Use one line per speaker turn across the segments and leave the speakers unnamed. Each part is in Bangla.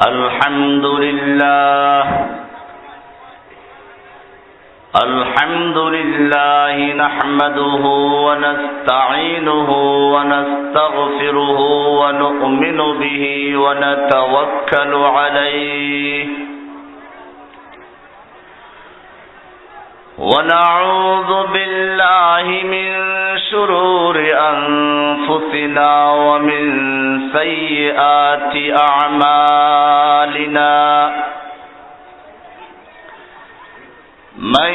الحمد لله نحمده ونستعينه ونستغفره ونؤمن به ونتوكل عليه ونعوذ بالله من شرور أنفسنا ومن سيئات أعمالنا من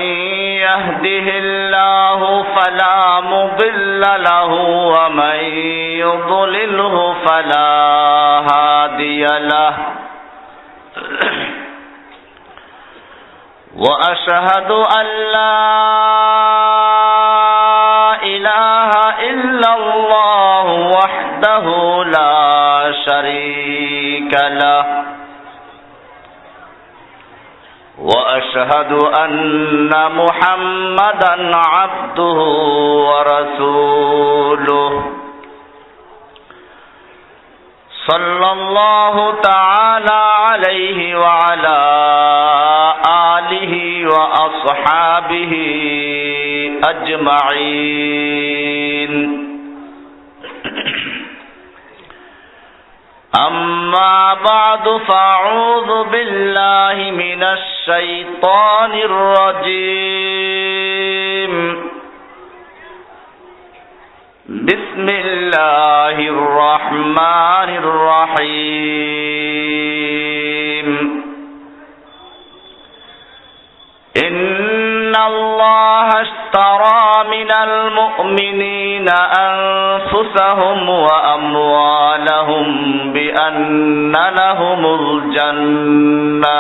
يهده الله فلا مضل له ومن يضلله فلا هادي له وأشهد أن لا إله إلا الله وحده لا شريك له وأشهد أن محمدا عبده ورسوله صلى الله تعالى عليه وعلى آله وأصحابه أجمعين أما بعد فأعوذ بالله من الشيطان الرجيم بسم الله الرحمن الرحيم إن الله اشترى من المؤمنين أنفسهم وأموالهم بأن لهم الجنة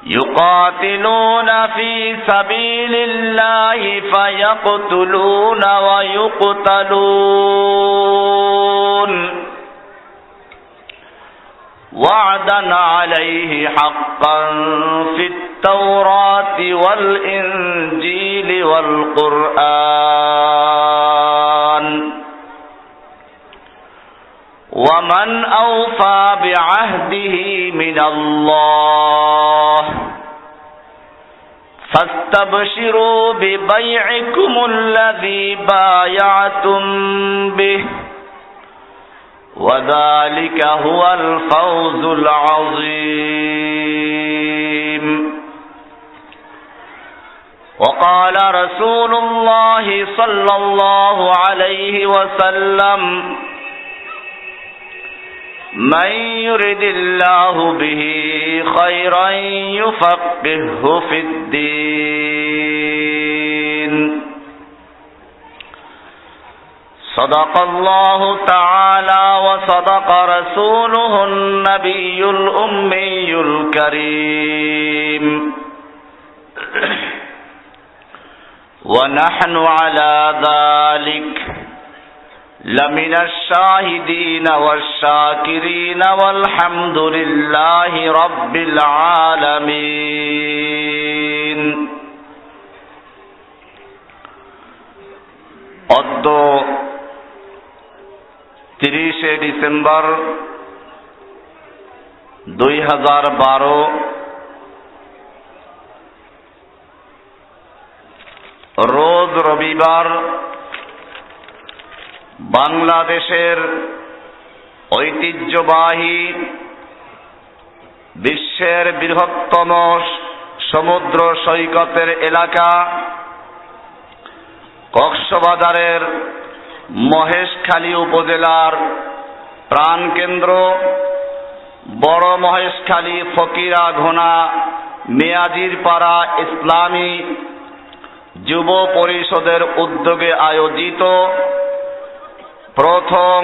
يقاتلون في سبيل الله فيقتلون ويقتلون وعدا عليه حقا في التوراة والإنجيل والقرآن ومن أوفى بعهده من الله فاستبشروا ببيعكم الذي بايعتم به وذلك هو الفوز العظيم وقال رسول الله صلى الله عليه وسلم من يرد الله به خيرا يفقهه في الدين صدق الله تعالى وصدق رسوله النبي الأمي الكريم ونحن على ذلك لمن الشاهدين والشاكرين والحمد لله رب العالمين অদ্য 30 ডিসেম্বর 2012 রোজ রবিবার বাংলাদেশের ঐতিহ্যবাহী বিশ্বের বৃহত্তম সমুদ্র সৈকতের এলাকা কক্সবাজারের মহেশখালী উপজেলার প্রাণকেন্দ্র বড় মহেশখালী ফকিরাঘোনা মেয়াজিরপাড়া ইসলামী যুব পরিষদের উদ্যোগে আয়োজিত প্রথম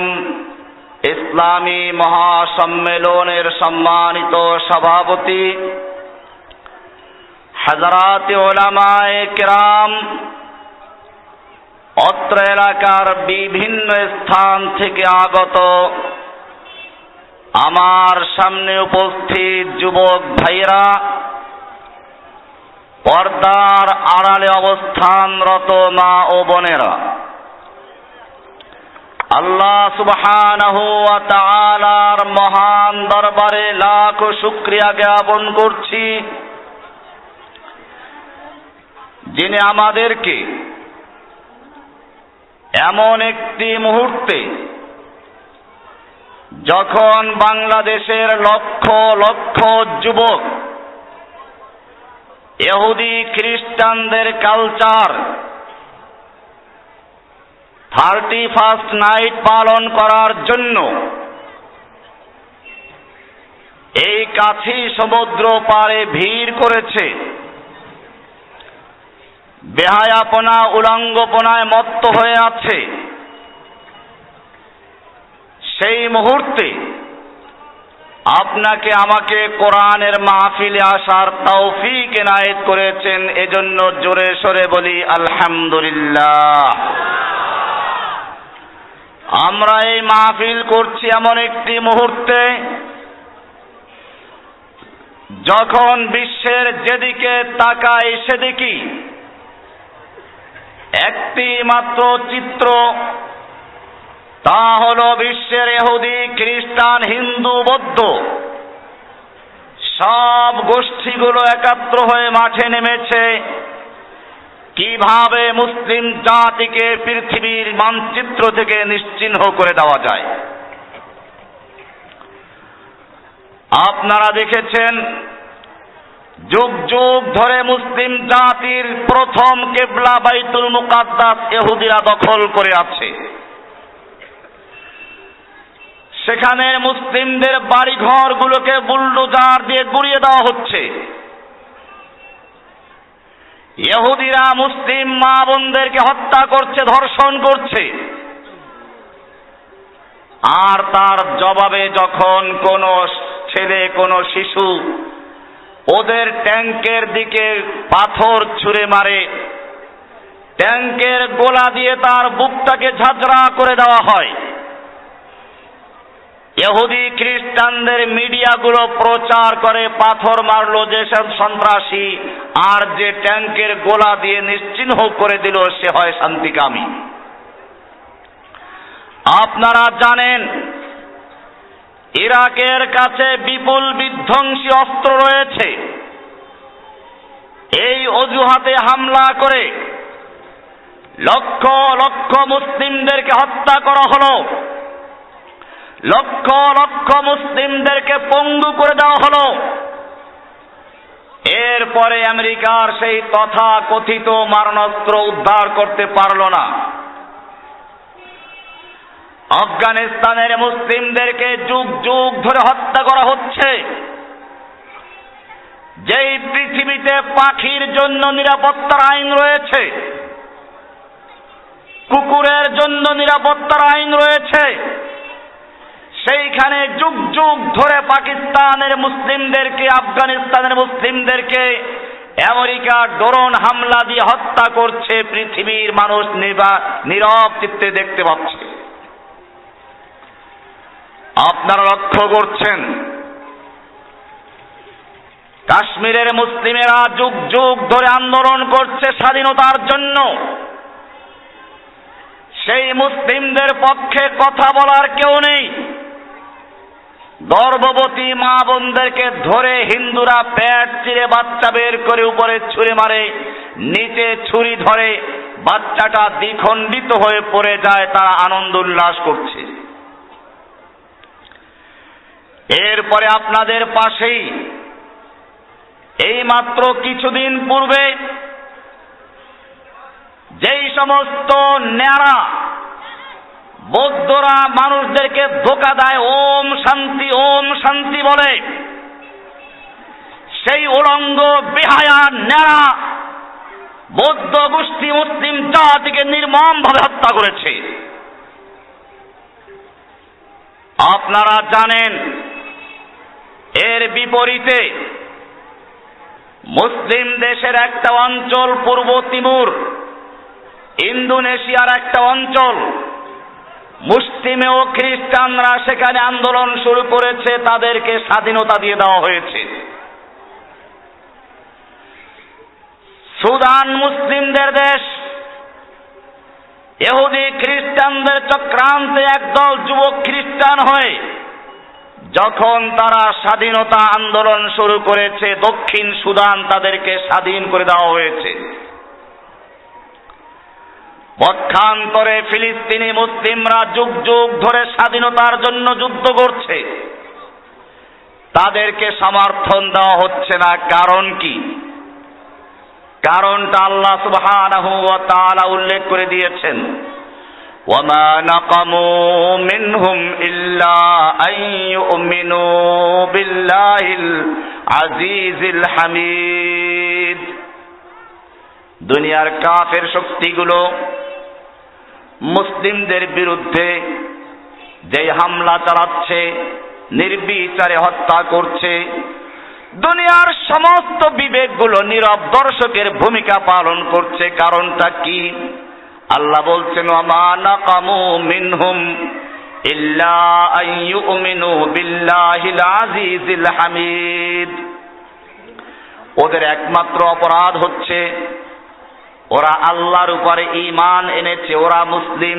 ইসলামী মহাসম্মেলনের সম্মানিত সভাপতি হযরত উলামায়ে কেরাম, অত্র এলাকার বিভিন্ন স্থান থেকে আগত আমার সামনে উপস্থিত যুবক ভাইরা, পর্দার আড়ালে অবস্থানরত মা ও বোনেরা, আল্লাহ সুবহানাহু ওয়া তাআলার মহান দরবারে লাখ শুকরিয়া জ্ঞাপন করছি, যিনি আমাদেরকে এমন একটি মুহূর্তে, যখন বাংলাদেশের লক্ষ লক্ষ যুবক ইহুদি খ্রিস্টানদের কালচার 31st নাইট পালন করার জন্য এই কাছি সমুদ্র পাড়ে ভিড় করেছে, বেহায়াপনা উলঙ্গপনায় মত্ত হয়ে আছে, সেই মুহূর্তে আপনাকে আমাকে কোরআনের মাহফিলে আসার তৌফিক এনায়েত করেছেন। এজন্য জোরে সোরে বলি আলহামদুলিল্লাহ। আমরা এই মাহফিল করছি এমন একটি মুহূর্তে, যখন বিশ্বের যেদিকে তাকাই সেদিকে একটি মাত্র চিত্র, তা হলো বিশ্বের ইহুদি খ্রিস্টান হিন্দু বৌদ্ধ সব গোষ্ঠীগুলো একাত্র হয়ে মাঠে নেমেছে কিভাবে মুসলিম জাতিকে পৃথিবীর মানচিত্র থেকে নিশ্চিহ্ন করে দেওয়া যায়। আপনারা দেখেছেন, যুগ যুগ ধরে মুসলিম জাতির প্রথম কিবলা বাইতুল মুকাদ্দাস ইহুদিরা দখল করে আছে। সেখানে মুসলিমদের বাড়িঘরগুলোকে বুলডোজার দিয়ে গুড়িয়ে দেওয়া হচ্ছে। ইহুদিরা মুসলিম মা বোনদেরকে হত্যা করছে, ধর্ষণ করছে। আর তার জবাবে যখন কোনো ছেলে, কোনো শিশু ওদের ট্যাঙ্কের দিকে পাথর ছুঁড়ে মারে, ট্যাঙ্কের গোলা দিয়ে তার বুকটাকে ঝাঁঝরা করে দেওয়া হয়। ইহুদি খ্রিস্টানদের মিডিয়াগুলো প্রচার করে পাথর মারলো যেসব সন্ত্রাসী, আর যে ট্যাঙ্কের গোলা দিয়ে নিশ্চিহ্ন করে দিল সে হয় শান্তিকামী। আপনারা জানেন, ইরাকের কাছে বিপুল বিধ্বংসী অস্ত্র রয়েছে। এই অজুহাতে হামলা করে লক্ষ লক্ষ মুসলিমদেরকে হত্যা করা হলো, লক্ষ লক্ষ মুসলিমদেরকে পঙ্গু করে দেওয়া হলো। এরপরে আমেরিকার সেই তথাকথিত মারণাস্ত্র উদ্ধার করতে পারল না। আফগানিস্তানের মুসলিমদেরকে যুগ যুগ ধরে হত্যা করা হচ্ছে। যেই পৃথিবীতে পাখির জন্য নিরাপত্তার আইন রয়েছে, কুকুরের জন্য নিরাপত্তার আইন রয়েছে, সেইখানে যুগ যুগ ধরে পাকিস্তানের মুসলিমদেরকে, আফগানিস্তানের মুসলিমদেরকে আমেরিকা ড্রোন হামলা দিয়ে হত্যা করছে। পৃথিবীর মানুষ নীরব চিত্তে দেখতে পাচ্ছে। আপনারা লক্ষ্য করছেন, কাশ্মীরের মুসলিমেরা যুগ যুগ ধরে আন্দোলন করছে স্বাধীনতার জন্য। সেই মুসলিমদের পক্ষে কথা বলার কেউ নেই। গর্ভবতী মা বোনদেরকে ধরে হিন্দুরা পেট চিরে বাচ্চা বের করে উপরে ছুঁড়ে মারে, নিচে ছুরি ধরে বাচ্চাটা দ্বিখণ্ডিত হয়ে পড়ে যায়, তারা আনন্দ উল্লাস করছে। এরপরে আপনাদের পাশেই এই মাত্র কিছুদিন পূর্বে যেই সমস্ত ন্যাড়া বৌদ্ধরা মানুষদেরকে ধোঁকা দেয়, ওম শান্তি বলে, সেই উলঙ্গ বেহায়া ন্যাড়া বৌদ্ধ গোষ্ঠী মুসলিম জাতিকে নির্মমভাবে হত্যা করেছে। আপনারা জানেন, এর বিপরীতে মুসলিম দেশের একটা অঞ্চল পূর্ব তিমুর, ইন্দোনেশিয়ার একটা অঞ্চল, মুসলিম ও খ্রিস্টানরা সেখানে আন্দোলন শুরু করেছে, তাদেরকে স্বাধীনতা দিয়ে দেওয়া হয়েছে। সুদান মুসলিমদের দেশ, ইহুদি খ্রিস্টানদের চক্রান্তে একদল যুবক খ্রিস্টান হয়ে যখন তারা স্বাধীনতা আন্দোলন শুরু করেছে, দক্ষিণ সুদান তাদেরকে স্বাধীন করে দেওয়া হয়েছে। পক্ষান্তরে ফিলিস্তিনি মুসলিমরা যুগ যুগ ধরে স্বাধীনতার জন্য যুদ্ধ করছে, তাদেরকে সমর্থন দেওয়া হচ্ছে না। কারণ কি? কারণটা আল্লাহ সুবহানাহু ওয়া তাআলা উল্লেখ করে দিয়েছেন, ওয়ামা নাকামু মিনহুম ইল্লা আন ইউমিনু বিল্লাহিল আজিজিল হামিদ। দুনিয়ার কাফের শক্তিগুলো মুসলিমদের বিরুদ্ধে যে হামলা চালাচ্ছে, নির্বিচারে হত্যা করছে, দুনিয়ার সমস্ত বিবেকগুলো নীরব দর্শকের ভূমিকা পালন করছে। কারণটা কি? আল্লাহ বলছেন, ওয়ামা নাকামু মিনহুম ইল্লা আন ইউমিনু বিল্লাহিল আজিজিল হামিদ। ওদের একমাত্র অপরাধ হচ্ছে ওরা আল্লাহর উপরে ঈমান এনেছে, ওরা মুসলিম,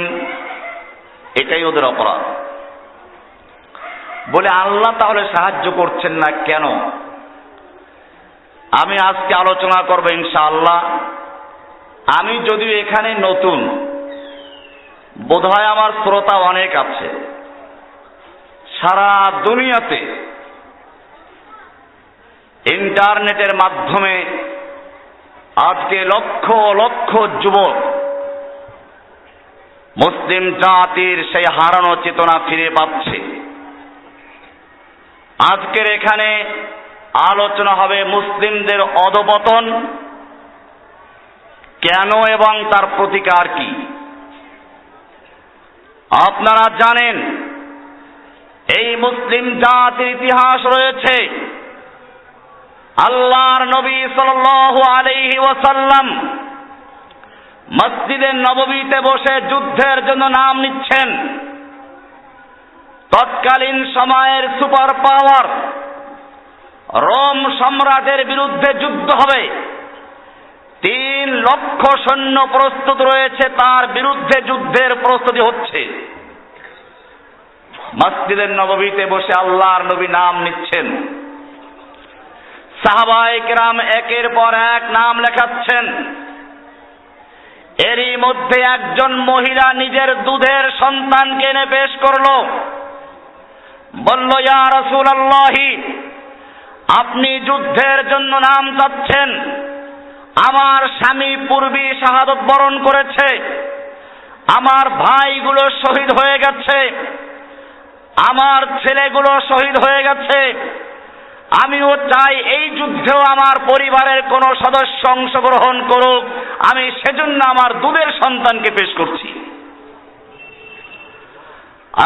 এটাই ওদের অপরাধ। বলে আল্লাহ তাহলে সাহায্য করছেন না কেন? আমি আজকে আলোচনা করব ইনশাআল্লাহ। আমি যদিও এখানে নতুন, বোধহয় আমার শ্রোতা অনেক আছে সারা দুনিয়াতে। ইন্টারনেটের মাধ্যমে আজকে লক্ষ লক্ষ যুবক মুসলিম জাতির সেই হারানো চেতনা ফিরে পাচ্ছে। আজকের এখানে আলোচনা হবে মুসলিমদের অধঃপতন কেন এবং তার প্রতিকার কি। আপনারা জানেন এই মুসলিম জাতির ইতিহাস রয়েছে। আল্লাহর নবী সাল্লাল্লাহু আলাইহি ওয়াসাল্লাম মসজিদে নববীতে বসে যুদ্ধের জন্য নাম নিচ্ছেন। তৎকালীন সময়ের সুপার পাওয়ার রোম সম্রাটের বিরুদ্ধে যুদ্ধ হবে। 3 লক্ষ সৈন্য প্রস্তুত রয়েছে, তার বিরুদ্ধে যুদ্ধের প্রস্তুতি হচ্ছে। মসজিদের নববীতে বসে আল্লাহর নবী নাম নিচ্ছেন। সাহাবায়ে কেরাম একের পর এক নাম লেখাচ্ছেন। এরই মধ্যে একজন মহিলা নিজের দুধের সন্তানকে এনে পেশ করলো, বলল, ইয়া রাসূলুল্লাহি, আপনি যুদ্ধের জন্য নাম চাচ্ছেন, আমার স্বামী পূর্বে শাহাদত বরণ করেছে, আমার ভাইগুলো শহীদ হয়ে গেছে, আমার ছেলেগুলো শহীদ হয়ে গেছে, আমিও চাই এই যুদ্ধেও আমার পরিবারের কোন সদস্য অংশগ্রহণ করুক, আমি সেজন্য আমার দুধের সন্তানকে পেশ করছি।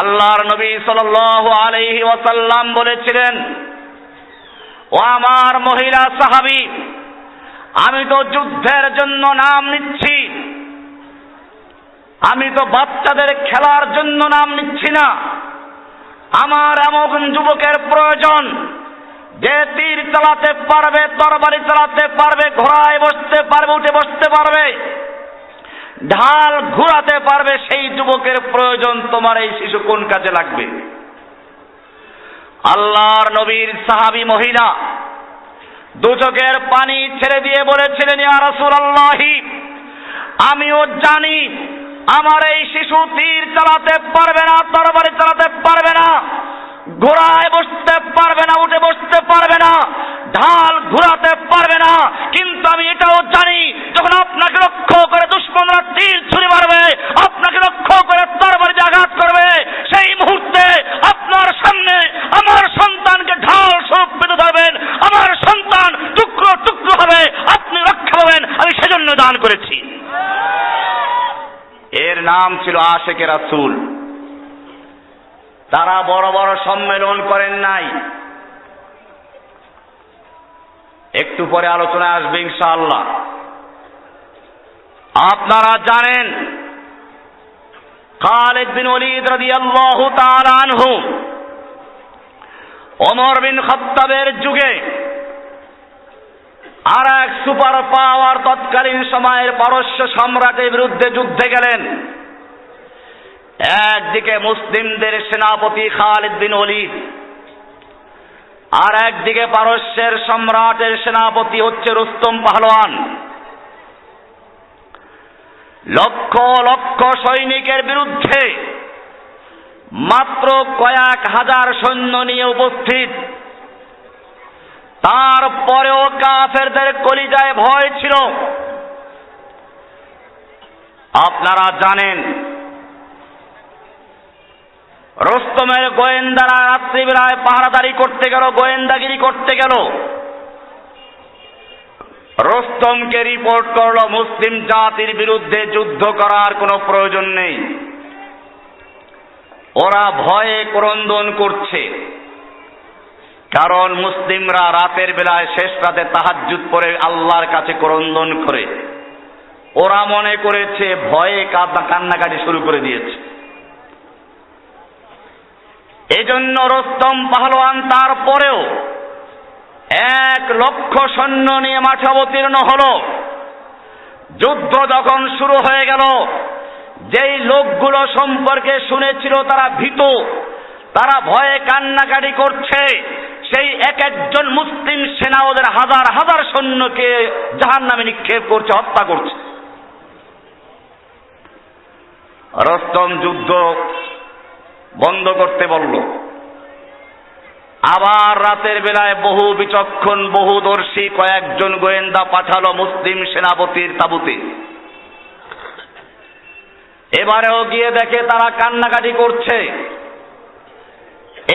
আল্লাহর নবী সাল্লাল্লাহু আলাইহি ওয়াসাল্লাম বলেছিলেন, ও আমার মহিলা সাহাবী, আমি তো যুদ্ধের জন্য নাম নিচ্ছি, আমি তো বাচ্চাদের খেলার জন্য নাম নিচ্ছি না। আমার এমন যুবকের প্রয়োজন যে তীর চালাতে পারবে, তরবারি চালাতে পারবে, ঘোড়ায় বসতে পারবে, উঠে বসতে পারবে, ঢাল ঘোরাতে পারবে। সেই যুবকের প্রয়োজন। তোমার এই শিশু কোন কাজে লাগবে? আল্লাহর নবীর সাহাবী মহিলা দু চোখের পানি ছেড়ে দিয়ে বলেছিলেন, ইয়া রাসূলুল্লাহি, আমিও জানি আমার এই শিশু তীর চালাতে পারবে না, তরবারি চালাতে পারবে না, ঘোড়ায় বসতে পারবে না, উঠে বসতে পারবে না, ঢাল ঘোরাতে পারবে না, কিন্তু আমি এটাও জানি যখন আপনাকে লক্ষ্য করে দুশমনরা তীর ছুড়ে মারবে, আপনাকে লক্ষ্য করে তরবারি আঘাত করবে, সেই মুহূর্তে আপনার সামনে আমার সন্তানকে ঢাল স্বরূপ পেতে ধরবেন, আমার সন্তান টুকরো টুকরো হবে, আপনি রক্ষা পাবেন, আমি সেজন্য দান করেছি। এর নাম ছিল আশেকে রাসূল। তারা বড় বড় সম্মেলন করেন নাই, একটু পরে আলোচনায় আসবে ইনশাআল্লাহ। আপনারা জানেন খালিদ বিন ওলীদ রাদিয়াল্লাহু তাআলা আনহু ওমর বিন খাত্তাবের যুগে আর এক সুপার পাওয়ার তৎকালীন সময়ের পারস্য সম্রাটের বিরুদ্ধে যুদ্ধে গেলেন। একদিকে মুসলিমদের সেনাপতি খালিদ বিন ওলীদ, আর একদিকে পারস্যের সম্রাটের সেনাপতি হচ্ছে রুস্তম পাহলওয়ান। লক্ষ লক্ষ সৈনিকের বিরুদ্ধে মাত্র কয়েক হাজার সৈন্য নিয়ে উপস্থিত। তারপরেও কাফেরদের কলিজায় ভয় ছিল। আপনারা জানেন, রুস্তমের গোয়েন্দারা রাত্রিবেলায় পাহারাদারি করতে গেল, গোয়েন্দাগিরি করতে গেল। রুস্তমকে রিপোর্ট করলো মুসলিম জাতির বিরুদ্ধে যুদ্ধ করার কোনো প্রয়োজন নেই, ওরা ভয়ে ক্রন্দন করছে। কারণ মুসলিমরা রাতের বেলায় শেষ রাতে তাহাজ্জুদ পড়ে আল্লাহর কাছে ক্রন্দন করে, ওরা মনে করেছে ভয়ে কান্নাকাটি শুরু করে দিয়েছে। এজন্য রুস্তম পাহলওয়ান তারপরেও 1 লক্ষ সৈন্য নিয়ে মাঠে অবতীর্ণ হলো। যুদ্ধ যখন শুরু হয়ে গেল, যেই লোকগুলো সম্পর্কে শুনেছিল তারা ভীত, তারা ভয়ে কান্নাকাটি করছে, সেই এক একজন মুসলিম সেনা ওদের হাজার হাজার সৈন্যকে জাহান্নামে নিক্ষেপ করছে, হত্যা করছে। রুস্তম যুদ্ধ বন্ধ করতে বলল। আবার রাতের বেলায় বহু বিচক্ষণ বহুদর্শী কয়েকজন গোয়েন্দা পাঠালো মুসলিম সেনাপতির তাঁবুতে। এবারেও গিয়ে দেখে তারা কান্নাকাটি করছে।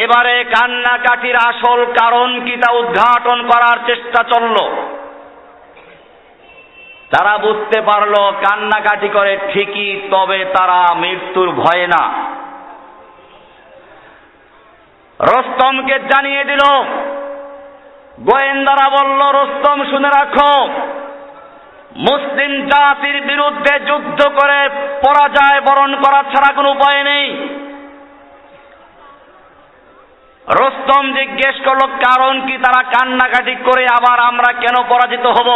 এবারে কান্নাকাটির আসল কারণ কি তা উদ্ঘাটন করার চেষ্টা চলল। তারা বুঝতে পারলো কান্নাকাটি করে ঠিকই, তবে তারা মৃত্যুর ভয়ে না। রুস্তমকে জানিয়ে দিল। গোয়েন্দারা বলল, রুস্তম শুনে রাখো, মুসলিম জাতির বিরুদ্ধে যুদ্ধ করে পরাজয় বরণ করা ছাড়া কোনো উপায় নেই। রুস্তম জিজ্ঞেস করল, কারণ কি তারা কান্নাকাটি করে, আবার আমরা কেন পরাজিত হব?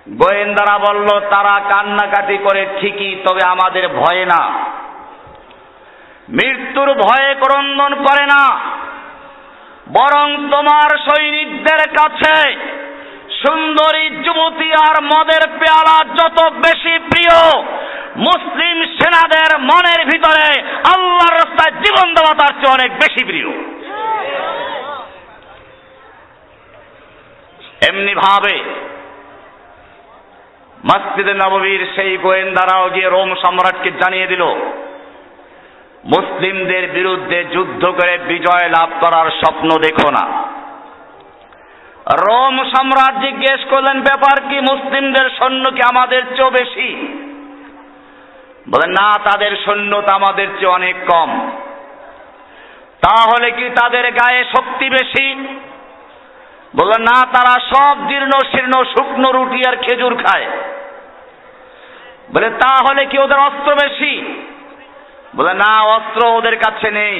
গোয়েন্দারা বলল, তারা কান্নাকাটি করে ঠিকই, তবে আমাদের ভয়ে না, মৃত্যুর ভয়ে ক্রন্দন করে না, বরং তোমার সৈনিকদের কাছে সুন্দরী যুবতী আর মদের পেয়ালা যত বেশি প্রিয়, মুসলিম সেনাদের মনের ভিতরে আল্লাহর রাস্তায় জীবন দেওয়া তার চেয়ে অনেক বেশি প্রিয়। এমনি ভাবে মসজিদে নববীর সেই গোয়েন্দারাও গিয়ে রোম সম্রাটকে জানিয়ে দিল, মুসলিমদের বিরুদ্ধে যুদ্ধ করে বিজয় লাভ করার স্বপ্ন দেখো না। রোম সম্রাট জিজ্ঞেস করলেন, ব্যাপার কি, মুসলিমদের সৈন্য কি আমাদের চেয়েও বেশি? বলেন, না, তাদের সৈন্য তো আমাদের চেয়ে অনেক কম। তাহলে কি তাদের গায়ে শক্তি বেশি? বলেন, না, তারা সব জীর্ণ শীর্ণ শুকনো রুটি আর খেজুর খায়। বলে, তাহলে কি ওদের অস্ত্র বেশি? বলে, না, অস্ত্র ওদের কাছে নেই।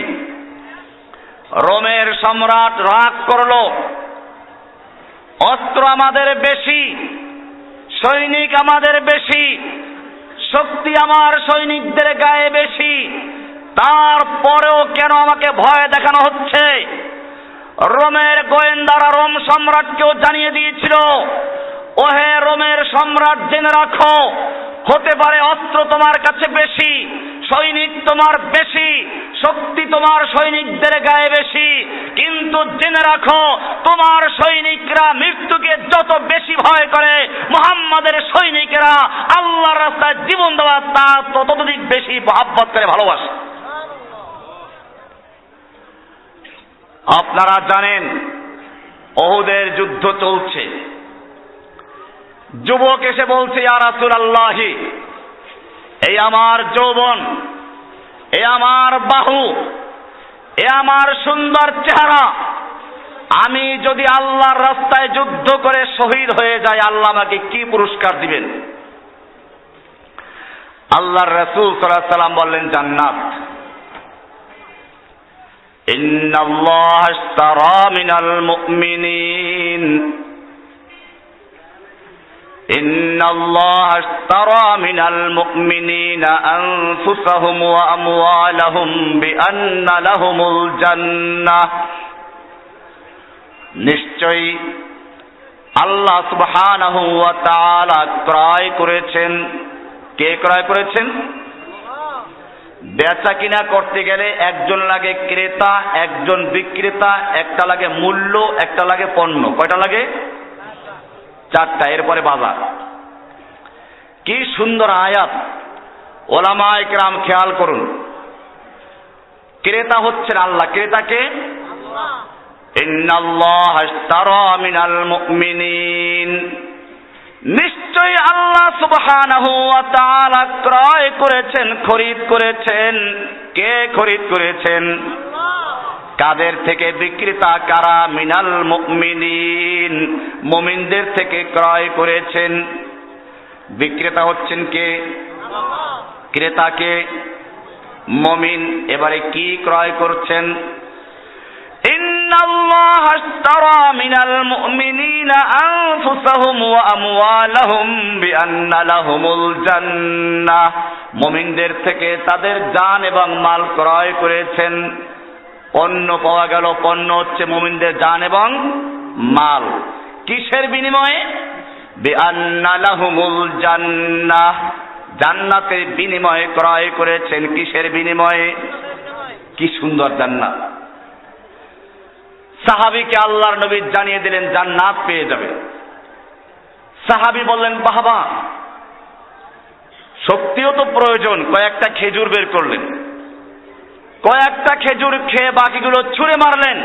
রোমের সম্রাট রাগ করলো, অস্ত্র আমাদের বেশি, সৈনিক আমাদের বেশি, শক্তি আমার সৈনিকদের গায়ে বেশি, তারপরেও কেন আমাকে ভয় দেখানো হচ্ছে? রোমের গোয়েন্দারা রোম সম্রাটকেও জানিয়ে দিয়েছিল, ওহে রোমের সম্রাট, জেনে রাখো, হতে পারে অস্ত্র তোমার কাছে বেশি, সৈনিক তোমার বেশি, শক্তি তোমার সৈনিকদের গায়ে বেশি, কিন্তু জেনে রাখো, তোমার সৈনিকরা মৃত্যুকে যত বেশি ভয় করে, মুহাম্মাদের সৈনিকেরা আল্লাহর রাস্তায় জীবন দেওয়া তা ততোধিক বেশি মহব্বত করে, ভালোবাসে। আপনারা জানেন, উহুদের যুদ্ধ চলছে। যুবক এসে বলছে, ইয়া রাসূলুল্লাহ, এই আমার যৌবন, এ আমার বাহু, এ আমার সুন্দর চেহারা, আমি যদি আল্লাহর রাস্তায় যুদ্ধ করে শহীদ হয়ে যাই, আল্লাহ আমাকে কি পুরস্কার দিবেন? আল্লাহর রাসূল সাল্লাল্লাহু আলাইহি ওয়াসাল্লাম বললেন, জান্নাত। ইন্নাল্লাহা ইশতারা মিনাল মুমিনিন, ইন্নাল্লাহা আশতারা মিনাল মুমিনিনা আনফুসাহুম ওয়া আমওয়ালাহুম বিআন্না লাহুমুল জান্নাহ। নিশ্চয়ই আল্লাহ সুবহানাহু ওয়া তাআলা ক্রয় করেছেন। কে ক্রয় করেছেন? বেচা কিনা করতে গেলে একজন লাগে ক্রেতা, একজন বিক্রেতা, একটা লাগে মূল্য, একটা লাগে পণ্য। কয়টা লাগে? চারটা। এরপরে বাজার। কি সুন্দর আয়াত! ওলামায়ে কেরাম খেয়াল করুন, ক্রেতা হচ্ছেন আল্লাহ। ক্রেতাকে ইন্নাল্লাহা আশতারা মিনাল মুমিনিন, নিশ্চয়ই আল্লাহ সুবহানাহু ওয়া তাআলা ক্রয় করেছেন, খরিদ করেছেন। কে খরিদ করেছেন? কাদের থেকে? বিক্রেতা কারা? মিনাল মুমিনিন, মুমিনদের থেকে ক্রয় করেছেন। বিক্রেতা হচ্ছেন কে? ক্রেতাকে মুমিন। এবারে কি ক্রয় করছেন? ইন্নাল্লাহা আশতারা মিনাল মুমিনিনা আনফুসাহুম ওয়া আমওয়ালাহুম বিআন্না লাহুমুল জান্নাহ, মুমিনদের থেকে তাদের জান এবং মাল ক্রয় করেছেন। পণ্য পাওয়া গেল। পণ্য হচ্ছে মুমিনদের জান এবং মাল। কিসের বিনিময়ে? বিআন্না লাহুমুল জান্নাহ, জান্নাতের বিনিময়ে ক্রয় করেছেন। কিসের বিনিময়ে? কি সুন্দর জান্নাত! সাহাবীকে আল্লাহর নবী জানিয়ে দিলেন জান্নাত পেয়ে যাবে। সাহাবী বললেন বাবা, শক্তিও তো প্রয়োজন। কয়েকটা খেজুর বের করলেন, কয়েকটা খেজুর খেয়ে বাকিগুলো ছুঁড়ে মারলেন,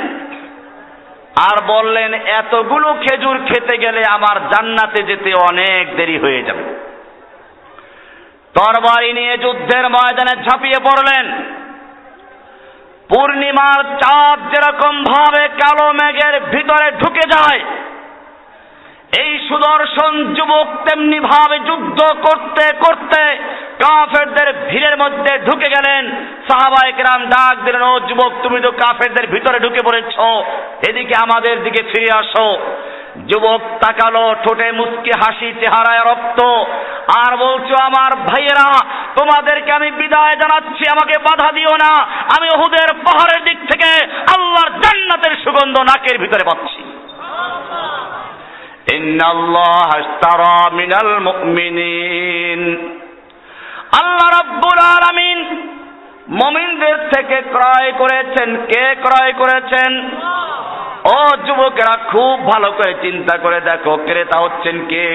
আর বললেন এতগুলো খেজুর খেতে গেলে আমার জান্নাতে যেতে অনেক দেরি হয়ে যাবে। তরবারি নিয়ে যুদ্ধের ময়দানে ঝাঁপিয়ে পড়লেন। পূর্ণিমার চাঁদ যেরকম ভাবে কালো মেঘের ভিতরে ঢুকে যায়, এই সুদর্শন যুবক তেমনি ভাবে যুদ্ধ করতে করতে কাফেরদের ভিড়ের মধ্যে ঢুকে গেলেন। সাহাবায়ে কেরাম ডাক দিলেন, ও যুবক, তুমি তো কাফেরদের ভিতরে ঢুকে পড়েছো, এদিকে আমাদের দিকে ফিরে আসো। যুবক তাকালো, ঠোঁটে মুচকি হাসি, চেহারায় রক্ত, আর বলছো আমার ভাইয়েরা, তোমাদেরকে আমি বিদায় জানাচ্ছি, আমাকে বাধা দিও না। আমি উহুদের পাহাড়ের দিক থেকে আল্লাহর জান্নাতের সুগন্ধ নাকের ভিতরে পাচ্ছি। ইন্নাল্লাহা আশতারা মিনাল মুমিনিন, আল্লাহ রাব্বুল আলামিন মুমিনদের থেকে ক্রয় করেছেন। কে ক্রয় করেছেন? ও যুবকেরা, খুব ভালো করে চিন্তা করে দেখো, ক্রেতা হচ্ছেন কে?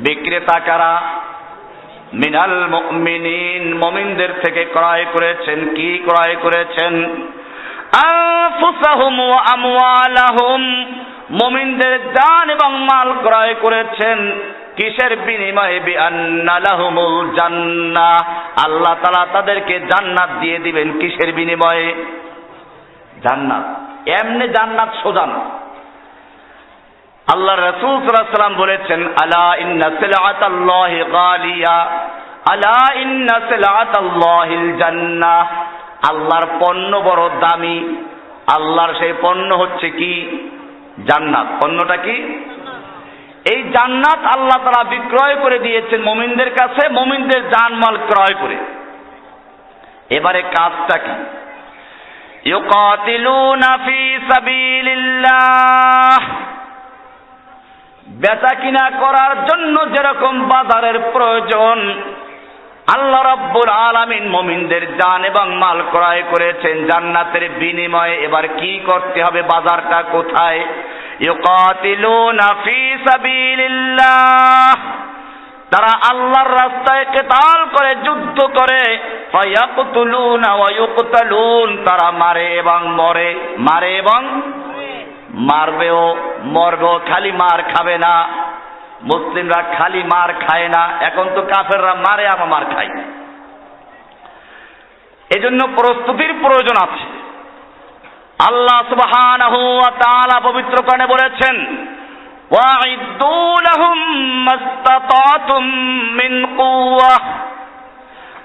বিক্রেতা কারা? মিনাল মুমিনিন, মুমিনদের থেকে ক্রয় করেছেন। কি ক্রয় করেছেন? আনফুসাহুম ওয়া আমওয়ালাহুম, মুমিনদের জান এবং মাল ক্রয় করেছেন। কিসের বিনিময়ে? বিআন্না লাহুমুল জান্নাহ, আল্লাহ তাআলা তাদেরকে জান্নাত দিয়ে দিবেন। কিসের বিনিময়ে? জান্নাত। এমনি জান্নাত সোজা না। আল্লাহ রাসূল সাল্লাল্লাহু আলাইহি ওয়াসাল্লাম বলেছেন, আলা ইন্না সিলআতাল্লাহি গালিয়া, আলা ইন্না সিলআতাল্লাহিল জান্নাহ, আল্লাহর পণ্য বড় দামি। আল্লাহর সেই পণ্য হচ্ছে কি? জান্নাত। পণ্যটা কি? এই জান্নাত আল্লাহ তাআলা বিক্রয় করে দিয়েছেন মুমিনদের কাছে, মুমিনদের জানমাল ক্রয় করে। এবারে কাজটা কি? ইউকাতিলুনা ফি সাবিলিল্লাহ, বেচা কিনা করার জন্য যেরকম বাজারের প্রয়োজন, আল্লাহ রাব্বুল আলামিন মুমিনদের জান এবং মাল ক্রয় করেছেন জান্নাতের বিনিময়ে। এবার কি করতে হবে? বাজারটা কোথায়? ইউকাতিলুনা ফি সাবিলিল্লাহ, তারা আল্লাহর রাস্তায় কিতাল করে, যুদ্ধ করে। ফায়াকতুলুনা ওয়া ইউকতালুন, তারা মারে এবং মরে। মারে এবং মারবেও, মরবেও। খালি মার খাবে না। মুসলিমরা খালি মার খায় না, এখন তো কাফেররা মারে আবার মার খায়। এজন্য প্রস্তুতির প্রয়োজন আছে। আল্লাহ সুবহানাহু ওয়া তাআলা পবিত্র কোরআনে বলেছেন, ওয়াইদ্দু লাহুম মাসতাতাতুম মিন কুওয়াহ,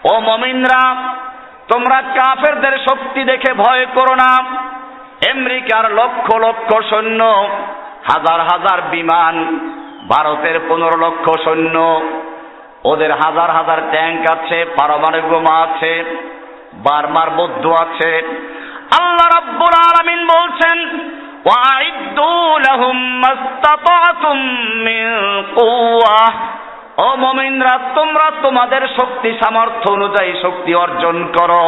ও মুমিনরা, তোমরা কাফেরদের শক্তি দেখে ভয় করো না। আমেরিকার লক্ষ লক্ষ সৈন্য, হাজার হাজার বিমান, ভারতের 15 লক্ষ সৈন্য, ওদের হাজার হাজার ট্যাঙ্ক আছে, পারমাণবিক বোমা আছে, বার্মার বৌদ্ধ আছে। আল্লাহ রাব্বুল আলামিন বলছেন, ওয়াইদ্দু লাহুম মাসতাতাতুম মিন কুওয়াহ, ও মুমিনরা তোমরা তোমাদের শক্তি সামর্থ্য অনুযায়ী শক্তি অর্জন করো,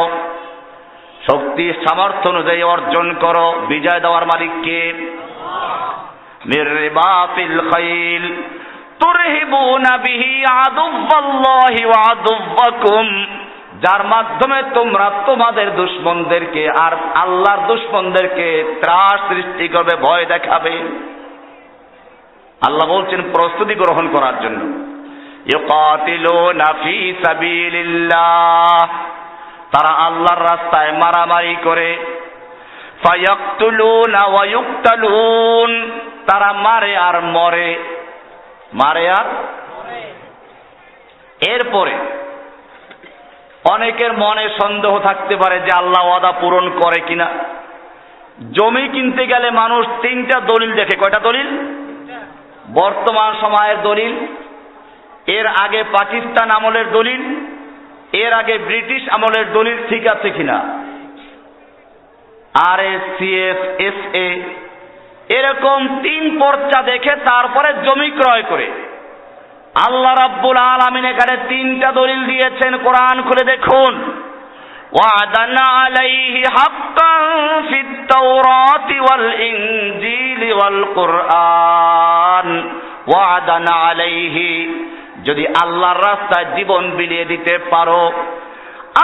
শক্তি সামর্থ্য অনুযায়ী অর্জন করো। বিজয় দেওয়ার মালিক কে? মির রিবাতিল খাইল তুরহিবুনা বিহি আদুওয়াল্লাহি ওয়া আদুওয়াকুম, যার মাধ্যমে তোমরা তোমাদের দুশমনদেরকে আর আল্লাহর দুশমনদেরকে ত্রাস সৃষ্টি করবে, ভয় দেখাবে। আল্লাহ বলছেন প্রস্তুতি গ্রহণ করার জন্য। ইউকাতিলুনা ফি সাবিলিল্লাহ, তারা আল্লাহর রাস্তায় মারামারি করে। ফায়াকতুলুনা ওয়া ইউকতালুন, তারা মারে আর মরে, মারে আর। এরপরে অনেকের মনে সন্দেহ থাকতে পারে যে আল্লাহ ওয়াদা পূরণ করে কিনা। জমি কিনতে গেলে মানুষ 3টা দলিল দেখে। কয়টা দলিল? বর্তমান সময়ের দলিল, এর আগে পাকিস্তান আমলের দলিল, এর আগে ব্রিটিশ আমলের দলিল ঠিক আছে কিনা, RACFSA, এরকম 3 পর্চা দেখে তারপরে জমি ক্রয় করে। আল্লাহ রাব্বুল আলামিন এখানে 3টা দলিল দিয়েছেন, কোরআন খুলে দেখুন। ওয়াদান আলাইহি হাক্কান ফিত তাওরাতি ওয়াল ইনজিলি ওয়াল কুরআন, ওয়াদান আলাইহি, যদি আল্লাহর রাস্তায় জীবন বিলিয়ে দিতে পারো,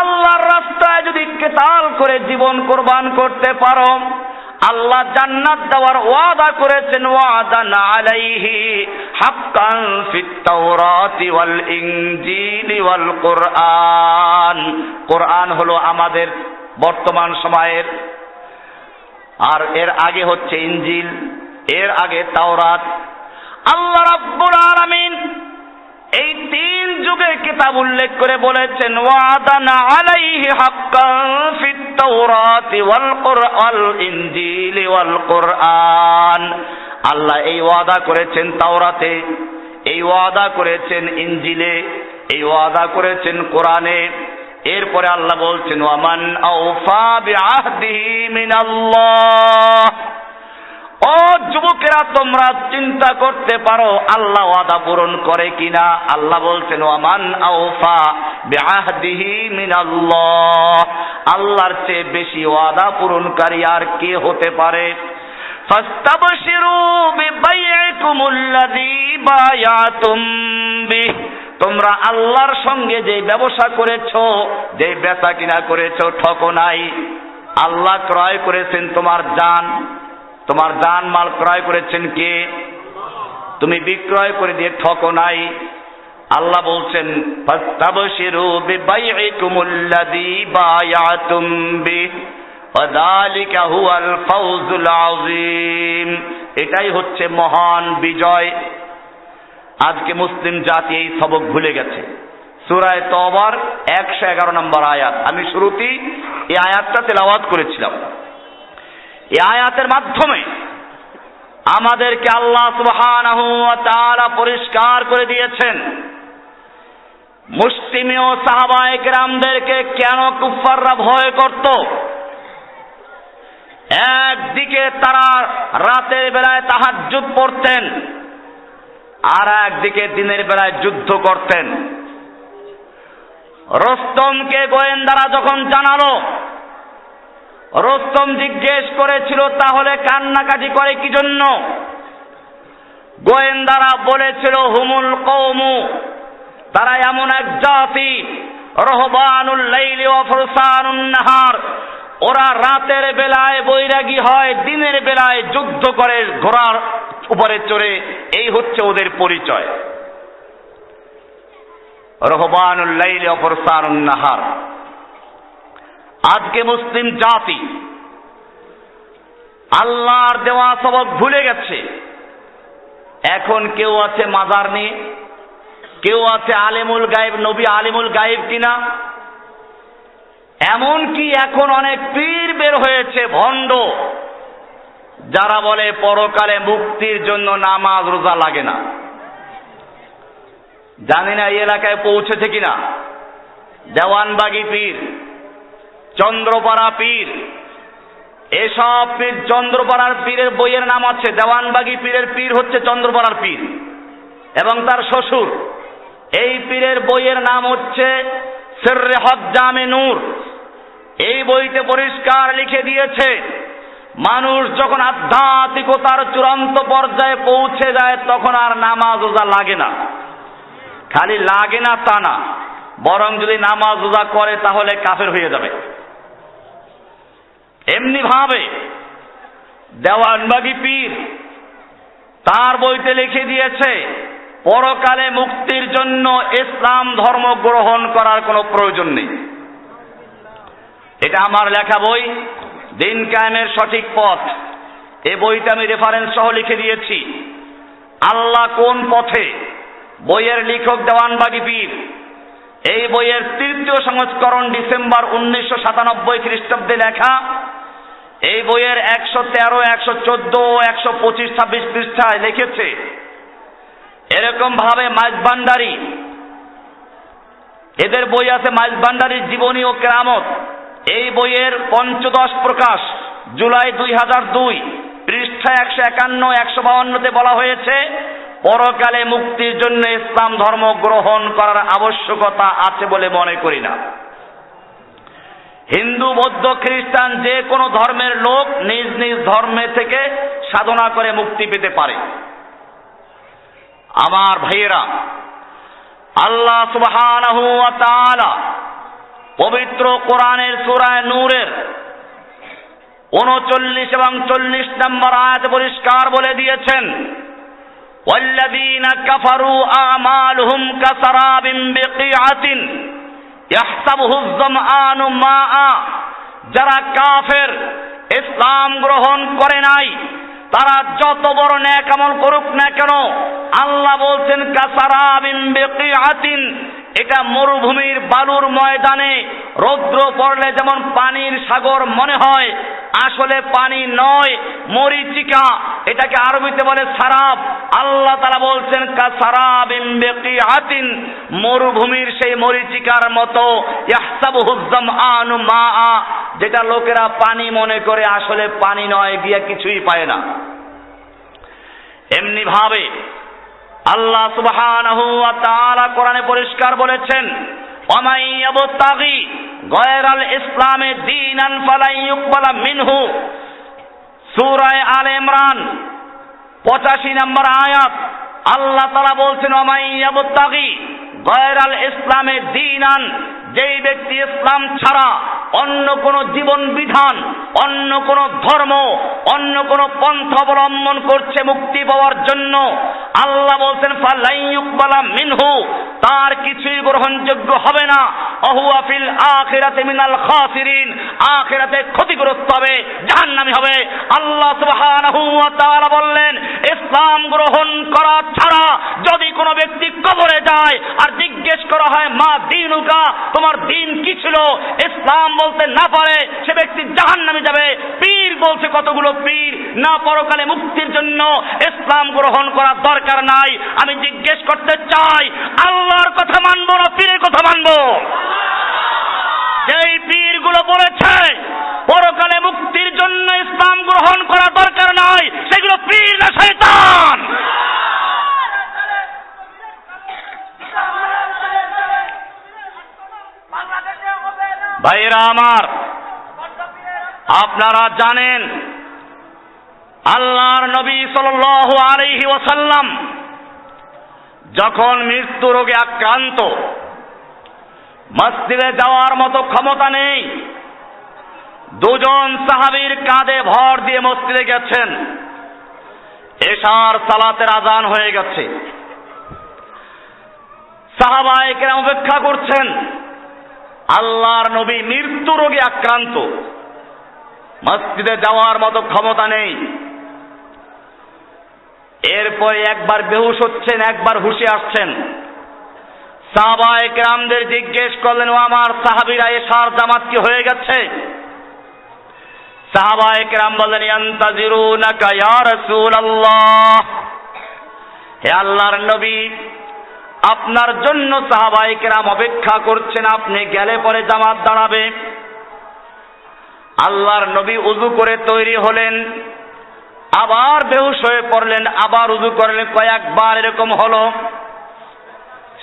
আল্লাহর রাস্তায় যদি কিতাল করে জীবন কুরবান করতে পারো, আল্লাহ জান্নাত দেওয়ার ওয়াদা করেছেন। ওয়াদান আলাইহি হাক্কান ফিত তাওরাতি ওয়াল ইনজিলি ওয়াল কুরআন, কোরআন হলো আমাদের বর্তমান সময়ের, আর এর আগে হচ্ছে ইনজিল, এর আগে তাওরাত। আল্লাহ রাব্বুল আলামিন এই 3 যুগের কিতাব উল্লেখ করে বলেছেন, ওয়াদান আলাইহি হাক্কান ফিত তাওরাতি ওয়াল কুরআন ইনজিলি ওয়াল কুরআন। আল্লাহ এই ওয়াদা করেছেন তাওরাতে, এই ওয়াদা করেছেন ইনজিলে, এই ওয়াদা করেছেন কোরআনে। এরপরে আল্লাহ বলছেন, ওয়ামান আওফা বিআহদিহি মিনাল্লাহ। ও যুবকেরা, তোমরা চিন্তা করতে পারো আল্লাহ ওয়াদা পূরণ করে কিনা। আল্লাহ বলছেন, ওয়ামান আওফা বিআহদিহি মিনাল্লাহ, আল্লাহর চেয়ে বেশি ওয়াদা পূরণকারী আর কে হতে পারে। ফাস্তাবশিরু বিবাইইকুমুল্লাযী বায়াতুম বিহ, তোমরা আল্লাহর সঙ্গে যে ব্যবসা করেছো, যে বেচা কিনা করেছো, ঠকো নাই। আল্লাহ ক্রয় করেছেন তোমার জান, তোমার জান মাল ক্রয় করেছেন কে? তুমি বিক্রয় করে দিয়ে ঠকো নাই। আল্লাহ বলছেন, ফাস্তাবশিরু বিবাইইকুমুল্লাযী বায়াতুম বিহ ওয়াযালিকা হুয়াল ফাওজুল আযীম, এটাই হচ্ছে মহান বিজয়। আজকে মুসলিম জাতি এই সবক ভুলে গেছে। সূরা তওবার 111 নম্বর আয়াত, আমি শুরুতেই এই আয়াতটা তেলাওয়াত করেছিলাম। এই আয়াতের মাধ্যমে আমাদেরকে আল্লাহ সুবহানাহু ওয়া তাআলা পরিষ্কার করে দিয়েছেন মুসলিমীয় সাহাবায়ে কেরামদেরকে কেন কুফাররা ভয় করত। একদিকে তারা রাতের বেলায় তাহাজ্জুদ পড়তেন, আর একদিকে দিনের বেলায় যুদ্ধ করতেন। রুস্তমকে গোয়েন্দারা যখন জানালো, রুস্তম জিজ্ঞেস করেছিল তাহলে কান্নাকাটি করে কি জন্য? গোয়েন্দারা বলেছিল, হুমুল কওমু, তারা এমন এক জাতি, রহবানুল লাইলি ওয়া ফুরসানুন নাহার, ওরা রাতের বেলায় বৈরাগী হয়, দিনের বেলায় যুদ্ধ করে ঘোড়ার উপরে চড়ে, এই হচ্ছে ওদের পরিচয়। রহবানুল লাইলি ওয়া ফুরসানুন নাহার। আজকে মুসলিম জাতি আল্লাহর দেওয়া সবক ভুলে গেছে। এখন কেউ আছে মাজার নিয়ে, কেউ আছে আলেমুল গায়েব, নবী আলেমুল গায়েব কিনা। এমন কি এখন অনেক পীর বের হয়েছে ভণ্ড, যারা বলে পরকালে মুক্তির জন্য নামাজ রোজা লাগে না। জানি না এই এলাকায় পৌঁছেছে কিনা। দেওয়ানবাগী পীর, চন্দ্রপাড়া পীর, এসব পীর, চন্দ্রপাড়ার পীরের বইয়ের নাম আছে। দেওয়ানবাগী পীরের পীর হচ্ছে চন্দ্রপাড়ার পীর এবং তার শ্বশুর। এই পীরের বইয়ের নাম হচ্ছে সিররে হক জামে নূর। এই বইতে পরিষ্কার লিখে দিয়েছে, মানুষ যখন আধ্যাত্মিকতার চূড়ান্ত পর্যায়ে পৌঁছে যায় তখন আর নামাজ রোজা লাগে না। খালি লাগে না তা না, বরং যদি নামাজ রোজা করে তাহলে কাফের হয়ে যাবে। এমনি ভাবে দেওয়ানবাগী পীর তার বইতে লিখে দিয়েছে, পরকালে মুক্তির জন্য ইসলাম ধর্ম গ্রহণ করার কোনো প্রয়োজন নেই। এটা আমার লেখা বই, দিন কায়েমের সঠিক পথ। এই বইটা আমি রেফারেন্স সহ লিখে দিয়েছি। আল্লাহ কোন পথে, বইয়ের লেখক দেওয়ানবাগী পীর। এই বইয়ের ৩য় সংস্করণ ডিসেম্বর 1997 খ্রিস্টাব্দে লেখা। এই বইয়ের 113, 114, 125, 26 পৃষ্ঠায় লিখেছে। এরকম ভাবে মাইজ ভান্ডারী, এদের বই আছে মাইজ ভান্ডারীর জীবনী ও কেরামত। এই বইয়ের ৫৫ প্রকাশ জুলাই 2002, পৃষ্ঠা 151, 152-তে বলা হয়েছে, পরকালে মুক্তির জন্য ইসলাম ধর্ম গ্রহণ করার আবশ্যকতা আছে বলে মনে করি না। হিন্দু, বৌদ্ধ, খ্রিস্টান যে কোনো ধর্মের লোক নিজ নিজ ধর্মে থেকে সাধনা করে মুক্তি পেতে পারে। আমার ভাইয়েরা, আল্লাহ সুবহানাহু ওয়া তাআলা পবিত্র কোরআনের সূরা নূরের 39 এবং 40 নম্বর আয়াতে পরিষ্কার বলে দিয়েছেন, ওয়াল্লাযীনা কাফারু আমালুহুম কাসারাবিন বিকিআতিন ইয়াহসাবুহু যামআনু মাআ। যারা কাফের, ইসলাম গ্রহণ করে নাই, তারা যত বড় নেক আমল করুক না কেন, আল্লাহ বলছেন কাসারাবিন বিকিআতিন, এটা মরুভূমির বালুর ময়দানে রৌদ্র পড়লে যেমন পানির সাগর মনে হয়, আসলে পানি নয়, মরিচিকা। এটাকে আরবিতে বলে সারাব। আল্লাহ তাআলা বলছেন কাসারাবিন বিকিআতিন, মরুভূমির সেই মরিচিকার মতো, ইয়াহসাবুহু যামআনু মাআ, যেটা লোকেরা পানি মনে করে আসলে পানি নয়, গিয়া কিছুই পায় না। এমনি ভাবে আল্লাহ সুবহানাহু ওয়া তাআলা কোরআনে পরিষ্কার বলেছেন, ওয়ামান ইয়াবতাগি গায়রাল ইসলামে দীনান ফালা ইউকবালা মিনহু। সূরা আলে ইমরান 85 নম্বর আয়াত, আল্লাহ তাআলা বলছেন ওয়ামান ইয়াবতাগি গায়রাল ইসলামে দীনান, যেই ব্যক্তি ইসলাম ছাড়া অন্য কোন জীবন বিধান, অন্য কোন ধর্ম, অন্য কোন পন্থা অবলম্বন করছে মুক্তি পাওয়ার জন্য, আল্লাহ বলছেন ফালা ইউকবালা মিনহু, তার কিছুই গ্রহণযোগ্য হবে না। ওহুয়া ফিল আখিরাতি মিনাল খাসিরিন, আখিরাতে ক্ষতিগ্রস্ত হবে, জাহান্নামী হবে। আল্লাহ সুবহানাহু ওয়া তাআলা বললেন, ইসলাম গ্রহণ করা ছাড়া যদি কোনো ব্যক্তি কবরে যায় আর জিজ্ঞেস করা হয় মা দীনুকা, তোমার দিন কি ছিল, ইসলাম বলতে না পারে, সে ব্যক্তি জাহান্নামে যাবে। পীর বলছে কতগুলো পীর, না পরকালে মুক্তির জন্য ইসলাম গ্রহণ করার দরকার নাই। আমি জিজ্ঞেস করতে চাই, আল্লাহর কথা মানবো না পীরের কথা মানবো? যেই পীরগুলো বলেছে পরকালে মুক্তির জন্য ইসলাম গ্রহণ করার দরকার নাই, সেগুলো পীর না শয়তান? ভাইরা আমার, আপনারা জানেন আল্লাহর নবী সাল্লাল্লাহু আলাইহি ওয়াসাল্লাম যখন মৃত্যু রোগে আক্রান্ত, মসজিদে যাওয়ার মতো ক্ষমতা নেই, দুজন সাহাবীর কাঁধে ভর দিয়ে মসজিদে গেছেন। এশার সালাতের আযান হয়ে গেছে, সাহাবায়ে কেরাম অপেক্ষা করছেন। আল্লাহর নবী মৃত্যু রোগে আক্রান্ত, মসজিদে যাওয়ার মতো ক্ষমতা নেই। এরপরে একবার বেহুশ হচ্ছেন, একবার হুঁশে আসছেন। সাহাবায়ে কেরামদের জিজ্ঞেস করলেন, ও আমার সাহাবীরা, এশার জামাত কি হয়ে গেছে? সাহাবায়ে কেরাম বললেন, ইয়ান্তাজিরুনাকা ইয়া রাসূলুল্লাহ, হে আল্লাহর নবী, আপনার জন্য সাহাবায়ে কেরাম অপেক্ষা করছেন, আপনি গেলে পরে জামাত দাঁড়াবে। আল্লাহর নবী উযু করে তৈরি হলেন, আবার বেহুশ হয়ে পড়লেন, আবার উযু করলেন, কয়েকবার এরকম হলো।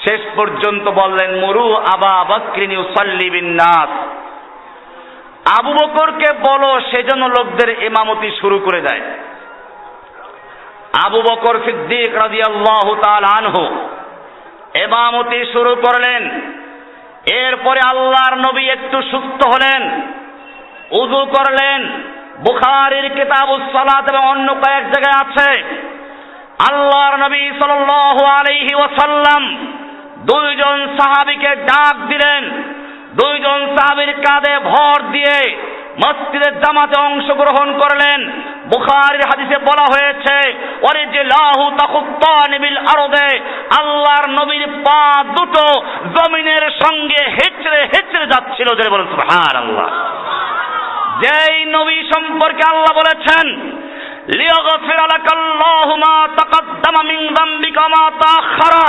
শেষ পর্যন্ত বললেন, মুরু আবা বকরিন ইউসাল্লি বিন নাস, আবু বকরকে বলো সেজন্য লোকদের ইমামতি শুরু করে দেয়। আবু বকর সিদ্দিক রাদিয়াল্লাহু তাআলা আনহু ইমামতি শুরু করলেন। এরপরে আল্লাহর নবী একটু সুস্থ হলেন, উযু করলেন। বুখারীর কিতাবুস সালাত এবং অন্য কয়েক জায়গায় আছে, আল্লাহর নবী সাল্লাল্লাহু আলাইহি ওয়াসাল্লাম দুইজন সাহাবীকে ডাক দিলেন। দুইজন সাহাবীর কাঁধে ভর দিয়ে মসজিদের জামাতে অংশগ্রহণ করলেন। বুখারীর হাদিসে বলা হয়েছে, ওয়ারিজলাহু তাখুত্তানি বিল আরদে, আল্লাহর নবীর পা দুটো জমিনের সঙ্গে হেঁচড়ে হেঁচড়ে যাচ্ছিল। যে বলেন সুবহানাল্লাহ। যেই নবী সম্পর্কে আল্লাহ বলেছেন, লিয়াগফির লাকাল্লাহু মা তাকাদ্দামা মিন যামবিকা মা তাআখারা,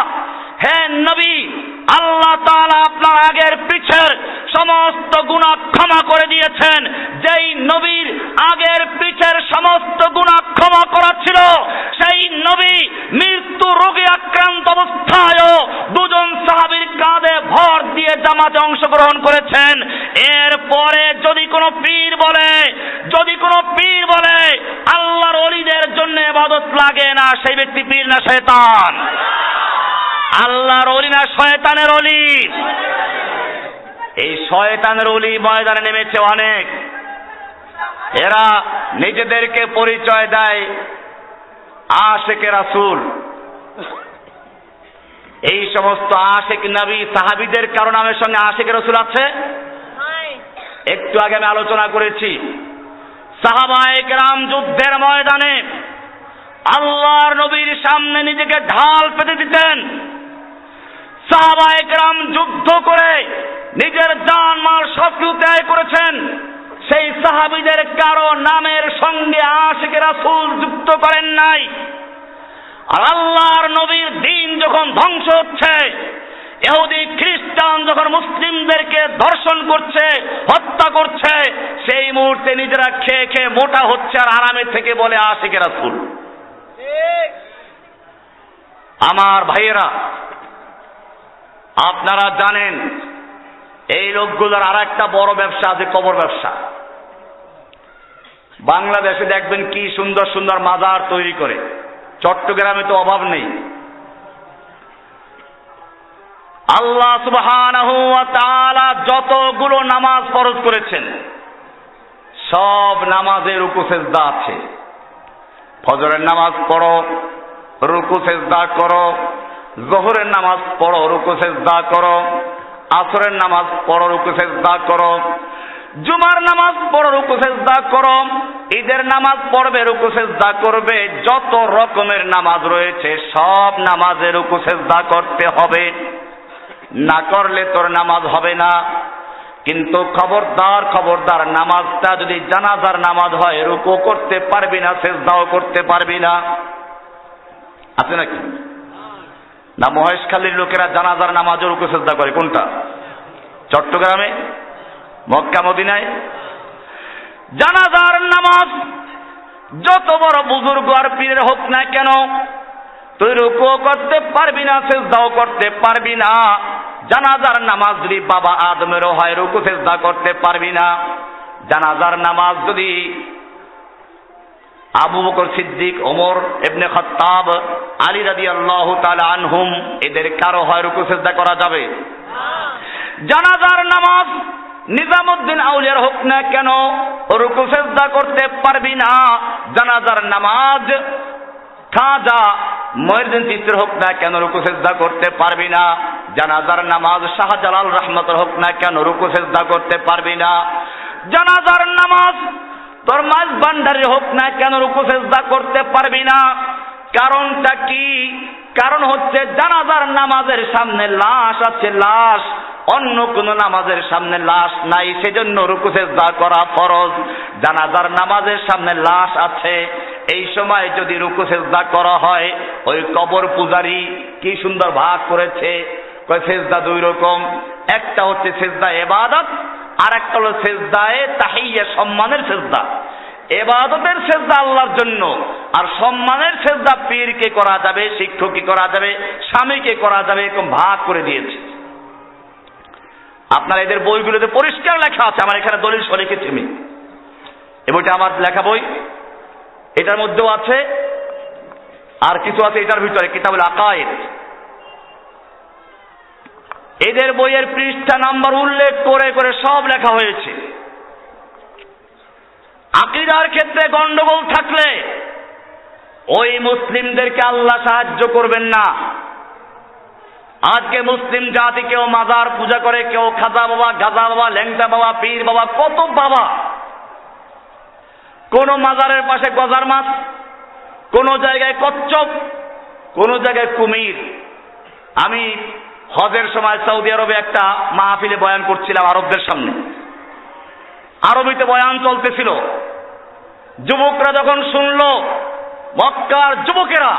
হে নবী, আল্লাহ তাআলা আপনার আগের পিছের সমস্ত গুনাহ ক্ষমা করে দিয়েছেন। যেই নবীর আগের পিছের সমস্ত গুনাহ ক্ষমা করা ছিল, সেই নবী মৃত্যু রোগে আক্রান্ত অবস্থায়ও দুজন সাহাবীর কাঁধে ভর দিয়ে জামাতে অংশগ্রহণ করেছেন। এরপরে যদি কোনো পীর বলে আল্লাহর ওলিদের জন্য ইবাদত লাগে না, সেই ব্যক্তি পীর না শয়তান? আল্লাহর ওলি না শয়তানের ওলি? এই শয়তানের ওলি ময়দানে নেমেছে অনেক। এরা নিজেদেরকে পরিচয় দেয় আশিকে রাসূল। এই সমস্ত আশিক নবী সাহাবীদের কারো নামের সঙ্গে আশিকে রাসূল আছে? একটু আগে আমি আলোচনা করেছি, সাহাবায়ে কেরাম যুদ্ধের ময়দানে আল্লাহর নবীর সামনে নিজেকে ঢাল পেতে দিতেন। সাহাবায়ে কেরাম যুদ্ধ করে নিজের জান মাল সব কিছু ত্যাগ করেছেন। সেই সাহাবীদের কারো নামের সঙ্গে আশিকে রাসূল যুক্ত করেন নাই। আর আল্লাহর নবীর দ্বীন যখন ধ্বংস হচ্ছে, ইহুদি খ্রিস্টান যখন মুসলিমদেরকে ধর্ষণ করছে, হত্যা করছে, সেই মুহূর্তে নিজেরা খেয়ে খেয়ে মোটা হচ্ছে আর আরামে থেকে বলে আশিকে রাসূল। আমার ভাইয়েরা, আপনারা জানেন এই লোকগুলোর আর একটা বড় ব্যবসা আছে, কবর ব্যবসা। বাংলাদেশে দেখবেন কি সুন্দর সুন্দর মাজার তৈরি করে, চট্টগ্রামে তো অভাব নেই। আল্লাহ সুবহানাহু ওয়া তাআলা যতগুলো নামাজ ফরজ করেছেন, সব নামাজে রুকু সেজদা আছে। ফজরের নামাজ পড়ো, রুকু সেজদা করো। যোহরের নামাজ পড়ো, রুকু সেজদা করো। আসরের নামাজ পড়ো, রুকু সেজদা করো। জুমার নামাজ পড়ো, রুকু সেজদা করো। ঈদের নামাজ পড়বে, রুকু সেজদা করবে। যত রকমের নামাজ রয়েছে সব নামাজে রুকু সেজদা করতে হবে, না করলে তোর নামাজ হবে না। কিন্তু খবরদার, নামাজটা যদি জানাজার নামাজ হয় রুকু করতে পারবি না, সেজদাও করতে পারবি না। আছে নাকি? না মহেশখালীর লোকেরা জানাজার নামাজও রুকু সেজদা করে? কোনটা? চট্টগ্রামে, মক্কা মদিনায় জানাজার নামাজ যত বড় বুজুর্গ আর পীরের হোক না কেন, তুই রুকু করতে পারবি না, সেজদাও করতে পারবি না। জানাজার নামাজ যদি বাবা আদমেরও হয় রুকু সেজদা করতে পারবি না। জানাজার নামাজ যদি আবু বকর সিদ্দিক, ওমর ইবনে খাত্তাব, আলী রাদিয়াল্লাহু তাআলা আনহুম, এদের কারো হয় রুকু সেজদা করা যাবে? জানাজার নামাজ নিজামউদ্দিন আউলিয়ার হোক না কেন রুকু সেজদা করতে পারবি না। জানাজার নামাজ খাজা মঈনুদ্দিন চিশতির হোক না কেন রুকু সেজদা করতে পারবি না। জানাজার নামাজ শাহজালাল রহমতের হোক না কেন রুকু সেজদা করতে পারবি না। জানাজার নামাজ তোর মাঝ ভান্ডারী হোক না কেন রুকু সেজদা করতে পারবি না। কারণটা কি? কারণ হচ্ছে জানাজার নামাজের সামনে লাশ আছে, লাশ। অন্য কোন নামাজের সামনে লাশ নাই, সেজন্য রুকু সেজদা করা ফরজ। জানাজার নামাজের সামনে লাশ আছে, এই সময় যদি রুকু সেজদা করা হয়, ওই কবর পূজারী কি সুন্দর ভাগ করেছে, সেজদা দুই রকম, একটা হচ্ছে সেজদা ইবাদত, আর একটা হলো সেজদায়ে তাহিয়্যা, সম্মানের সেজদা। ইবাদতের সেজদা আল্লাহর জন্য, আর সম্মানের সেজদা পীরকে করা যাবে, শিক্ষককে করা যাবে, স্বামীকে করা যাবে, এরকম ভাগ করে দিয়েছে। আপনার এদের বইগুলোতে পরিষ্কার লেখা আছে, আমার এখানে দলিল সহ লিখেছি আমি, এই বইটা আমার লেখা বই, এটার মধ্যেও আছে, আর কিছু আছে এটার ভিতরে, কিতাবুল আকায়েদ। এদের বইয়ের পৃষ্ঠা নাম্বার উল্লেখ করে করে সব লেখা হয়েছে। আকীদার ক্ষেত্রে গন্ডগোল থাকলে ওই মুসলিমদেরকে আল্লাহ সাহায্য করবেন না। আজকে মুসলিম জাতি কেউ মাজার পূজা করে, কেউ খাজা বাবা, গাজা বাবা, ল্যাংটা বাবা, পীর বাবা, কত বাবা। কোন মাজারের পাশে গজার মাছ, কোন জায়গায় কচ্ছপ, কোন জায়গায় কুমির। আমি হজের সময় সৌদি আরবে একটা মাহফিলে বয়ান করছিলাম আরবদের সামনে, আরবিতে বয়ান চলতেছিল। যুবকরা যখন শুনলো, মক্কার যুবকেরা,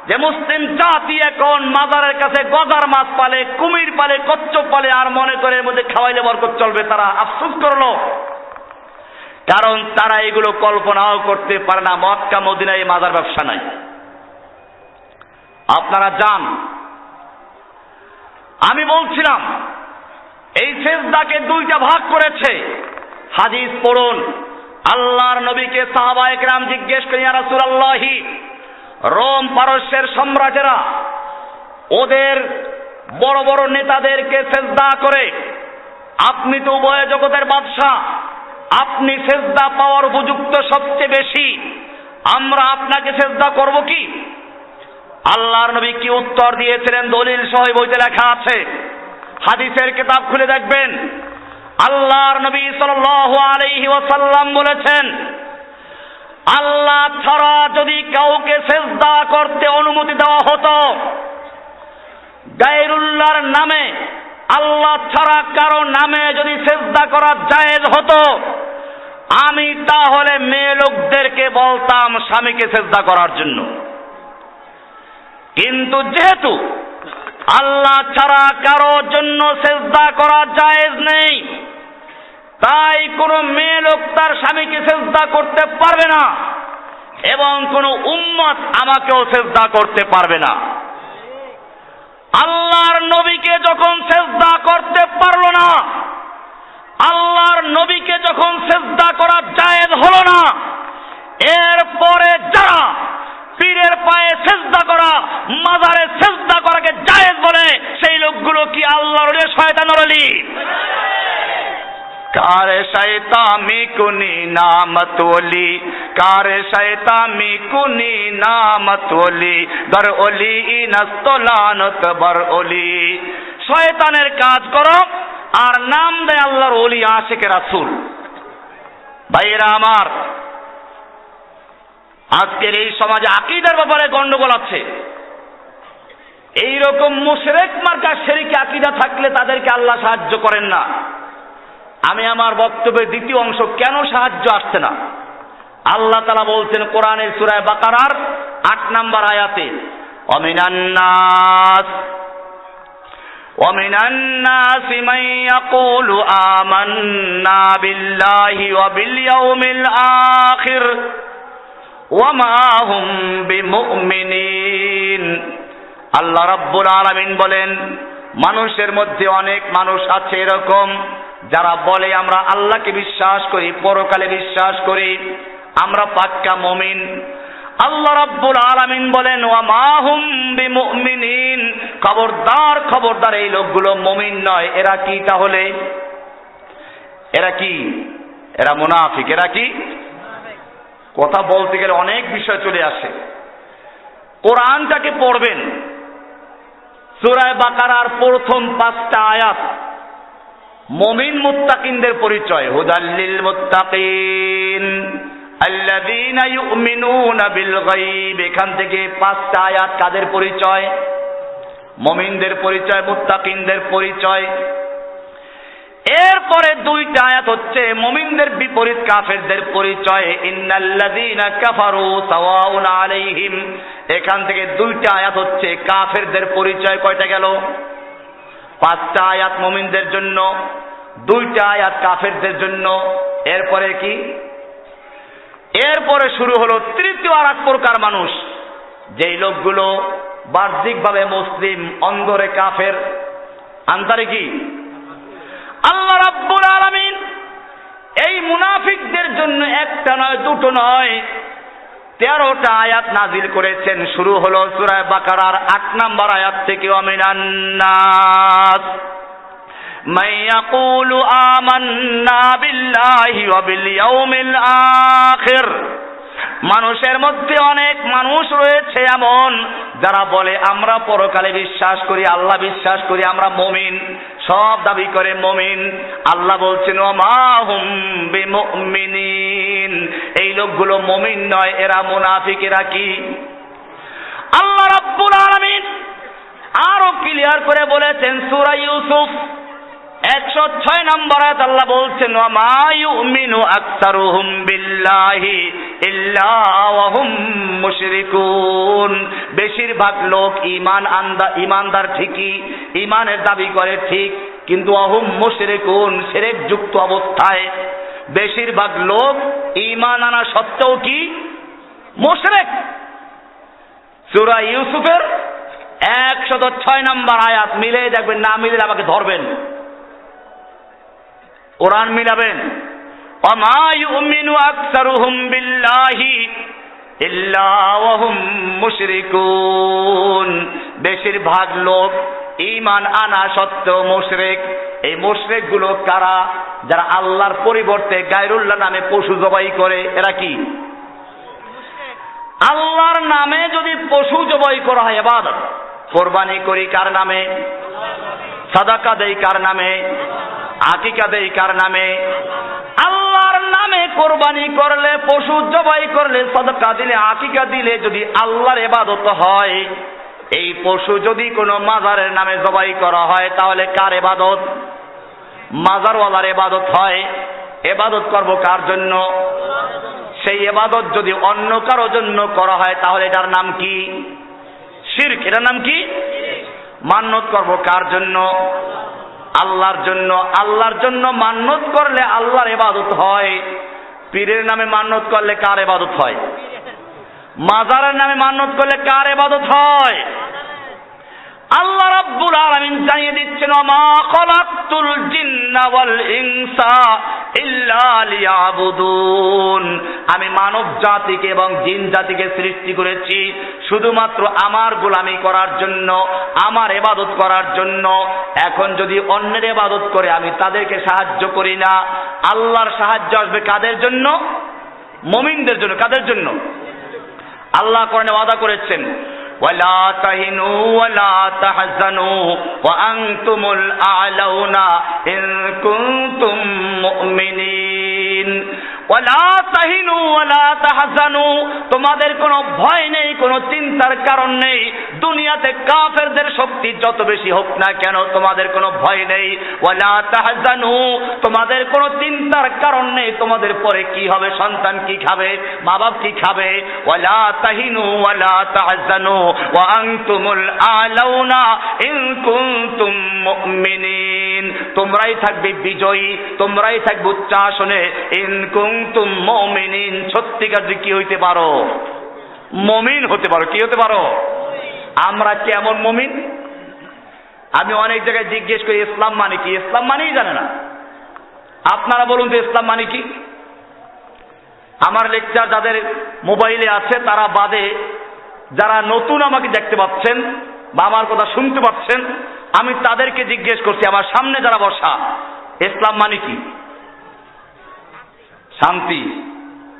যে মুসলিম জাতি এখন মাজারের কাছে গজার মাছ পালে, কুমির পালে, কচ্ছপ পালে, আর মনে করে এর মধ্যে খাওয়াইলে বরকত চলবে, তারা আফসোস করলো। কারণ তারা এগুলো কল্পনাও করতে পারে না, মক্কা মদিনায় মাজার ব্যবসা নাই। আপনারা যান, আমি বলছিলাম এই সেজদাকে দুইটা ভাগ করেছে। হাদিস পড়ুন, আল্লাহর নবীকে সাহাবায়ে কেরাম জিজ্ঞেস করেন, ইয়া রাসূলুল্লাহ, রোম পারস্যের সম্রাটেরা ওদের বড় বড় নেতাদেরকে সেজদা করে, আপনি তো উভয় জগতের বাদশা, আপনি সেজদা পাওয়ার উপযুক্ত সবচেয়ে বেশি, আমরা আপনাকে সেজদা করব কি? আল্লাহর নবী কি উত্তর দিয়েছিলেন? দলিল সহ বইতে লেখা আছে, হাদিসের কিতাব খুলে দেখবেন। আল্লাহর নবী সাল্লাল্লাহু আলাইহি ওয়াসাল্লাম বলেছেন, আল্লাহ ছাড়া যদি কাউকে সেজদা করতে অনুমতি দেওয়া হতো, গায়রুল্লাহর নামে, আল্লাহ ছাড়া কারো নামে যদি সেজদা করা জায়েজ হতো, আমি তাহলে মেয়ে লোকদেরকে বলতাম স্বামীকে সেজদা করার জন্য। কিন্তু যেহেতু আল্লাহ ছাড়া কারো জন্য সেজদা করা জায়েজ নেই, তাই কোন মেয়ে লোক তার স্বামীকে সেজদা করতে পারবে না, এবং কোন উম্মত আমাকেও সেজদা করতে পারবে না। আল্লাহর নবীকে যখন সেজদা করতে পারলো না, আল্লাহর নবীকে যখন সেজদা করা জায়েজ হলো না, এরপরে যারা পীরের পায়ে সেজদা করা, মাজারে সেজদা করাকে জায়েজ বলে, সেই লোকগুলো কি আল্লাহর ওলি, শয়তানের ওলি? কারে শয়তানি কুনি নামত ওলি, কারে শয়তানি কুনি নামত ওলি, দর ওলি ইনস্তলানত বর ওলি। শয়তানের কাজ করো আর নাম দেয় আল্লাহর ওলি, আশিকে রাসূল। ভাইয়েরা আমার, আজকের এই সমাজে আকীদার ব্যাপারে গন্ডগোল আছে। এইরকম মুশরিক মার্কা শিরকি আকীদা থাকলে তাদেরকে আল্লাহ সাহায্য করেন না। আমি আমার বক্তব্যের দ্বিতীয় অংশ, কেন সাহায্য আসছে না, আল্লাহ তাআলা বলছেন কোরআনের সূরা বাকারার 8 নম্বর আয়াতে, ওমিনান নাসি মান ইয়াকুলু আমান্না বিল্লাহি ওয়া বিল ইয়াউমিল আখির ওয়া মা হুম বিমুমিনিন। আল্লাহ রাব্বুল আলামিন বলেন, মানুষের মধ্যে অনেক মানুষ আছে এরকম, যারা বলে আমরা আল্লাহকে বিশ্বাস করি, পরকালে বিশ্বাস করি, আমরা পাক্কা মুমিন। আল্লাহ রাব্বুল আলামিন বলেন, ওয়া মা হুম বিমুমিনিন, খবরদার খবরদার, এই লোকগুলো মুমিন নয়। এরা কি তাহলে? এরা কি? এরা মুনাফিক। এরা কি? কথা বলতে গেলে অনেক বিষয় চলে আসে। কোরআনটাকে পড়বেন, সূরা বাকারার প্রথম 5টা আয়াত মুমিন মুত্তাকিনদের পরিচয়, হুদাল্লিল মুত্তাকিন আল্লাযীনা ইউমিনুনা বিল গায়ব। এখান থেকে 5টা আয়াত কাদের পরিচয়? মুমিনদের পরিচয়, মুত্তাকিনদের পরিচয়। এরপরে দুইটা আয়াত হচ্ছে মুমিনদের বিপরীত কাফেরদের পরিচয়, ইন্নাল্লাযীনা কাফারু সাওয়াউন আলাইহিম। এখান থেকে দুইটা আয়াত হচ্ছে কাফেরদের পরিচয়। কয়টা গেল? 5টা আয়াত মুমিনদের জন্য, 2টা আয়াত কাফেরদের জন্য। এরপরে কি? এরপরে শুরু হলো তৃতীয় আর এক প্রকার মানুষ, যেই লোকগুলো বাহ্যিকভাবে মুসলিম, অন্তরে কাফের। আন্তরে কি? আল্লাহ রাব্বুল আলামিন এই মুনাফিকদের জন্য একটা নয়, দুটো নয়, 13টা আয়াত নাজিল করেছেন। শুরু হলো সূরা বাকারার 8 নম্বর আয়াত থেকে, ওয়ামিনান নাস মান ইয়াকুলু আমান্না বিল্লাহি ওয়া বিল ইয়াউমিল আখির। মানুষের মধ্যে অনেক মানুষ রয়েছে এমন যারা বলে আমরা পরকালে বিশ্বাস করি, আল্লাহ বিশ্বাস করি, আমরা মুমিন, সব দাবি করে মুমিন। আল্লাহ বলছেন ওমা হুম বিমুমিনিন, এই লোকগুলো মুমিন নয়, এরা মুনাফিক। এরা কি? আল্লাহ রাব্বুল আলামিন আরো ক্লিয়ার করে বলেছেন সূরা ইউসুফ 106 নম্বর আয়াত। আল্লাহ বলছেন ওয়ামা ইউমিনু আকসারুহুম বিল্লাহি ইল্লা ওয়া হুম মুশরিকুন। বেশিরভাগ লোক ইমানদার ঠিকই, ইমানের দাবি করে ঠিক, কিন্তু ওয়াহুম মুশরিকুন, শিরক যুক্ত অবস্থায়। বেশিরভাগ লোক ঈমান আনা সত্ত্বেও কি? মুশরিক। সূরা ইউসুফের 106 নম্বর আয়াত মিলে দেখবেন, না মিলে আমাকে ধরবেন, কোরআন মিলাবেন। ওয়ামা ইউমিনু আকসারুহুম বিল্লাহি ইল্লা ওয়া হুম মুশরিকুন। বেশিরভাগ লোক ঈমান আনা সত্ত্বেও মুশরিক। এই মুশরিক গুলো কারা? যারা আল্লাহর পরিবর্তে গায়রুল্লাহ নামে পশু জবাই করে। এরা কি? আল্লাহর নামে যদি পশু জবাই করা হয় ইবাদত, কোরবানি করি কার নামে? সাদাকা দেই কার নামে? আকিকা দেই কার নামে? আল্লাহর নামে কোরবানি করলে, পশু জবাই করলে, সাদাকা দিলে, আকিকা দিলে যদি আল্লাহর ইবাদত হয়, এই পশু যদি কোনো মাজারের নামে জবাই করা হয় তাহলে কার ইবাদত? মাজারওয়ালার ইবাদত হয়। ইবাদত করব কার জন্য? সেই ইবাদত যদি অন্য কারো জন্য করা হয় তাহলে এটার নাম কি? শিরক। এটার নাম কি? মান্যত করব কার জন্য? আল্লাহর জন্য। আল্লাহর জন্য মান্যত করলে আল্লাহর ইবাদত হয়। পীরের নামে মান্যত করলে কার ইবাদত হয়? মাজারের নামে মান্যত করলে কার ইবাদত হয়? আল্লাহ রাব্বুল আলামিন জানিয়ে দিচ্ছেন ওমা খালাকতুল জিন্না ওয়াল ইনসা ইল্লা লিয়াবুদুন। আমি মানব জাতিকে এবং জিন জাতিকে সৃষ্টি করেছি শুধুমাত্র আমার গোলামি করার জন্য, আমার ইবাদত করার জন্য। এখন যদি অন্যের ইবাদত করে আমি তাদেরকে সাহায্য করি না, আল্লাহর সাহায্য আসবে কাদের জন্য? মুমিনদের জন্য। কাদের জন্য? আল্লাহ কোরআনে ওয়াদা করেছেন ওয়ালা তাহিনু ওয়ালা তাহজানু ওয়া আনতুমুল আ'লাউনা ইন কুনতুম মুমিনিন। ওয়ালা তাহিনু ওয়ালা তাহজানু, তোমাদের কোনো ভয় নেই, কোনো চিন্তার কারণ নেই। দুনিয়াতে কাফেরদের শক্তি যত বেশি হোক না কেন, তোমাদের কোনো ভয় নেই। ওয়ালা তাহজানু, তোমাদের কোনো চিন্তার কারণ নেই তোমাদের পরে কি হবে, সন্তান কি খাবে, মা বাপ কি খাবে। ওয়ালা তাহিনু ওয়ালা তাহজানু ওয়া আনতুমুল আ'লাউনা ইন কুনতুম মুমিনিন। তোমরাই থাকবে বিজয়ী, তোমরাই থাকবে উচ্চ আসনে। ইন কুনতুম মুমিনিন, সত্যিকার কি হইতে পারো? মুমিন হতে পারো। কি হতে পারো? আমরা কেমন মুমিন? আমি অনেক জায়গায় জিজ্ঞেস করি ইসলাম মানে কি? ইসলাম মানেই জানে না। আপনারা বলুন তো ইসলাম মানে কি? আমার লেকচার যাদের মোবাইলে আছে তারা বাদে যারা নতুন আমাকে দেখতে পাচ্ছেন বা আমার কথা শুনতে পাচ্ছেন, আমি তাদেরকে জিজ্ঞেস করছি আমার সামনে যারা বসা, ইসলাম মানে কি? শান্তি।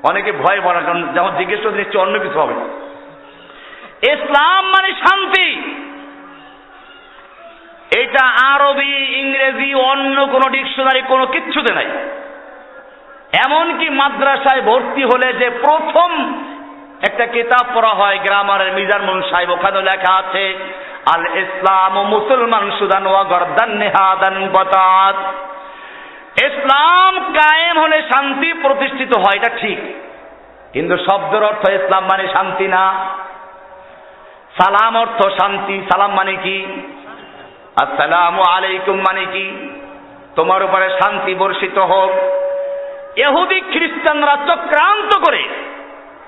অনেকে ভয় পড়ে, কারণ যেমন জিজ্ঞেস করতে নিশ্চয় অন্য কিছু হবে। ইসলাম মানে শান্তি। এটা আরবি, ইংরেজি, অন্য কোন ডিকশনারি কোনো কিচ্ছুতে নাই। এমনকি মাদ্রাসায় ভর্তি হলে যে প্রথম একটা কিতাব পড়া হয় গ্রামারের মিজানুল সাহেব, ওখানে লেখা আছে আল ইসলাম মুসলমান সুদান ওয়া গরদান নিহাদান বাতাত। ইসলাম কায়েম হলে শান্তি প্রতিষ্ঠিত হয়, এটা ঠিক, কিন্তু শব্দের অর্থ ইসলাম মানে শান্তি না। সালাম অর্থ শান্তি, সালাম মানে কি? আসসালামু আলাইকুম মানে কি? তোমার উপরে শান্তি বর্ষিত হোক। ইহুদি খ্রিস্টানরা চক্রান্ত করে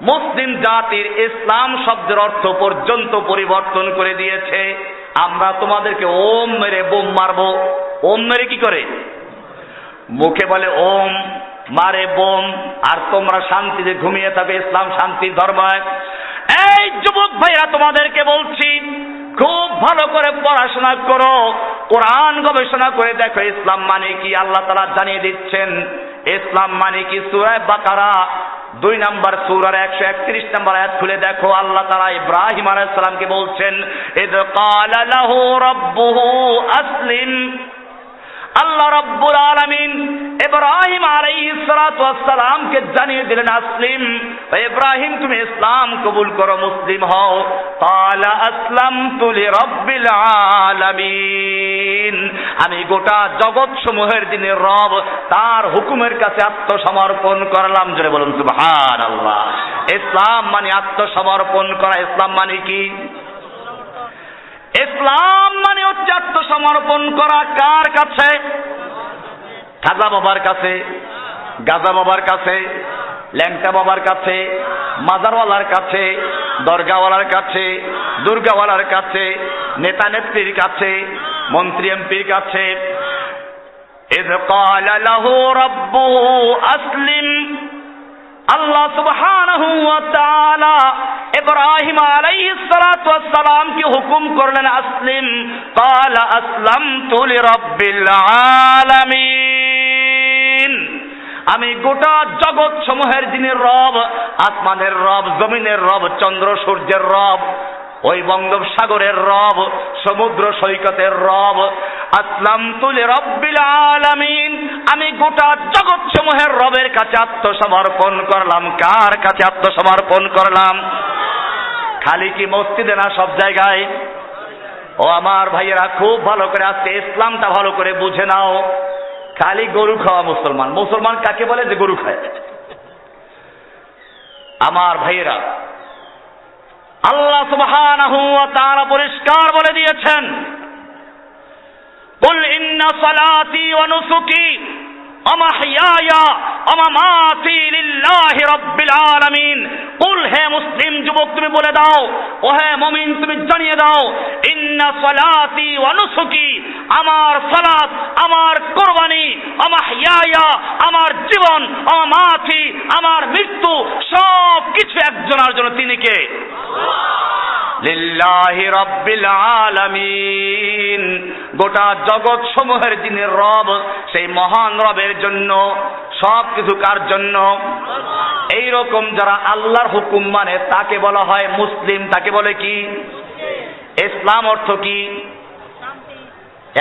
মুসলিম জাতির ইসলাম শব্দের অর্থ পর্যন্ত পরিবর্তন করে দিয়েছে। আমরা তোমাদেরকে ওম মেরে বোম মারবো। ওম মেরে কি করে? মুখে বলে ওম, মারে বোম, আর তোমরা শান্তিতে ঘুমিয়ে থাকবে। ইসলাম শান্তির ধর্ম। এই যুবক ভাইরা, তোমাদেরকে বলছি, খুব ভালো করে পড়াশোনা করো, কোরআন গবেষণা করে দেখো ইসলাম মানে কি। আল্লাহ তাআলা জানিয়ে দিচ্ছেন ইসলাম মানে কি। সূরা বাকারা 2 নম্বর সূরার 131 নম্বর আয়াত খুলে দেখো। আল্লাহ তাআলা ইব্রাহিম আলাইহিস সালামকে বলছেন, ইয ক্বালা লাহু রাব্বুহু আসলিম। আল্লাহ রাব্বুল আলামিন ইব্রাহিম আলাইহিস সালাতু ওয়াস সালামকে জানিয়ে দিলেন আসলিম, ইব্রাহিম তুমি ইসলাম কবুল করো, মুসলিম হও। ক্বালা আসলামতু লিরাব্বিল আলামিন, আমি গোটা জগৎ সমূহের যিনি রব তার হুকুমের কাছে আত্মসমর্পণ করলাম। জোরে বলুন সুবহানাল্লাহ। ইসলাম মানে আত্মসমর্পণ করা। ইসলাম মানে কি? ইসলাম মানে হচ্ছে আত্মসমর্পণ করা। কার কাছে? খাজা বাবার কাছে, গাজা বাবার কাছে, ল্যাংটা বাবার কাছে, মাজারওয়ালার কাছে, দরগাওয়ালার কাছে, দুর্গাওয়ালার কাছে, নেতা নেত্রীর কাছে, মন্ত্রী এমপির কাছে। ইয ক্বালা লাহু রাব্বুহু আসলিম, আল্লাহ সুবহানাহু ওয়া তাআলা ইব্রাহিম আলাইহিস সালাতু ওয়াস সালামকে হুকুম করলেন আসলিম। ক্বালা আসলামতু লিরাব্বিল আলামিন, আমি গোটা জগৎ সমূহের যিনি রব, আসমানের রব, জমিনের রব, চন্দ্র সূর্যের রব, ওই বঙ্গোপসাগরের রব, সমুদ্র সৈকতের রব, আসলামতু লিরাব্বিল আলামিন, আমি গোটা জগৎ সমূহের রবের কাছে আত্মসমর্পণ করলাম। কার কাছে আত্মসমর্পণ করলাম? খালি কি মসজিদে না, সব জায়গায়? ও আমার ভাইয়েরা, খুব ভালো করে আজকে ইসলামটা ভালো করে বুঝে নাও। খালি গরু খাওয়া মুসলমান। মুসলমান কাকে বলে? যে গরু খায়। আমার ভাইয়েরা, আল্লাহ সুবহানাহু ওয়া তাআলা পরিষ্কার বলে দিয়েছেন, কুল ইন্না সালাতি ওয়া নুসুকি ওয়া মাহইয়ায়া ওয়া মামাতি লিল্লাহি রাব্বিল আলামিন। কুল, হে মুসলিম যুবক তুমি বলে দাও, ও হে মুমিন তুমি জানিয়ে দাও, ইন্না সালাতি ওয়া নুসুকি, আমার সালাত, আমার কুরবানি, ওয়া মাহইয়ায়া, আমার জীবন, ওয়া মামাতি, আমার মৃত্যু, সব কিছু একজনের জন্য। তিনি কে? লিল্লাহি রাব্বিল আলামিন, গোটা জগৎ সমূহের যিনি রব, সেই মহান রবের জন্য। সব কিছু কার জন্য? এইরকম যারা আল্লাহর হুকুম মানে তাকে বলা হয় মুসলিম। তাকে বলে কি? ইসলাম অর্থ কি?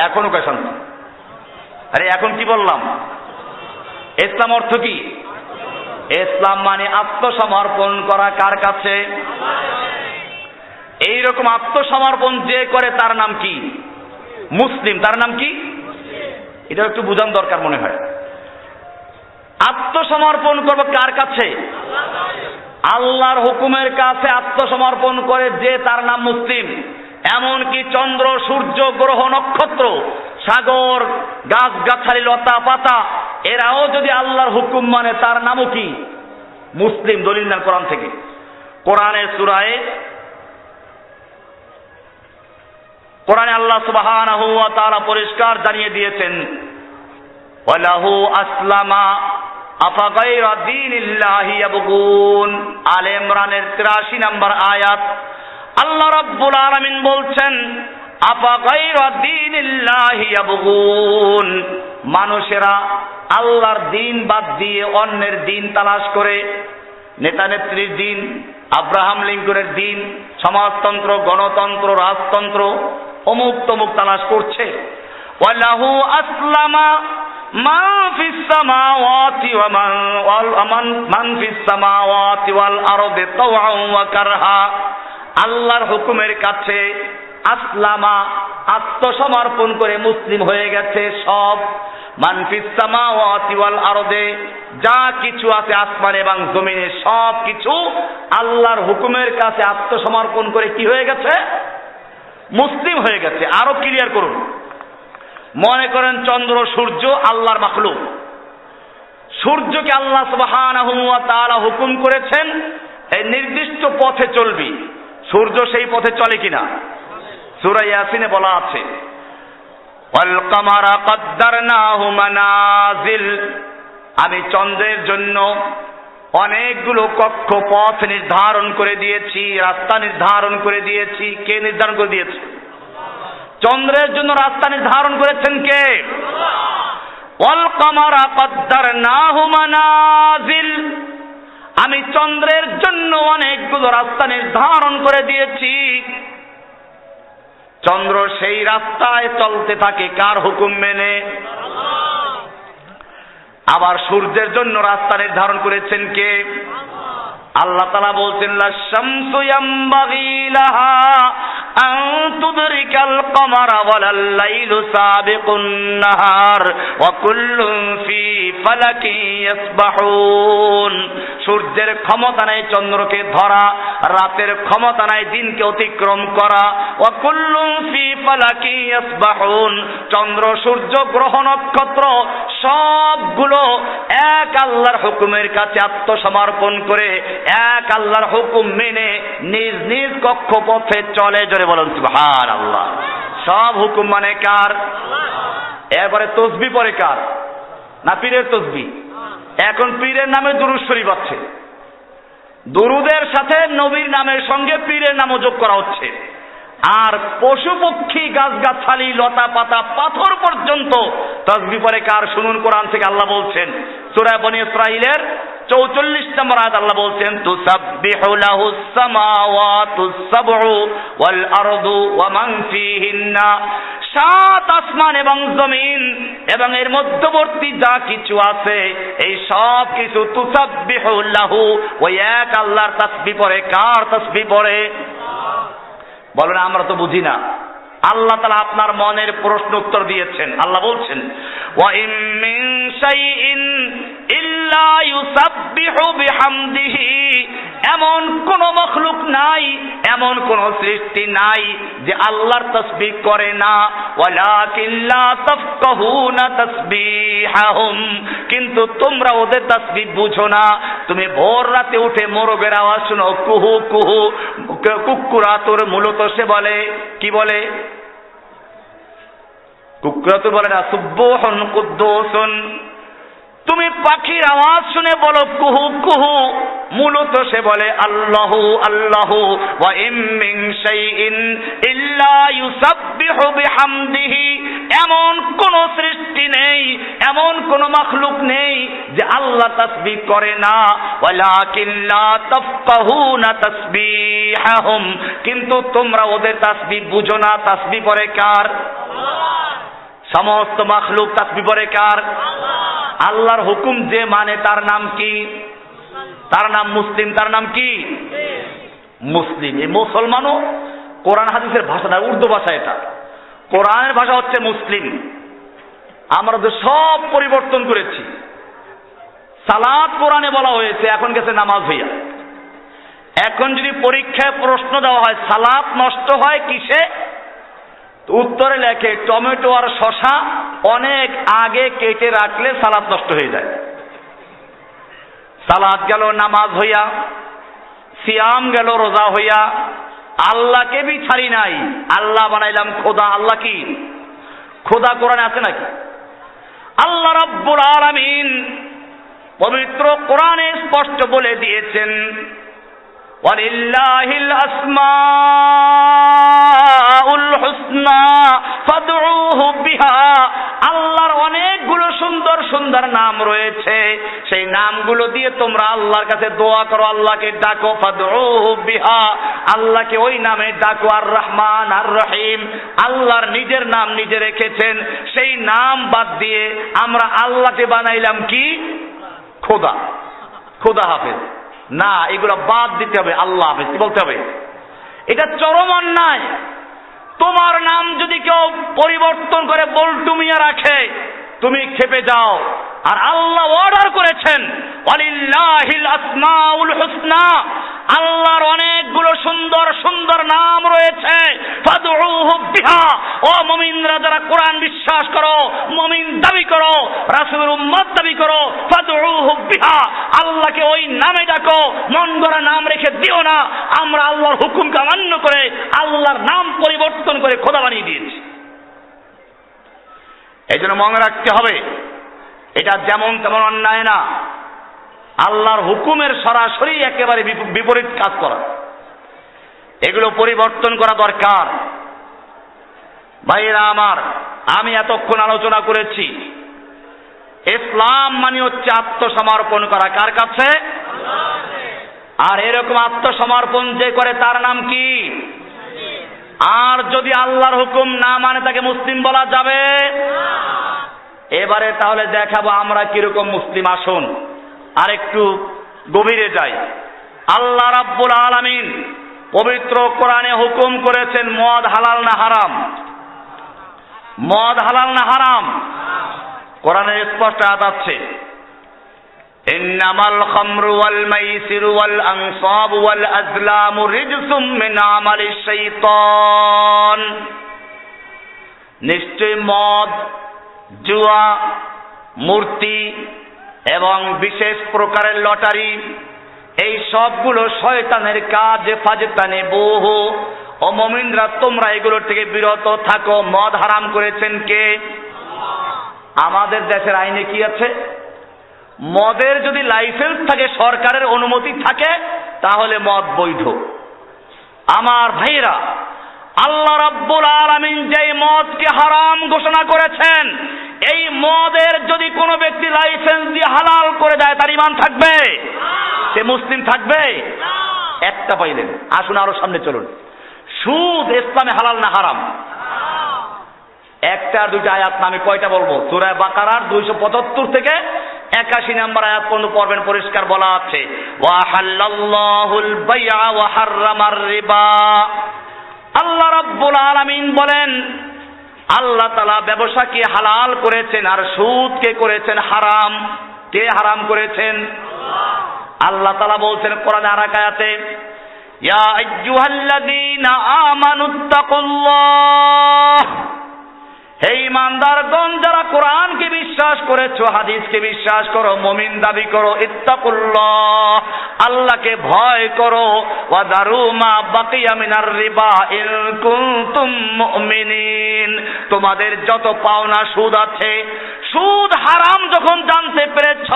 এখনো কে শান্তি? আরে এখন কি বললাম? ইসলাম অর্থ কি? ইসলাম মানে আত্মসমর্পণ করা। কার কাছে? এইরকম আত্মসমর্পণ যে করে তার নাম কি? মুসলিম। তার নাম কি? এটা একটু বোঝান দরকার মনে হয়। আত্মসমর্পণ করবে কার কাছে? আল্লাহর হুকুমের কাছে আত্মসমর্পণ করে যে, তার নাম মুসলিম। এমনকি চন্দ্র, সূর্য, গ্রহ, নক্ষত্র, সাগর, গাছ গাছালি, লতা পাতা, এরাও যদি আল্লাহর হুকুম মানে তার নামও কি? মুসলিম। দলিল দেন কোরআন থেকে। কোরআনের সূরায়ে, কোরআনে আল্লাহ সুবহানাহু ওয়া তাআলা পরিষ্কার জানিয়ে দিয়েছেন, ওয়ালাহু আসলামা আফাগায়রা দীনিল্লাহি ইয়াবগুন। আলে ইমরানের 83 নম্বর আয়াত। আল্লাহ রাব্বুল আলামিন বলছেন, আফাগায়রা দীনিল্লাহি ইয়াবগুন, মানুষেরা আল্লাহর দিন বাদ দিয়ে অন্যের দিন তালাশ করে। নেতা নেত্রীর দিন, আব্রাহাম লিঙ্কনের দিন, সমাজতন্ত্র, গণতন্ত্র, রাজতন্ত্র, অমুক তমুক তালাশ করছে। ওয়ালাহু আসলামা মান ফিস সামাওয়াতি ওয়া মান ফিস সামাওয়াতি ওয়াল আরদি তাওআন ওয়া কারহা। আল্লাহর হুকুমের কাছে আসলামা, আত্মসমর্পণ করে মুসলিম হয়ে গেছে সব। মান ফিস সামাওয়াতি ওয়াল আরদে, যা কিছু আছে আসমান এবং জমিনে সব কিছু আল্লাহর হুকুমের কাছে আত্মসমর্পণ করে কি হয়ে গেছে? মুসলিম হয়ে গেছে। আরো ক্লিয়ার করুন, মনে করেন চন্দ্র সূর্য আল্লাহর মাখলুক, সূর্যকে আল্লাহ সুবহানাহু ওয়া তাআলা হুকুম করেছেন এই নির্দিষ্ট পথে চলবি, সূর্য সেই পথে চলে কিনা? সূরা ইয়াসিনে বলা আছে ওয়াল কামারা কদ্দারনাহু মানাজিল, আমি চন্দ্রের জন্য অনেকগুলো কক্ষপথ নির্ধারণ করে দিয়েছি, রাস্তা নির্ধারণ করে দিয়েছি। কে নির্ধারণ করে দিয়েছে? চন্দ্রের জন্য রাস্তা নির্ধারণ করেছেন কে? ওয়াল কামারা কদ্দারনাহু মানাজিল, আমি চন্দ্রের জন্য অনেকগুলো রাস্তা নির্ধারণ করে দিয়েছি। চন্দ্র সেই রাস্তায় চলতে থাকে কার হুকুম মেনে? আবার সূর্যের জন্য রাস্তা নির্ধারণ করেছেন কে? আল্লাহ তাআলা বলছেন লা শামসু ইয়ামবাগি লাহা আন তুদরিকাল কমারা ওয়ালাল লাইলু সাবিকুন নাহার ওয়া কুল্লুন ফি ফালাকি ইয়াসবাহুন, সূর্যের ক্ষমতা নাই চন্দ্রকে ধরা, রাতের ক্ষমতা নাই দিনকে অতিক্রম করা। ওয়া কুল্লুন ফি ফালাকি ইয়াসবাহুন, চন্দ্র সূর্য গ্রহ নক্ষত্র সবগুলো এক আল্লাহর হুকুমের কাছে আত্মসমর্পণ করে এক আল্লাহর হুকুম মেনে নিজ নিজ কক্ষপথে চলে। জোরে বলুন সুবহানাল্লাহ। সব হুকুম মানে কার? এবারে তসবিহ পড়ে কার? না পীরের তসবিহ? এখন পীরের নামে দুরূদ শরীফ আছে, দুরুদের সাথে নবীর নামের সঙ্গে পীরের নামও যোগ করা হচ্ছে। আর পশু পক্ষী গাছগাছালি লতা পাতা পাথর পর্যন্ত তাসবিহ পড়ে কার? শুনুন, কোরআন থেকে আল্লাহ বলছেন সূরা বনী ইসরাঈলের 44 নম্বর আয়াত আল্লাহ বলছেন তুসাব্বিহু লাহুস সামাওয়াতুস সাবউ ওয়াল আরদু ওয়া মান ফীহিন্না, সাত আসমান এবং জমিন এবং এর মধ্যবর্তী যা কিছু আছে এই সব কিছু তুসাব্বিহু লাহু, ওই এক আল্লাহর তাসবিহ পড়ে। কার তাসবিহ পড়ে? বলেন আমরা তো বুঝি না। আল্লাহ তাআলা আপনার মনের প্রশ্ন উত্তর দিয়েছেন। আল্লাহ বলছেন ওয়া ইম মিন শাইইন ইল্লা ইউসাব্বিহু বিহামদিহি, এমন কোন মখলুক নাই, এমন কোন সৃষ্টি নাই যে আল্লাহর তাসবিহ করে না। ওয়ালাকিন লা তাফকাহুনা তাসবিহাহুম, কিন্তু তোমরা ওদের তাসবিহ বুঝো না। তুমি ভোর রাতে উঠে মোরগের আওয়াজ শুনো, কুহু কুহু, কুকুরাতুর মূলত সে বলে কি বলে? কুকুরাতুর বলে না সুবহুন কুদ্দুসুন। তুমি পাখির আওয়াজ শুনে বলো কুহু কুহু, মূলত সে বলে আল্লাহু আল্লাহু। ওয়া ইম মিন শাইইন ইল্লা ইউসাব্বিহু বিহামদিহি, এমন কোন সৃষ্টি নেই, এমন কোন মাখলুক নেই যে আল্লাহ তাসবিহ করে না। ওয়ালাকিন লা তাফকাহুনা তাসবিহাহুম, কিন্তু তোমরা ওদের তাসবিহ বুঝো না। তাসবিহ পড়ে কার? সমস্ত মাখলুক তাসবিহ পড়ে কার? আল্লাহর হুকুম যে মানে তার নাম কি? তার নাম মুসলিম। তার নাম কি? মুসলিম। এই মুসলমানও কোরআন হাদিসের ভাষা না, উর্দু ভাষা। এটা কোরআনের ভাষা হচ্ছে মুসলিম। আমরা তো সব পরিবর্তন করেছি। সালাত কোরআনে বলা হয়েছে, এখন গেছে নামাজ হইয়া। এখন যদি পরীক্ষায় প্রশ্ন দেওয়া হয় সালাত নষ্ট হয় কিসে, উত্তরে লেখে টমেটো আর শশা অনেক আগে কেটে রাখলে সালাত নষ্ট হয়ে যায়। সালাত গেল নামাজ হইয়া, সিয়াম গেল রোজা হইয়া। আল্লাহকে বি ছাড়ি নাই, আল্লাহ বানাইলাম খোদা। আল্লাহ কি খোদা কোরআনে আছে নাকি? আল্লাহ রাব্বুল আলামিন পবিত্র কোরআনে স্পষ্ট বলে দিয়েছেন ওয়ালিল্লাহিল আসমাউল হুসনা ফাদউহু বিহা, আল্লাহর অনেকগুলো সুন্দর সুন্দর নাম রয়েছে, সেই নামগুলো দিয়ে তোমরা আল্লাহর কাছে দোয়া করো, আল্লাহকে ডাকো। ফাদউহু বিহা, আল্লাহকে ওই নামে ডাকো। আর রহমান আর রহিম, আল্লাহর নিজের নাম নিজে রেখেছেন, সেই নাম বাদ দিয়ে আমরা আল্লাহকে বানাইলাম কি? খোদা। খোদা হাফেজ না, এগুলো বাদ দিতে হবে, আল্লাহ হাফেজ বলতে হবে। এটা চরম অন্যায়। তোমার নাম যদি কেউ পরিবর্তন করে বল্টু মিয়া রাখে, তুমি খেপে যাও। আর আল্লাহ অর্ডার করেছেন ওয়ালিল্লাহিল আসমাউল হুসনা, আল্লাহর অনেকগুলো সুন্দর সুন্দর নাম রয়েছে, ফাদউহু বিহা, ও মুমিনরা যারা কোরআন বিশ্বাস করো, মুমিন দাবি করো, রাসূলের উম্মত দাবি করো, ফাদউহু বিহা, আল্লাহকে ওই নামে ডাকো, মন গড়া নাম রেখে দিও না। আমরা আল্লাহর হুকুমকে অমান্য করে আল্লাহর নাম পরিবর্তন করে খোদা বানিয়ে দিয়েছি। এই জন্য মনে রাখতে হবে, এটা যেমন তেমন অন্যায় না, আল্লাহর হুকুমের সরাসরি একেবারে বিপরীত কাজ করা, এগুলো পরিবর্তন করা দরকার। ভাইরা আমার, আমি এতক্ষণ আলোচনা করেছি ইসলাম মানে হচ্ছে আত্মসমর্পণ করা কার কাছে? আর এরকম আত্মসমর্পণ যে করে তার নাম কি? আর যদি আল্লাহর হুকুম না মানে তাকে মুসলিম বলা যাবে? এবারে তাহলে দেখাবো আমরা কিরকম মুসলিম। আসুন আর একটু গভীরে যাই। আল্লাহ রাব্বুল আলামিন পবিত্র কোরআনে হুকুম করেছেন মদ হালাল না হারাম? মদ হালাল না হারাম? কোরআনে স্পষ্ট আয়াত আছে, ইন্নামাল খামরু ওয়াল মাইসিরু ওয়াল আনসাবু ওয়াল আজলামু রিজসুম মিন আমালিশ শাইতান। নিশ্চয় মদ, জুয়া, মূর্তি এবং বিশেষ প্রকারের লটারি, এই সবগুলো শয়তানের কাজ। ফাজতানিবুহু, ও মুমিনরা তোমরা এগুলোর থেকে বিরত থাকো। মদ হারাম করেছেন কে? আমাদের দেশের আইনে কি আছে? মদের যদি লাইসেন্স থাকে, সরকারের অনুমতি থাকে, তাহলে মদ বৈধ। আমার ভাইরা, আল্লাহ রাব্বুল আলামিন যেই মদকে হারাম ঘোষণা করেছেন, এই মদের যদি কোনো ব্যক্তি লাইসেন্স দিয়ে হালাল করে দেয়, তার ঈমান থাকবে? সে মুসলিম থাকবে? একটা পাইলেন। আসুন আরো সামনে চলুন। সুদ ইসলামে হালাল না হারাম? একটা দুইটা আয়াত না, আমি কয়টা বলবো? সূরা বাকারার 275 থেকে 81 নম্বর আয়াত পর্যন্ত পড়বেন। পরিষ্কার বলা আছে, ওয়া হাল্লাল্লাহুল বাই'a ওয়া হাররামার রিবা। আল্লাহ রাব্বুল আলামিন বলেন, আল্লাহ তাআলা ব্যবসাকে হালাল করেছেন আর সুদকে করেছেন হারাম। কে হারাম করেছেন? আল্লাহ তাআলা বলছেন কোরআনে আর এক আয়াতে, ইয়া আইয়ুহাল্লাযীনা আমানুত্তাকুল্লাহ, হে ঈমানদারগণ যারা কোরআনকে বিশ্বাস করেছো, হাদিসকে বিশ্বাস করো, মুমিন দাবি করো, ইত্তাকুল্লাহ, আল্লাহকে ভয় করো, ওয়া দারু মা বাকিয়া মিনার রিবা ইন কুনতুম মুমিনিন, তোমাদের যত পাওনা সুদ আছে, সুদ হারাম যখন জানতে পেরেছ,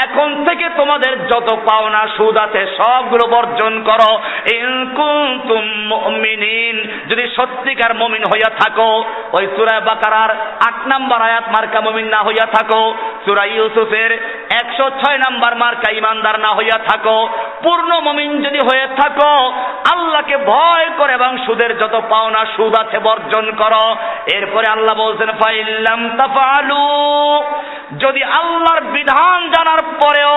এখন থেকে তোমাদের যত পাওনা সুদ আছে সবগুলো বর্জন করো। ইন কুনতুম মুমিনিন, যদি সত্যিকার মুমিন হইয়া থাকো। ওই সূরা বাকারার 8 নম্বর আয়াত মার্কা মুমিন না হইয়া থাকো, সূরা ইউসুফের 106 নম্বর মার্কা ঈমানদার না হইয়া থাকো, পূর্ণ মুমিন যদি হয়ে থাকো, আল্লাহকে ভয় করে এবং সুদের যত পাওনা সুদ আছে বর্জন করো। এরপরে আল্লাহ বলছেন, ফাইল্লাম তাফআলু, যদি আল্লাহর বিধান জানার পরেও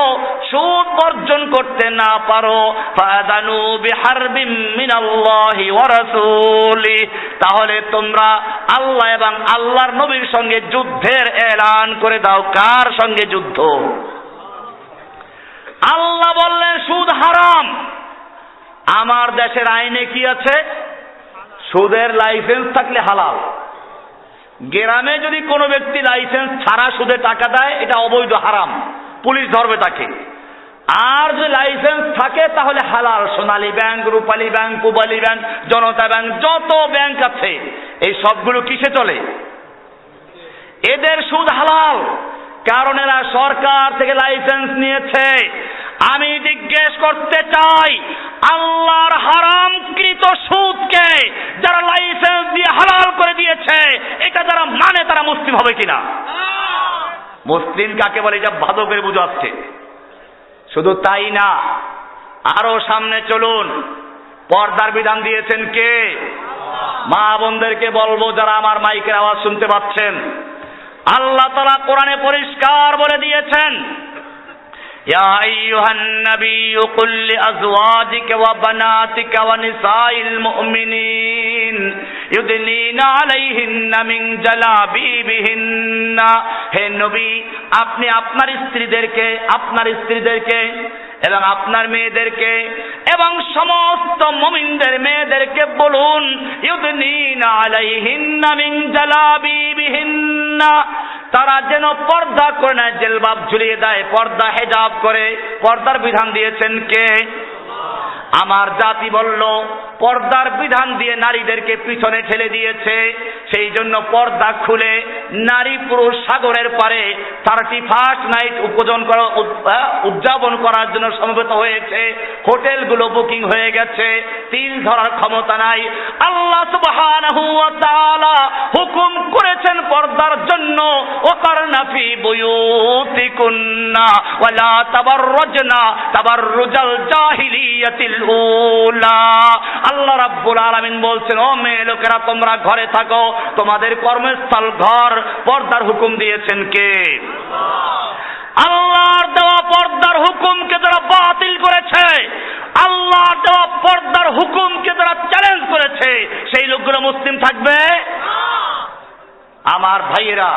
সুদ বর্জন করতে না পারো, ফাদানু বিহারবিম মিনাল্লাহি ওয়া রাসূলি, তাহলে তোমরা আল্লাহ এবং আল্লাহর নবীর সঙ্গে যুদ্ধের এলান করে দাও। কার সঙ্গে যুদ্ধ? আল্লাহ বললেন সুদ হারাম। আমার দেশের আইনে কি আছে? সুদের লাইসেন্স থাকলে হালাল। গ্রামে যদি কোনো ব্যক্তি লাইসেন্স ছাড়া সুদে টাকা দেয়, এটা অবৈধ, হারাম, পুলিশ ধরবে তাকে। আর যদি লাইসেন্স থাকে তাহলে হালাল। সোনালী ব্যাংক, রূপালী ব্যাংক, পূবালী ব্যাংক, জনতা ব্যাংক, যত ব্যাংক আছে এই সবগুলো কিসে চলে? এদের সুদ হালাল, কারণ এরা সরকার থেকে লাইসেন্স নিয়েছে। আমি জিজ্ঞেস করতে চাই, আল্লাহর হারামকৃত সুদকে যারা লাইসেন্স দিয়ে হালাল করে দিয়েছে, এটা যারা মানে তারা মুসলিম হবে কিনা? মুসলিম কাকে বলে যা ভালো করে বুঝাচ্ছে। শুধু তাই না, আরো সামনে চলুন। পর্দার বিধান দিয়েছেন কে? মা বোনদেরকে বলবো যারা আমার মাইকের আওয়াজ শুনতে পাচ্ছেন, আল্লাহ তাআলা কোরআনে পরিষ্কার বলে দিয়েছেন, ইয়া আইয়ুহান নাবিয়্যু কুল লিআজওয়াজিকা ওয়া বানাতিকা ওয়া নিসাইল মুমিনিন, ইউদনিনা আলাইহিন্না মিন জালাবিবিহিন্না। হে নবী, আপনি আপনার স্ত্রীদেরকে এবং আপনার মেয়েদেরকে এবং সমস্ত মুমিনদের মেয়েদেরকে বলুন, ইউদনিনা আলাইহিন্না মিন জালাবিবিহিন্না, তারা যেন পর্দা করে না, জিলবাব ঝুলিয়ে দেয়, পর্দা হেজাব করে। পর্দার বিধান দিয়েছেন কে? আমার জাতি বলল পর্দার বিধান দিয়ে নারীদেরকে পিছনে ঠেলে দিয়েছে, সেই জন্য পর্দা খুলে নারী পুরুষ সাগরের পারে 31st নাইট উদযাপন করার জন্য সমবেত হয়েছে। হোটেলগুলো বুকিং হয়ে গেছে, তিল ধরার ক্ষমতা নাই। আল্লাহ সুবহানাহু ওয়া তাআলা হুকুম করেছেন পর্দার জন্য, ওয়াকারনা ফি বুয়ুতিকুন্না ওয়ালা তাবাররুজনা তাবাররুজাল জাহিলিয়াতিল উলা। আল্লাহ রাব্বুল আলামিন বলছেন, ও মেয়ে লোকেরা, তোমরা ঘরে থাকো, তোমাদের কর্মস্থল ঘর। পর্দার হুকুম দিয়েছেন কে? আল্লাহর দেওয়া পর্দার হুকুমকে যারা বাতিল করেছে, আল্লাহর দেওয়া পর্দার হুকুমকে যারা চ্যালেঞ্জ করেছে, সেই লোকগুলো মুসলিম থাকবে? আমার ভাইয়েরা,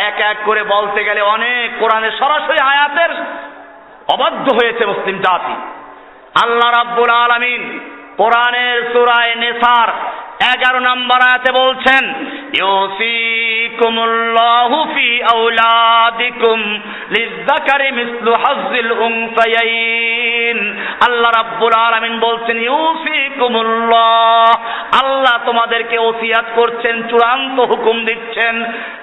এক এক করে বলতে গেলে অনেক কোরআনের সরাসরি আয়াতের অবাধ্য হয়েছে মুসলিম জাতি। আল্লাহ রাব্বুল আলামিন কোরআনের সূরা নিসার 11 নম্বর আয়াতে বলছেন, ইউসিকুমুল্লাহু ফি আওলাদিকুম লিযযাকারি মিসলু হাজ্জিল উনসায়াইন। আল্লাহ রাব্বুল আলামিন বলছেন, ইউসিকুমুল্লাহ, আল্লাহ তোমাদেরকে ওসিয়াত করছেন, চূড়ান্ত হুকুম দিচ্ছেন,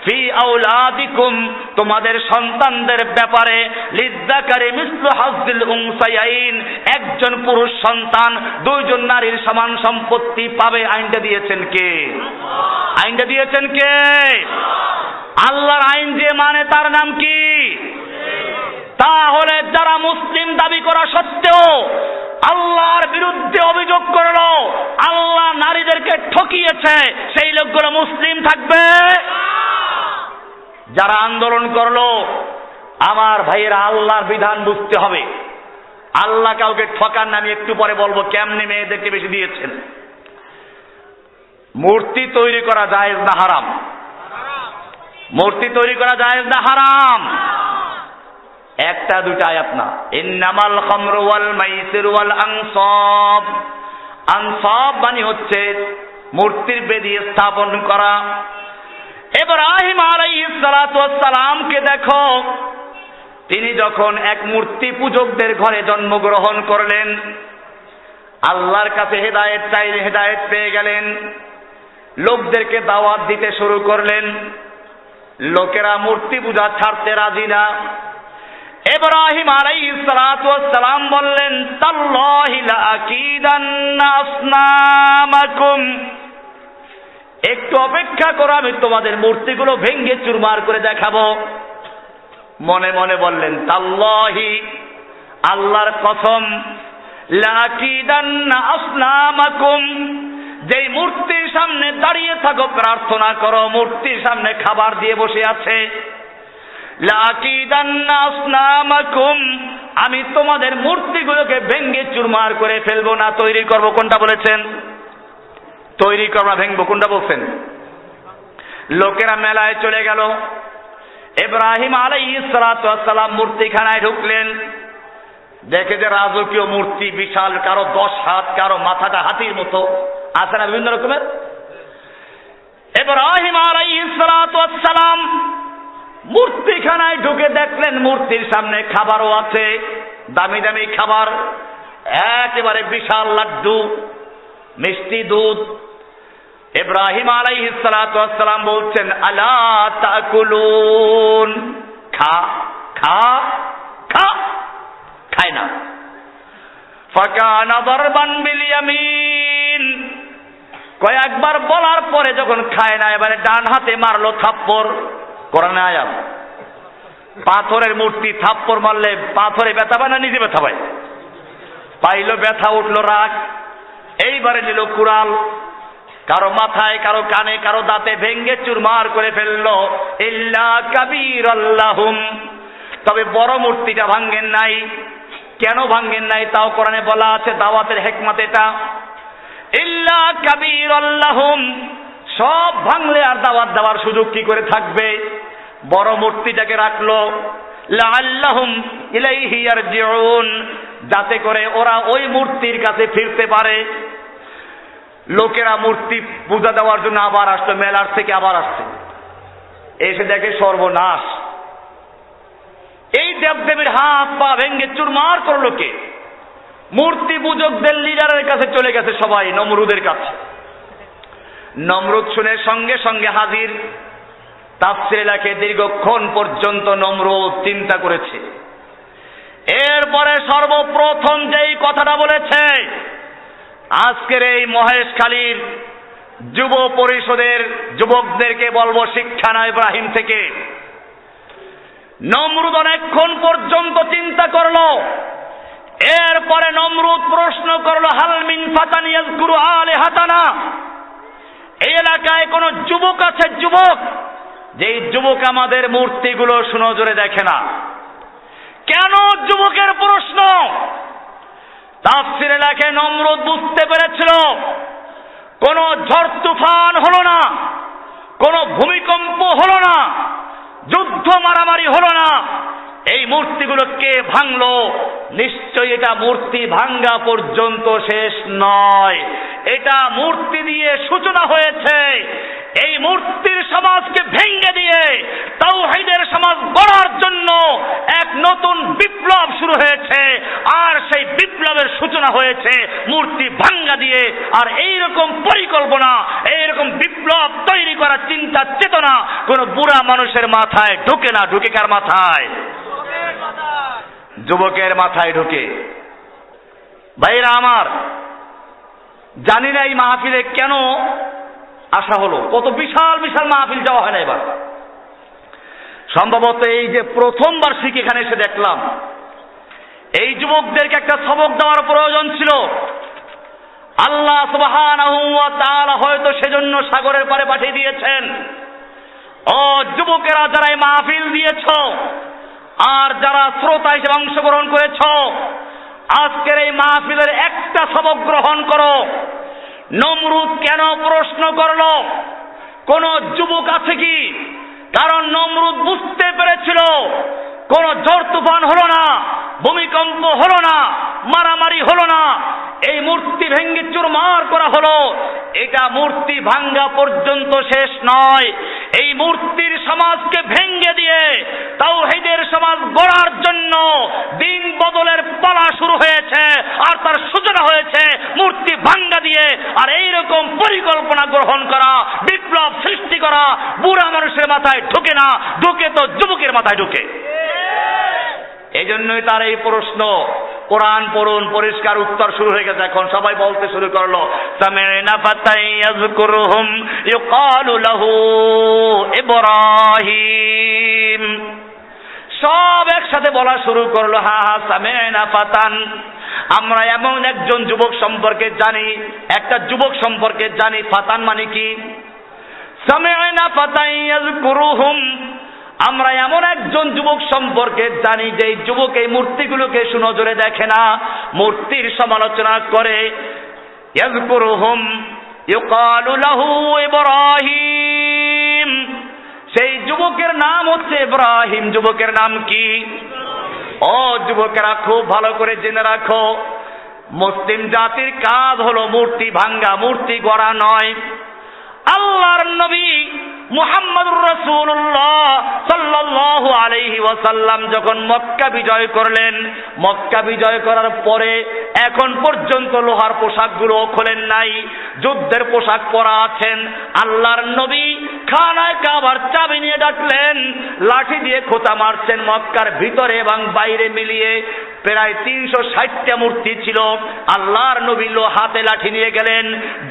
ফি আওলাদিকুম, তোমাদের সন্তানদের ব্যাপারে, লিযযাকারি মিসলু হাজ্জিল উনসায়াইন, একজন পুরুষ সন্তান দুইজন নারীর সমান সম্পত্তি পাবে। আইনটা দিয়েছেন কে? আইনটা দিয়েছেন কে? আল্লাহর আইন যে মানে তার নাম কি? তাহলে যারা মুসলিম দাবি করা সত্ত্বেও আল্লাহর বিরুদ্ধে অভিযোগ করলো আল্লাহ নারীদেরকে ঠকিয়েছে, সেই লোকগুলো মুসলিম থাকবে? যারা আন্দোলন করলো, আমার ভাইয়েরা, আল্লাহর বিধান বুঝতে হবে। আল্লাহ কাউকে ঠকান না। আমি একটু পরে বলবো কেমনে মেয়েদেরকে বেশি দিয়েছেন। মূর্তি তৈরি করা জায়েজ না হারাম? মূর্তি তৈরি করা জায়েজ না হারাম? একটা দুটা আয়াত না। ইন্নামাল খামরু ওয়াল মাইসিরু ওয়াল আনসাব। আনসাব মানে হচ্ছে মূর্তির বেদি স্থাপন করা। ইব্রাহিম আলাইহিস সালাতু ওয়াস সালামকে দেখো, তিনি যখন এক মূর্তি পূজকদের ঘরে জন্মগ্রহণ করলেন, আল্লাহর কাছে হেদায়েত চাইলে হেদায়েত পেয়ে গেলেন, লোকদেরকে দাওয়াত দিতে শুরু করলেন। লোকেরা মূর্তি পূজা ছাড়তে রাজি না। ইব্রাহিম আলাইহিস সালাতু ওয়াস সালাম বললেন, তাল্লাহি লা আকিদান্না আসনামাকুম, একটু অপেক্ষা করো, আমি তোমাদের মূর্তিগুলো ভেঙে চুরমার করে দেখাবো। মনে মনে বললেন, তাল্লাহি, আল্লাহর কসম, লা আকিদান্না আসনামাকুম, যেই মূর্তির সামনে দাঁড়িয়ে থাকো, প্রার্থনা করো, মূর্তির সামনে খাবার দিয়ে বসে আছে, লা আকিদান্না আসনামাকুম, আমি তোমাদের মূর্তিগুলোকে ভেঙে চুরমার করে ফেলবো না, তৈরি করবো। কোনটা বলেছেন? তৈরি করবো না ভেঙবো, কোনটা বলছেন? লোকেরা মেলায় চলে গেল। ইব্রাহিম আলাইহিস সালাতু ওয়াস সালাম মূর্তিখানায় ঢুকলেন, দেখে যে রাজকীয় মূর্তি, বিশাল, কারো 10 হাত, কারো মাথাটা হাতির মতো, আছে না বিভিন্ন রকমের। ইব্রাহিম আলাইহিস সালাতু ওয়াস সালাম মূর্তিখানায় ঢুকে দেখলেন মূর্তির সামনে খাবারও আছে, দামি দামি খাবার, একেবারে বিশাল লাড্ডু, মিষ্টি দুধ। ইব্রাহিম আলাইহিস সালাতু ওয়াস সালাম বলছেন, আলা তাকুলুন, খা খা খা, খায় না। ফাকানা দারবান বিল ইয়ামিন, কয়েকবার বলার পরে যখন খায় না, এবারে ডান হাতে মারলো থাপ্পড়। কোরআনে আয়াত, পাথরের মূর্তি থাপ্পড় মারলে পাথরে ব্যথা পায় না নিজে ব্যথা পায়? পাইলো, ব্যথা উঠলো, রাগ। এইবারে নিল কুড়াল, কারো মাথায়, কারো কানে, কারো দাঁতে ভেঙ্গে চুরমার করে ফেললো। ইল্লা কাবীরাল্লাহুম, তবে বড় মূর্তিটা ভাঙ্গেন নাই। কেন ভাঙ্গেন নাই তাও কোরআনে বলা আছে, দাওয়াতের হিকমত এটা। ইল্লা কাবীরাল লাহুম, সব ভাঙলে আর দাওয়াত দেওয়ার সুযোগ কি করে থাকবে? বড় মূর্তিটাকে রাখলো, লাআল্লাহুম ইলাইহি ইয়ারজিউন, যাতে করে ওরা ওই মূর্তির কাছে ফিরতে পারে। লোকেরা মূর্তি পূজা দেওয়ার জন্য আবার আসতো, মেলার থেকে আবার আসছে, এসে দেখে সর্বনাশ, এই দেবদেবীর হাত পা ভেঙ্গে চুরমার করলো কে? মূর্তি পূজকদের লিডারের কাছে চলে গেছে সবাই, নমরুদের কাছে। নমরুদ শুনে সঙ্গে সঙ্গে হাজির। তাফসীরে লেখে দীর্ঘক্ষণ পর্যন্ত নমরুদ চিন্তা করেছে। এরপরে সর্বপ্রথম যেই কথাটা বলেছে, আজকের এই মহেশখালীর যুব পরিষদের যুবকদেরকে বলবো শিক্ষা না ইব্রাহিম থেকে। নমরুদ অনেকক্ষণ পর্যন্ত চিন্তা করলো। এরপরে নমরুদ প্রশ্ন করলো, হাল মিন ফাতান ইয়াযকুরু আলিহাতানা, এই এলাকায় কোন যুবক আছে, যুবক যেই যুবক আমাদের মূর্তিগুলো সুনজরে দেখে না? কেন যুবকের প্রশ্ন? তাফসীরে লেখে নমরুদ বুঝতে পেরেছিল কোন ঝড় তুফান হলো না, কোন ভূমিকম্প হলো না, যুদ্ধ মারামারি হলো না, এই মূর্তিগুলো কে ভাঙলো? নিশ্চয়ই এটা মূর্তি ভাঙ্গা পর্যন্ত শেষ নয়, এটা মূর্তি দিয়ে সূচনা হয়েছে। এই মূর্তির সমাজকে ভেঙে দিয়ে তাওহীদের সমাজ গড়ার জন্য এক নতুন বিপ্লব শুরু হয়েছে, আর সেই বিপ্লবের সূচনা হয়েছে মূর্তি ভাঙ্গা দিয়ে। আর এইরকম পরিকল্পনা, এইরকম বিপ্লব তৈরি করার চিন্তা চেতনা কোন বুড়া মানুষের মাথায় ঢোকে না। ঢুকে কার মাথায়? যুবকের মাথায় ঢুকে। ভাইরা আমার, জানি না এই মাহফিলে কেন আসা হলো, কত বিশাল বিশাল মাহফিল যাওয়া হয় না এবার। সম্ভবত এই যে প্রথমবার শিখে এখানে এসে দেখলাম, এই যুবকদেরকে একটা সবক দেওয়ার প্রয়োজন ছিল। আল্লাহ সুবহানাহু ওয়া তাআলা হয়তো সেজন্য সাগরের পারে পাঠিয়ে দিয়েছেন। ও যুবকেরা, যারা এই মাহফিল দিয়েছ আর যারা শ্রোতা হিসেবে অংশগ্রহণ করেছ, আজকের এই মাহফিলের একটা সবক গ্রহণ করো। নমরুদ কেন প্রশ্ন করলো কোন যুবক আছে কি? কারণ নমরুদ বুঝতে পেরেছিল কোন ঝড় তুফান হলো না, ভূমিকম্প হলো না, মারামারি হলো না, এই মূর্তি ভেঙ্গে চুরমার করা হলো, এটা মূর্তি ভাঙ্গা পর্যন্ত শেষ নয়। এই মূর্তির সমাজকে ভেঙ্গে দিয়ে তাওহীদের সমাজ গড়ার জন্য দিন বদলের পালা শুরু হয়েছে, আর তার সূচনা হয়েছে মূর্তি ভাঙ্গা দিয়ে। আর এইরকম পরিকল্পনা গ্রহণ করা, বিপ্লব সৃষ্টি করা বুড়া মানুষের মাথায় ঢোকে না, ঢোকে তো যুবকের মাথায় ঢোকে। এই জন্যই তার এই প্রশ্ন। কোরআন পড়ুন, পরিষ্কার উত্তর শুরু হয়ে গেছে। এখন সবাই বলতে শুরু করলো, সামি'না ফাতান ইয়াযকুরুহুম ইউকালু লাহু ইব্রাহিম। সব একসাথে বলা শুরু করলো, হা হা সামি'না ফাতান, আমরা এমন একজন যুবক সম্পর্কে জানি, একটা যুবক সম্পর্কে জানি। ফাতান মানে কি? সামি'না ফাতান ইয়াযকুরুহুম, আমরা এমন একজন যুবক সম্পর্কে জানি যে যুবক এই মূর্তিগুলোকে সুনজরে দেখে না, মূর্তির সমালোচনা করে। ইয়াযকুরুহুম ইউকালু লাহু ইব্রাহিম, সেই যুবকের নাম হচ্ছে ইব্রাহিম। যুবকের নাম কি? ও যুবকেরা, খুব ভালো করে জেনে রাখো, মুসলিম জাতির কাজ হলো মূর্তি ভাঙ্গা, মূর্তি গড়া নয়। আল্লাহর নবী মুহাম্মদুর রাসূলুল্লাহ সাল্লাল্লাহু আলাইহি ওয়াসাল্লাম যখন মক্কা বিজয় করলেন, মক্কা বিজয় করার পরে এখন পর্যন্ত লোহার পোশাকগুলো খোলেন নাই, যুদ্ধের পোশাক পরা আছেন। আল্লাহর নবী খানায় কাবার চাবি নিয়ে ডাকলেন, লাঠি দিয়ে খোঁচা মারছেন। মক্কার ভিতরে এবং বাইরে মিলিয়ে প্রায় 360টা মূর্তি ছিল। আল্লাহর নবী হাতে লাঠি নিয়ে গেলেন,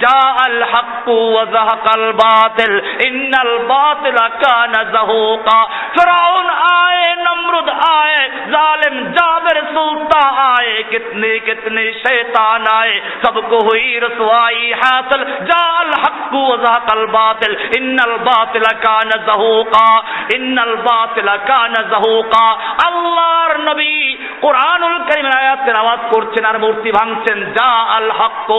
জা আল হাক্কু ওয়া যাহাকাল বাতিল ইন্নাল বাতিলা কানা যাহুকা। ফিরাউন আয়ে, নমরুদ আয়ে, জালিম জাবের সুলতান आए, कितने कितने शैतान आए, सबको हुई रसवाई हासिल। जाल हक्कु वज़हकल बातिल इन्नल बातिल कान ज़हूका, इन्नल बातिल कान ज़हूका। আল্লাহর নবী কুরআনুল কারীমের আয়াত তেলাওয়াত করছেন আর মূর্তি ভাঙছেন। যা আল হক,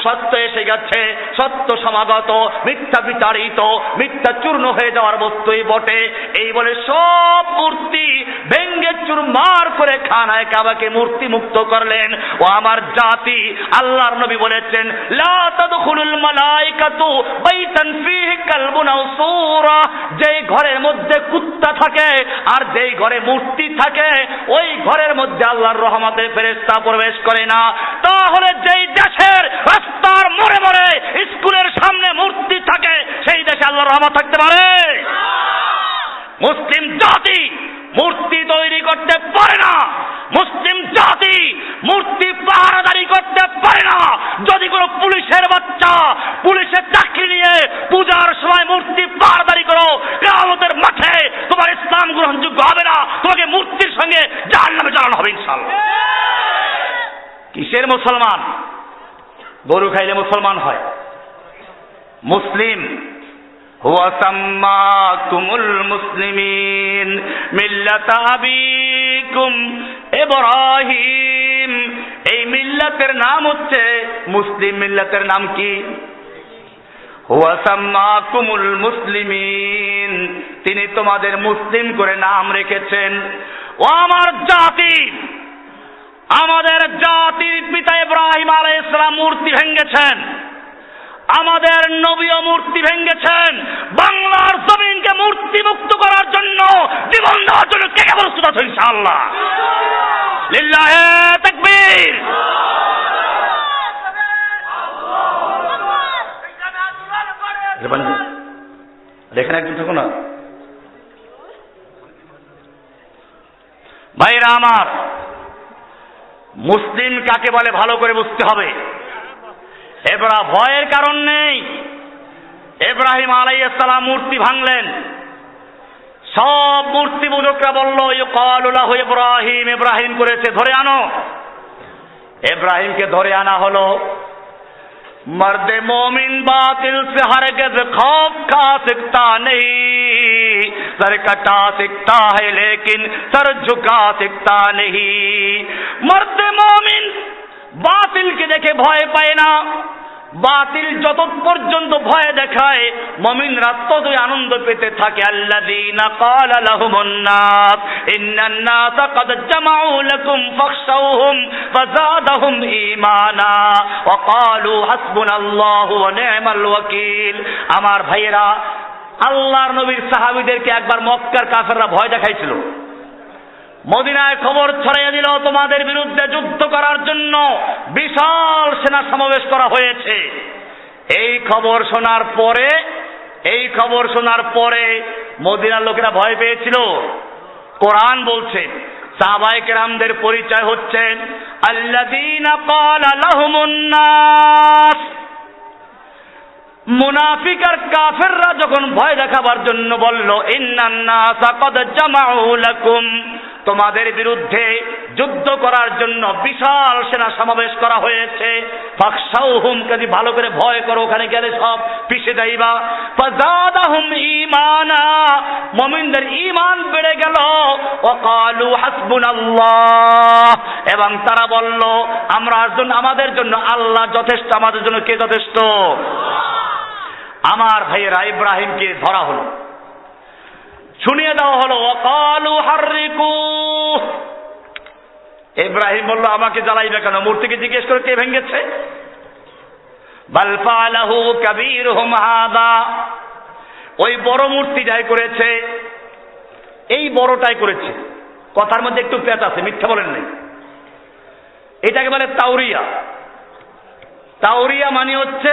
সত্য এসে গেছে, সত্য সমাগত, মিথ্যা বিতাড়িত, মিথ্যা চূর্ণ হয়ে যাওয়ার বস্তুই বটে। এই বলে সব মূর্তি ভেঙ্গে চুরমার করে খানায় কাবাকে মূর্তি মুক্ত করলেন। ও আমার জাতি, আল্লাহর নবী বলেছেন, লা তাদখুলুল মালাইকাতু বাইতান ফীহি কালবুন আও সূরা, যেই ঘরের মধ্যে কুত্তা থাকে আর যেই ঘরে মূর্তি থাকে ওই ঘরের মধ্যে আল্লাহর রহমতের ফেরেশতা প্রবেশ করে না। তাহলে যেই দেশের রাস্তার মোড়ে মোড়ে স্কুলের সামনে মূর্তি থাকে সেই দেশে আল্লাহর রহমত থাকতে পারে? মুসলিম জাতি মূর্তি তৈরি করতে পারে না, মুসলিম জাতি মূর্তি পাহারাদারি করতে পারে না। যদি কোনো পুলিশের বাচ্চা পুলিশের চাকরি নিয়ে পূজার সময় মূর্তি পাহারাদারি করো, কিয়ামতের মাঠে তোমার ইসলাম গ্রহণযোগ্য হবে না, তোমাকে মূর্তির সঙ্গে জাহান্নামে জ্বালানো হবে ইনশাআল্লাহ। কিসের মুসলমান? গরু খাইলে মুসলমান হয়? মুসলিম হুয়া সাম্মাকুমুল মুসলিমিন মিল্লাতা আবিকুম ইব্রাহিম। এই মিল্লাতের নাম হচ্ছে মুসলিম। মিল্লাতের নাম কি? হুয়া সাম্মাকুমুল মুসলিমিন, তিনি তোমাদের মুসলিম করে নাম রেখেছেন। ও আমার জাতি, আমাদের জাতির পিতা ইব্রাহিম আলাইহিস সালাম মূর্তি ভেঙেছেন, আমাদের নবীও মূর্তি ভেঙেছেন। বাংলার জমিনকে মূর্তি মুক্ত করার জন্য জীবন দেওয়ার জন্য কে কে প্রস্তুত আছে ইনশাআল্লাহ? লিল্লাহি তাকবীর। দেখেন একজন থাকো না ভাইরা আমার, মুসলিম কাকে বলে ভালো করে বুঝতে হবে। এবার ভয়ের কারণ নেই। ইব্রাহিম আলাইহিস সালাম মূর্তি ভাঙলেন, সব মূর্তি পূজকরা বলল ইউকালু লাহু ইব্রাহিম, ইব্রাহিম করেছে, ধরে আনো। ইব্রাহিমকে ধরে আনা হলো। मर्द मोमिन बातिल से हरगिज़ खौफ खा सकता नहीं, सर कटा सकता है लेकिन सर झुका सकता नहीं। मर्द मोमिन बातिल के देखे भय पाए ना, বাতিল যত পর্যন্ত ভয় দেখায় মুমিনরা ততই আনন্দ পেতে থাকে। আল্লাযীনা ক্বালা লাহুমুন নাস ইন্নান নাসা ক্বাদ জামাউ লাকুম ফাখশাউহুম ফাযাদাহুম ঈমানা ওয়া ক্বালু হাসবুনাল্লাহু ওয়া নি'মাল ওয়াকিল। আমার ভাইয়েরা, আল্লাহর নবীর সাহাবীদেরকে একবার মক্কার কাফেররা ভয় দেখাইছিল। মদিনায় খবর ছড়াইয়া দিল তোমাদের বিরুদ্ধে যুদ্ধ করার জন্য বিশাল সেনা সমাবেশ করা হয়েছে। এই খবর শোনার পরে মদিনার লোকেরা ভয় পেয়েছিল। কোরআন বলছে সাহাবায়ে কেরামদের পরিচয় হচ্ছেন আল্লাযীনা ক্বালা লাহুমুন নাস। মুনাফিক আর কাফেররা যখন ভয় দেখাবার জন্য বলল ইন্নান নাসা ক্বাদ জামাউ লাকুম, তোমাদের বিরুদ্ধে যুদ্ধ করার জন্য বিশাল সেনা সমাবেশ করা হয়েছে, ফাখশাউহুম, কাজে ভালো করে ভয় করো, ওখানে গেলে সব পিছে যাইবা। ফাযাদাহুম ঈমানা, মুমিনদের ঈমান বেড়ে গেল। ওয়া ক্বালু হাসবুনাল্লাহ, এবং তারা বলল আমাদের জন্য আল্লাহ যথেষ্ট। আমাদের জন্য কে যথেষ্ট? আমার ভাইয়েরা, ইব্রাহিমকে ধরা হলো, শুনিয়ে দেওয়া হলো ওয়াকালু হাররিকু। ইব্রাহিম বলল আমাকে জ্বালাইবে কেন? মূর্তিকে জিজ্ঞেস করে কে ভেঙেছে? বাল ফালাহু কাবীরুহুম হাদা, ওই বড় মূর্তি যাই করেছে, এই বড়টাই করেছে। কথার মধ্যে একটু পেঁচ আছে, মিথ্যা বলেন নাই। এটাকে বলে তাওরিয়া। তাওরিয়া মানে হচ্ছে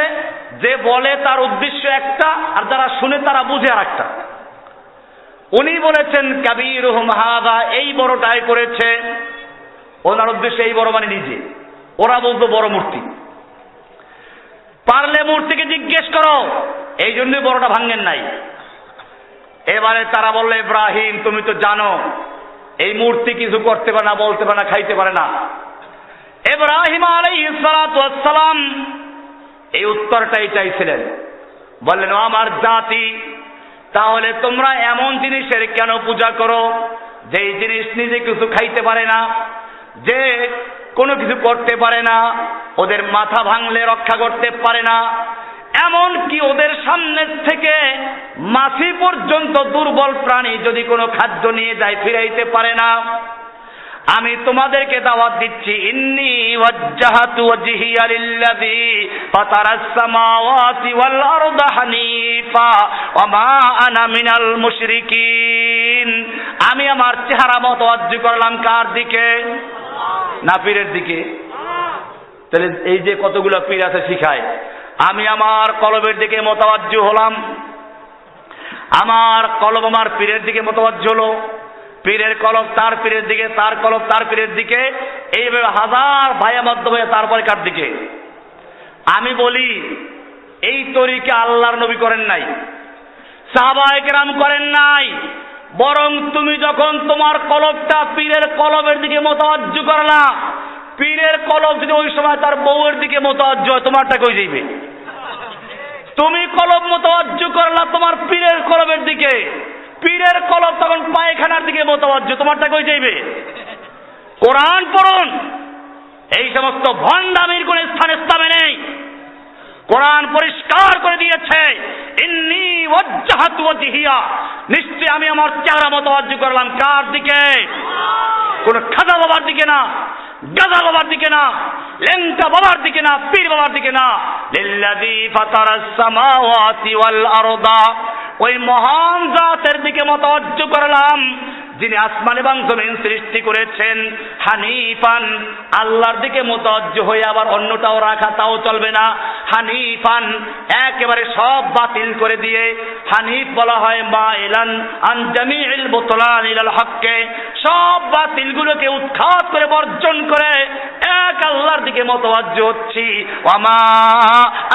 যে বলে তার উদ্দেশ্য একটা, আর যারা শুনে তারা বুঝে আর একটা। উনি বলেছেন কাবীরুহুম হাদা, এই বড়টাই করেছে। ওনার উদ্দেশ্য এই বড় মানে নিজে। ওরা বলতো বড় মূর্তি। পারলে মূর্তিকে জিজ্ঞেস করো, এই জন্যই বড়টা ভাঙেন নাই। এবারে তারা বলল ইব্রাহিম তুমি তো জানো এই মূর্তি কিছু করতে পারে না, বলতে পারে না, খাইতে পারে না। ইব্রাহিম আলাইহিস সালাতু ওয়াস সালাম এই উত্তরটাই চাইছিলেন। বললেন ও আমার জাতি, তাহলে তোমরা এমন জিনিসের কেন পূজা করো যেই জিনিস নিজে কিছু খাইতে পারে না, যে কোনো কিছু করতে পারে না, ওদের মাথা ভাঙলে রক্ষা করতে পারে না, এমন কি ওদের সামনের থেকে মাছি পর্যন্ত দুর্বল প্রাণী যদি কোনো খাদ্য নিয়ে যায় ফিরাইতে পারে না। আমি তোমাদেরকে দাওয়াত দিচ্ছি, ইন্নী ওয়াজ্জাহাতু ওয়াজহিয়া লিল্লাযী ফাতারাস সামাওয়াতি ওয়াল আরদা হানিফা ওয়া মা আনা মিনাল মুশরিকিন। আমি আমার চেহারা মতওয়াজ্জু করলাম কার দিকে? না পীরের দিকে। তাহলে এই যে কতগুলো পীর আছে শিখায়, আমি আমার কলবের দিকে মতওয়াজ্জু হলাম, আমার কলব আমার পীরের দিকে মতওয়াজ্জু হলো, পীরের কলব তার পীরের দিকে, তার কলব তার পীরের দিকে, এইভাবে হাজার ভাইয়া মাধ্যমে তারপরে কার দিকে? আমি বলি এই তরিকা আল্লাহর নবী করেন নাই, সাহাবায়ে কেরাম করেন নাই, বরং তুমি যখন তোমার কলবটা পীরের কলবের দিকে মতওয়াজ্জু করলা, পীরের কলব যদি ওই সময় তার বউয়ের দিকে মতওয়াজ্জু হয়, তোমারটা কই যাইবে? তুমি কলব মতওয়াজ্জু করলা তোমার পীরের কলবের দিকে, পীরের কলব তখন পায়খানার দিকে মতওয়াজ্জু, তোমারটা কই যাইবে? কোরআন পড়ুন, এই সমস্ত ভণ্ডামির কোন স্থান ইসলামে নেই। কোরআন পরিষ্কার করে দিয়েছে, ইন্নী ওয়াজ্জাহাতু ওয়াজহিয়া, নিশ্চয় আমি আমার চেহারা মতওয়াজ্জু করলাম কার দিকে? কোন খাজা বাবার দিকে না, গাজা বাবার দিকে না, লেংটা বাবার দিকে না, পীর বাবার দিকে না, লিল্লাযী ফাতারাস সামাওয়াতি ওয়াল আরদা, ওই মহান জাতের দিকে মতওয়াজ্জু করলাম যিনি আসমান এবং জমিন সৃষ্টি করেছেন। হানিফান, আল্লাহর দিকে মতওয়াজ্জু হয়ে আবার অন্যটাও রাখা তাও চলবে না। হানিফান, একেবারে সব বাতিল করে দিয়ে হানিফ বলা হয় মাইলান আন জামিউল বুতলান ইলাল হককে, সব বাতিলগুলোকে উৎখাত করে বর্জন করে এক আল্লাহর দিকে মতওয়াজ্জু হচ্ছি। ওয়া মা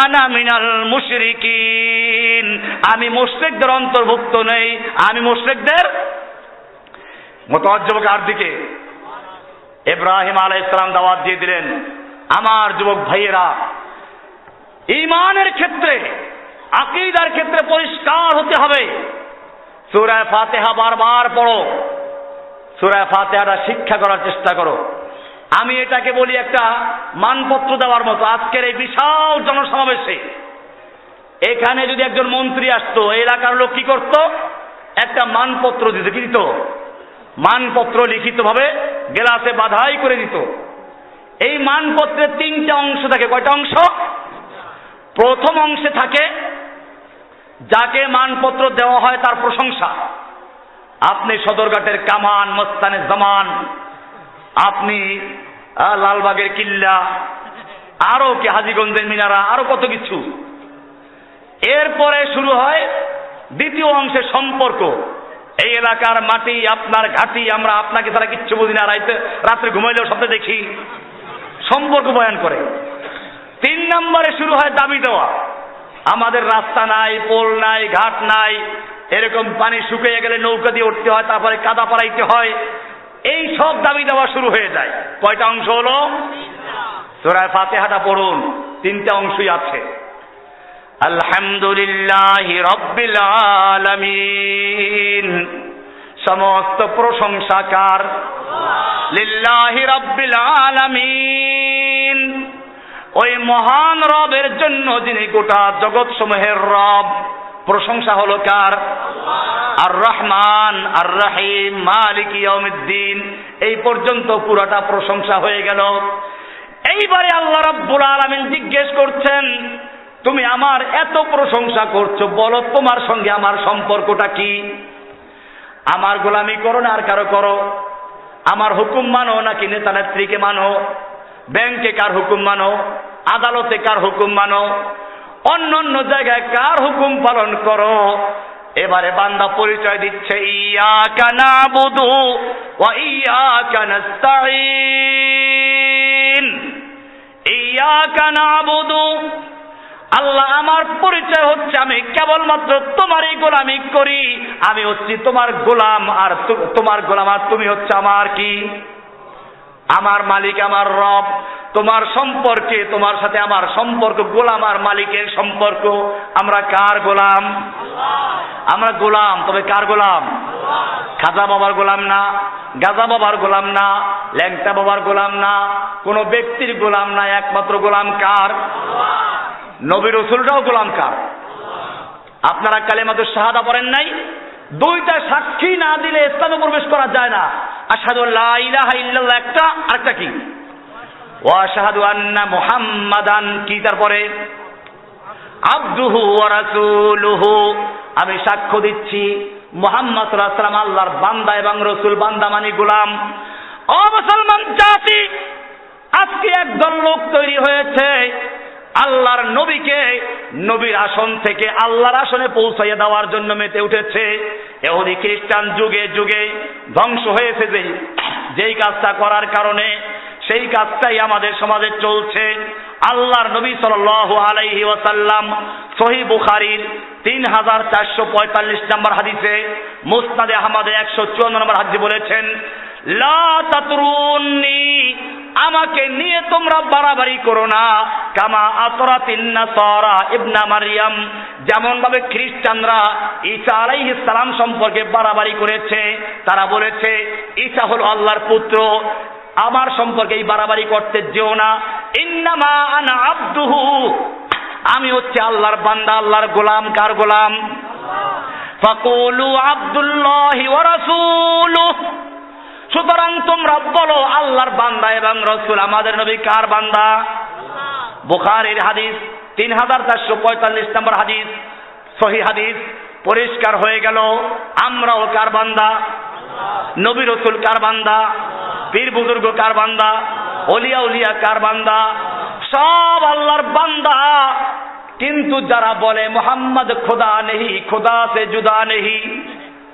আনা মিনাল মুশরিকিন, আমি মুশরিকদের অন্তর্ভুক্ত নই, আমি মুশরিকদের মতওয়াজ্জু কার দিকে? ইব্রাহিম আলাইহিস সালাম দাওয়াত দিয়ে দিলেন, আমার যুবক ভাইয়েরা, ঈমানের ক্ষেত্রে, আকীদার ক্ষেত্রে পরিষ্কার হতে হবে। সূরা ফাতিহা বারবার পড়ো, সূরা ফাতিহাটা শিক্ষা করার চেষ্টা করো। আমি এটাকে বলি একটা মানপত্র দেওয়ার মতো। আজকের এই বিশাল জনসমাবেশে এখানে যদি একজন মন্ত্রী আসতো, এলাকার লোক কি করত? একটা মানপত্র দিত, কি দিত? মানপত্র লিখিতভাবে গ্লাসে বাধাই করে দিত। এই মানপত্রের তিনটা অংশ থাকে। কয়টা অংশ? প্রথম অংশে থাকে যাকে মানপত্র দেওয়া হয় তার প্রশংসা। আপনি সদরঘাটের কামান, মস্তানে জামান, আপনি লালবাগের কিল্লা, আরো কি হাজীগঞ্জের মিনারা, আরো কত কিছু। এরপরে শুরু হয় দ্বিতীয় অংশে সম্পর্ক। এই এলাকার মাটি আপনার ঘাটি, আমরা আপনাকে তারা কিচ্ছু বুঝি না, রাত্রে ঘুমাইলেও স্বপ্নে দেখি, সম্পর্ক বয়ান করে। 3 নম্বরে শুরু হয় দাবি দেওয়া। আমাদের রাস্তা নাই, পোল নাই, ঘাট নাই, এরকম পানি শুকিয়ে গেলে নৌকা দিয়ে উঠতে হয়, তারপরে কাদা পাড়াইতে হয়, এই সব দাবি দেওয়া শুরু হয়ে যায়। কয়টা অংশ হলো? সূরা ফাতিহাটা পড়ুন, 3টা অংশই আছে। আলহামদুলিল্লাহি রাব্বিল আলামিন, সমস্ত প্রশংসা কার? লিল্লাহি রাব্বিল আলামিন, ওই মহান রবের জন্য যিনি গোটা জগৎ সমূহের রব। প্রশংসা হলো কার? আর রহমান আর রহিম মালিক ইয়াউমিদ্দিন। এই পর্যন্ত পুরাটা প্রশংসা হয়ে গেল। এইবারে আল্লাহ রাব্বুল আলামিন জিজ্ঞেস করছেন, তুমি আমার এত প্রশংসা করছো, বলো তোমার সঙ্গে আমার সম্পর্কটা কি? আমার গোলামি করো না আর কারো করো? আমার হুকুম মানো নাকি নেতা নেত্রীকে মানো? ব্যাংকে কার হুকুম মানো? আদালতে কার হুকুম মানো? অন্য অন্য জায়গায় কার হুকুম পালন করো? এবারে বান্দা পরিচয় দিচ্ছে, ইয়াকা নাবুদু ওয়া ইয়াকা নাস্তাঈন। ইয়াকা নাবুদু, আল্লাহ আমার পরিচয় হচ্ছে আমি কেবলমাত্র তোমারই গোলামি করি, আমি হচ্ছি তোমার গোলাম, আর তোমার গোলাম, আর তুমি হচ্ছে আমার কি? আমার মালিক, আমার রব। তোমার সম্পর্কে, তোমার সাথে আমার সম্পর্ক গোলাম আর মালিকের সম্পর্ক। আমরা কার গোলাম? আমরা গোলাম, তবে কার গোলাম? খাজা বাবার গোলাম না, গাজা বাবার গোলাম না, ল্যাংটা বাবার গোলাম না, কোন ব্যক্তির গোলাম না। একমাত্র গোলাম কার? নবী রাসূলরাও গোলাম কার? আপনারা কালেমাতুশ শাহাদা পড়েন নাই? দুইটা সাক্ষী না দিলে ইসলামে প্রবেশ করা যায় না। আশহাদু আল্লা ইলাহা ইল্লাল্লাহ একটা, আরেকটা কি? ওয়া আশহাদু আন্না মুহাম্মাদান কি? তারপরে আবদুহু ওয়া রাসূলুহু, আমি সাক্ষ্য দিচ্ছি মুহাম্মদ সাল্লাল্লাহু আলাইহি ওয়াসাল্লাম আল্লাহর বান্দা এবং রাসূল। বান্দা মানে গোলাম। ও মুসলমান জাতি, আজকে একদল লোক তৈরি হয়েছে আল্লাহর নবীকে নবীর আসন থেকে আল্লাহর আসনে পৌঁছাইয়া দেওয়ার জন্য মেতে উঠেছে। ইহুদি খ্রিস্টান যুগে যুগে ধ্বংস হয়েছে যেই কাজটা করার কারণে, সেই কাজটাই আমাদের সমাজে চলছে। আল্লাহর নবী সাল্লাল্লাহু আলাইহি ওয়াসাল্লাম সহিহ বুখারীর 3445 নম্বর হাদিসে, মুসনাদে আহমদে 154 নম্বর হাদিসে বলেছেন, লা তাতরুনি, আমাকে নিয়ে তোমরা বাড়াবাড়ি করো না, কামা আতরাতিন নাসারা ইবনা মারইয়াম, যেমন ভাবে খ্রিস্টানরা ঈসা আলাইহিস সালাম সম্পর্কে বাড়াবাড়ি করেছে। তারা বলেছে ঈসা হলো আল্লাহর পুত্র। আমার সম্পর্কে এই বাড়াবাড়ি করতে যেও না। ইন্নামা আনা আবদুহু, আমি হচ্ছে আল্লাহর বান্দা, আল্লাহর গোলাম। কার গোলাম? ফাকুলু আব্দুল্লাহি ওয়া রাসূলুহু, সুতরাং তোমরা বলো আল্লাহর বান্দা এবং রাসূল। আমাদের নবী কার বান্দা? বুখারীর হাদিস 3445 নম্বর হাদিস, সহিহ হাদিস। পরিষ্কার হয়ে গেল আমরাও কার বান্দা? নবী রাসূল কার বান্দা? পীর বুজুর্গ কার বান্দা? ওলিয়া উলিয়া কার বান্দা? সব আল্লাহর বান্দা। কিন্তু যারা বলে মোহাম্মদ খোদা নেহি, খোদা সে জুদা নেহি,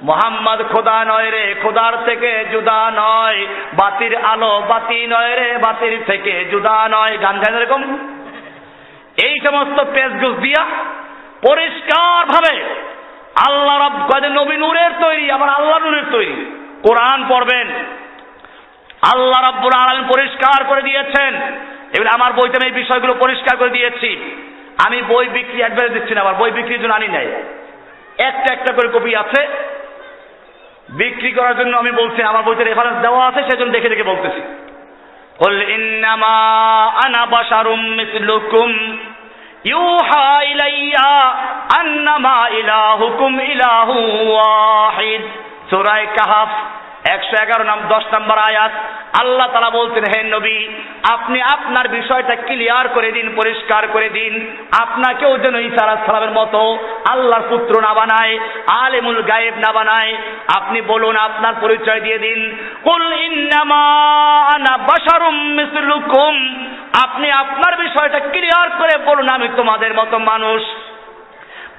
মোহাম্মদ খোদা নয় রে, খোদার থেকে জুদা নয়, বাতির আলো বাতি নয় রে, বাতির থেকে জুদা নয়, গান গান এরকম এই সমস্ত পেজগুজ দিয়া পরিষ্কার ভাবে আল্লাহ রাব্বুল কয় নবী নূরের তৈরি, আবার আল্লাহ নূরের তৈরি। কোরআন পড়বেন, আল্লাহ রাব্বুল আলামিন পরিষ্কার করে দিয়েছেন। এগুলো আমার বইতে আমি এই বিষয়গুলো পরিষ্কার করে দিয়েছি। আমি বই বিক্রি একবারে দিচ্ছি না, আবার বই বিক্রির জন্য আনি নাই, একটা একটা করে কপি আছে বিক্রি করার জন্য। আমি বলছি আমার বইতে রেফারেন্স দেওয়া আছে, সেজন্য দেখে দেখে বলতেছি। কুল ইন্নামা আনা বাশারুম মিসলুকুম ইউহা ইলাইয়া আন্নামা ইলাহুকুম ইলাহু ওয়াহিদ। সূরা কাহফ 111 নম্বর আয়াত। আল্লাহ তাআলা বলছেন, হে নবী, আপনি আপনার বিষয়টা ক্লিয়ার করে দিন, পরিষ্কার করে দিন। আপনাকেও যেন ঈসা আলাইহিস সালামের মতো আল্লাহর পুত্র না বানায়, আলিমুল গায়েব না বানায়। আপনি বলুন, আপনার পরিচয় দিয়ে দিন। কুল ইন্নামা আনা বাশারুম মিসলুকুম, আপনি আপনার বিষয়টা ক্লিয়ার করে বলুন, আমি তোমাদের মতো মানুষ।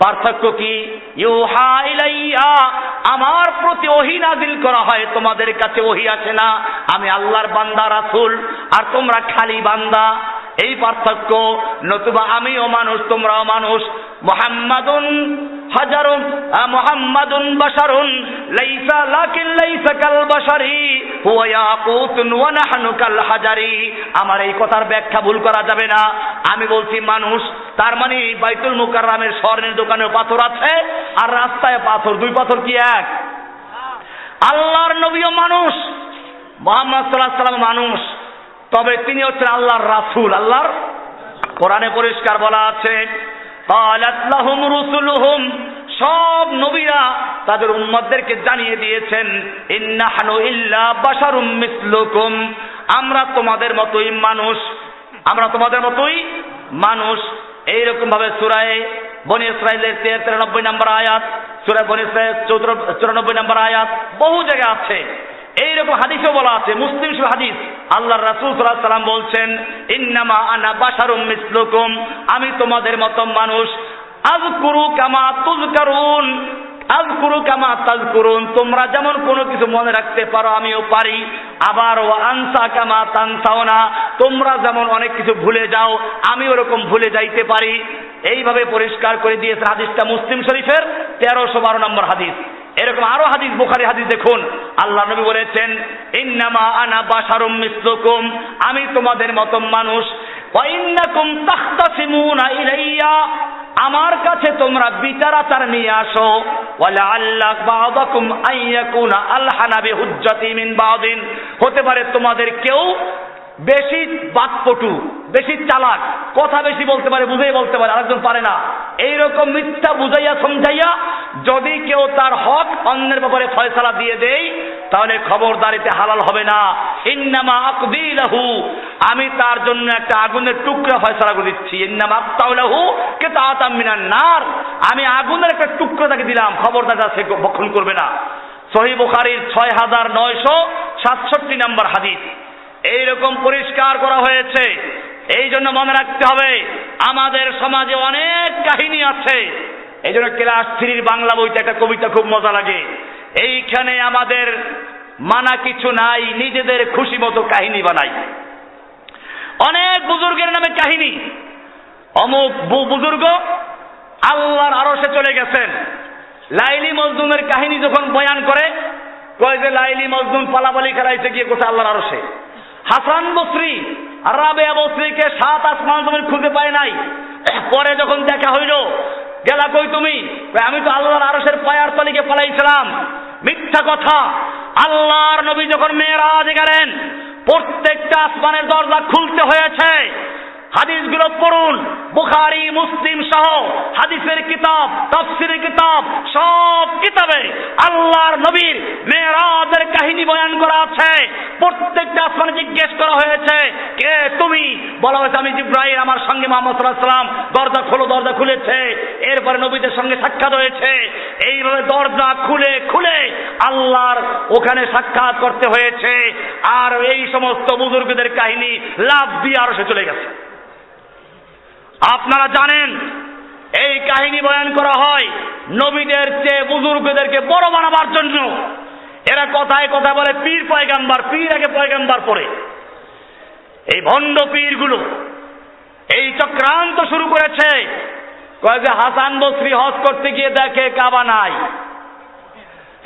পার্থক্য কি? ইউহা ইলাইয়া, আমার প্রতি ওহী নাযিল করা হয়, তোমাদের কাছে ওহী আসে না। আমি আল্লাহর বান্দা রাসূল, আর তোমরা খালি বান্দা, এই পার্থক্য। নতুবা আমিও মানুষ, তোমরাও মানুষ। মুহাম্মাদুন হাজারুন মুহাম্মাদুন বাশারুন লাইসা লাকিন লাইসা কাল বাশারি হুয়া ইয়াকুতুন ওয়া নাহনু কাল হাজারি। আমার এই কথার ব্যাখ্যা ভুল করা যাবে না। আমি বলছি মানুষ, তার মানে বাইতুল মুকাররমের স্বর্ণের দোকানে পাথর আছে, আর রাস্তায় পাথর, দুই পাথর কি এক? আল্লাহর নবীও মানুষ, মুহাম্মদ সাল্লাল্লাহু আলাইহি ওয়াসাল্লাম মানুষ, তবে তিনি হচ্ছেন আল্লাহর রাসূল। আল্লাহর কোরআনে পরিষ্কার বলা আছে, ক্বালাত লাহুম রুসুলুহুম, সব নবীরা তাদের উম্মতদেরকে জানিয়ে দিয়েছেন, ইন্নাহানু ইল্লা বাশারুম মিসলুকুম, আমরা তোমাদের মতোই মানুষ, আমরা তোমাদের মতোই মানুষ। এইরকম ভাবে সূরা বনী ইসরাঈলের 93 নম্বর আয়াত, সূরা বনী ইসরাঈল 94 নম্বর আয়াত, বহু জায়গায় আছে। এইরকম হাদিসও বলা আছে, মুসলিম শরীফ হাদিস। আল্লাহর রাসূল সাল্লাল্লাহু আলাইহি ওয়াসাল্লাম বলছেন, ইন্নামা আনা বাশারুম মিসলুকুম, আমি তোমাদের মতো মানুষ। আযকুরু কামা তুযকারুন, আযকুরু কামা তাযকুরুন, তোমরা যেমন কোনো কিছু মনে রাখতে পারো আমিও পারি। আবার ওয়া আনসা কামা তানসাউনা, তোমরা যেমন অনেক কিছু ভুলে যাও আমি ওরকম ভুলে যাইতে পারি। এইভাবে পরিষ্কার করে দিয়েছে। হাদিসটা মুসলিম শরীফের 1312 নম্বর হাদিস। এরকম আরো হাদিস, বুখারী হাদিস দেখুন, আল্লাহ নবী বলেছেন, ইন্নামা আনা বাশারুম মিসলুকুম, আমি তোমাদের মতো মানুষ। ওয়া ইন্নাকুম তাখতাসিমুনা ইলাইয়া, আমার কাছে তোমরা বিচার আচার নিয়ে আসো। ওয়ালা আল্লাহ বা'দাকুম আইয়াকুনা আলহানা বিহুজ্জাতি মিন বা'দিন, হতে পারে তোমাদের কেউ বেশি বাকপটু, বেশি চালাক, কথা বেশি বলতে পারে, বুঝাই বলতে পারে, আরেকজন পারে না। এইরকম মিথ্যা বুঝাইয়া সমঝাইয়া যদি কেউ তার হক অন্যের ব্যাপারে ফয়সালা দিয়ে দেয়, তাহলে খবরদারিতে হালাল হবে না। ইন্নামা আকদি লাহু, আমি তার জন্য একটা আগুনের টুকরা ফয়সালা করে দিচ্ছি। ইন্নামা আকতাউ লাহু কিতাআতাম মিনান নার, আমি আগুনের একটা টুকরা তাকে দিলাম, খবরদার সে ভক্ষণ করবে না। সহিহ বুখারীর 6967 নম্বর হাদিস। এইরকম পরিষ্কার করা হয়েছে। এই জন্য মনে রাখতে হবে, আমাদের সমাজে অনেক কাহিনী আছে। এই জন্য ক্লাস 3 বাংলা বইতে একটা কবিতা খুব মজা লাগে। এইখানে আমাদের মানা কিছু নাই, নিজেদের খুশি মতো কাহিনী বানাই। অনেক বুজুর্গের নামে কাহিনী। অমুক বুজুর্গ আল্লাহর আরশে চলে গেছেন। লাইলি মজনুনের কাহিনী যখন বয়ান করে, কয় যে লাইলি মজনুন পালাপালি খেলাইছে গিয়ে কোথায় আল্লাহর আরশে। হাসান বসরি আর রাবেয়া বসরিকে 7 আসমান জমিন খুঁজে পায় নাই। পরে যখন দেখা হইল, গেলা কই তুমি? আমি তো আল্লাহর আরশের পায়ার তলিকে পালাইছিলাম। মিথ্যা কথা। আল্লাহর নবী যখন মেরাজে গেলেন, প্রত্যেকটা আসমানের দরজা খুলতে হয়েছে। হাদিসগুলো পড়ুন, বুখারী মুসলিম সহ হাদিসের কিতাব, তাফসীরের কিতাব, সব কিতাবে আল্লাহর নবীর মেরাজের কাহিনী বয়ান করা আছে। প্রত্যেকটা আসমানে জিজ্ঞেস করা হয়েছে, কে তুমি? বলা হয়েছে আমি জিবরাইল, আমার সঙ্গে মুহাম্মদ সাল্লাল্লাহু আলাইহি ওয়াসাল্লাম। দরজা খোলো, দরজা খুলেছে। এরপরে নবীদের সঙ্গে সাক্ষাৎ হয়েছে। এইভাবে দরজা খুলে খুলে আল্লাহর ওখানে সাক্ষাৎ করতে হয়েছে। আর এই সমস্ত বুজুর্গদের কাহিনী লাভ দিয়ে আরশে চলে গেছে। আপনারা জানেন, এই কাহিনী বয়ান করা হয় নবীদের চেয়ে বুজুর্গদেরকে বড় বানাবার জন্য। এরা কথায় কথা বলে পীর পয়গাম্বার, পীর আগে পয়গাম্বার পরে। এই ভণ্ড পীরগুলো এই চক্রান্ত শুরু করেছে। কয় যে হাসান বসরি হজ করতে গিয়ে দেখে কাবা নাই।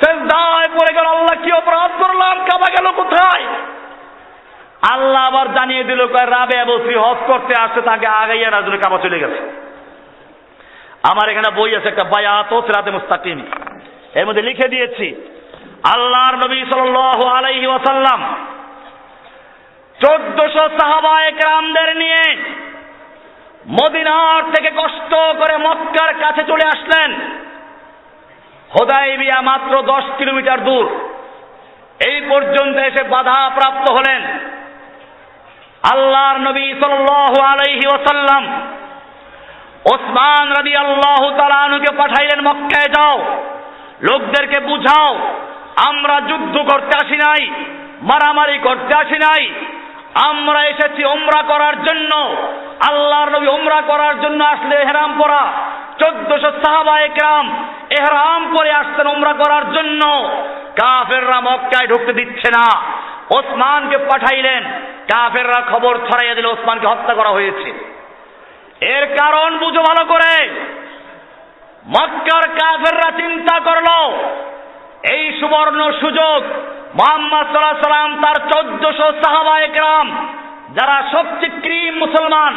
সেজদায় পড়ে গেল, আল্লাহ কি অপরাধ করলাম, কাবা গেল কোথায়? আল্লাহ আবার জানিয়ে দিল, কয় রাবেয়া বসরি হজ করতে আসছে, তাকে আগাইয়া না জন্য কাবা চলে গেছে। আমার এখানে বই আছে একটা, বায়াত ও সিরাতে মুস্তাকিম, এর মধ্যে লিখে দিয়েছি। আল্লাহর নবী সাল্লাল্লাহু আলাইহি ওয়াসাল্লাম 1400 সাহাবায়ে কেরামদের নিয়ে মদিনার থেকে কষ্ট করে মক্কার কাছে চলে আসলেন। হুদায়বিয়া মাত্র 10 কিলোমিটার দূর। এই পর্যন্ত এসে বাধা প্রাপ্ত হলেন। আল্লাহর নবী সাল্লাল্লাহু আলাইহি ওয়াসাল্লাম ওসমান রাদিয়াল্লাহু তাআলা আনহুকে পাঠাইলেন, মক্কায় যাও, লোকদেরকে বুঝাও, আমরা যুদ্ধ করতে আসি নাই, মারামারি করতে আসি নাই, আমরা এসেছি ওমরা করার জন্য। আল্লাহর নবী ওমরা করার জন্য আসলে ইহরাম পরা। 1400 সাহাবায়ে কেরাম ইহরাম পরে আসছেন ওমরা করার জন্য। কাফেররা মক্কায় ঢুকতে দিচ্ছে না। ওসমানকে পাঠাইলেন। কাফেররা খবর ছড়াইয়া দিল ওসমানকে হত্যা করা হয়েছে। এর কারণ বুঝো ভালো করে। মক্কার কাফেররা চিন্তা করলো, এই সুবর্ণ সুযোগ, মুহাম্মদ সাল্লাল্লাহু আলাইহি ওয়াসাল্লাম তার 1400 সাহাবায়ে কেরাম যারা সবচেয়ে ক্রিম মুসলমান,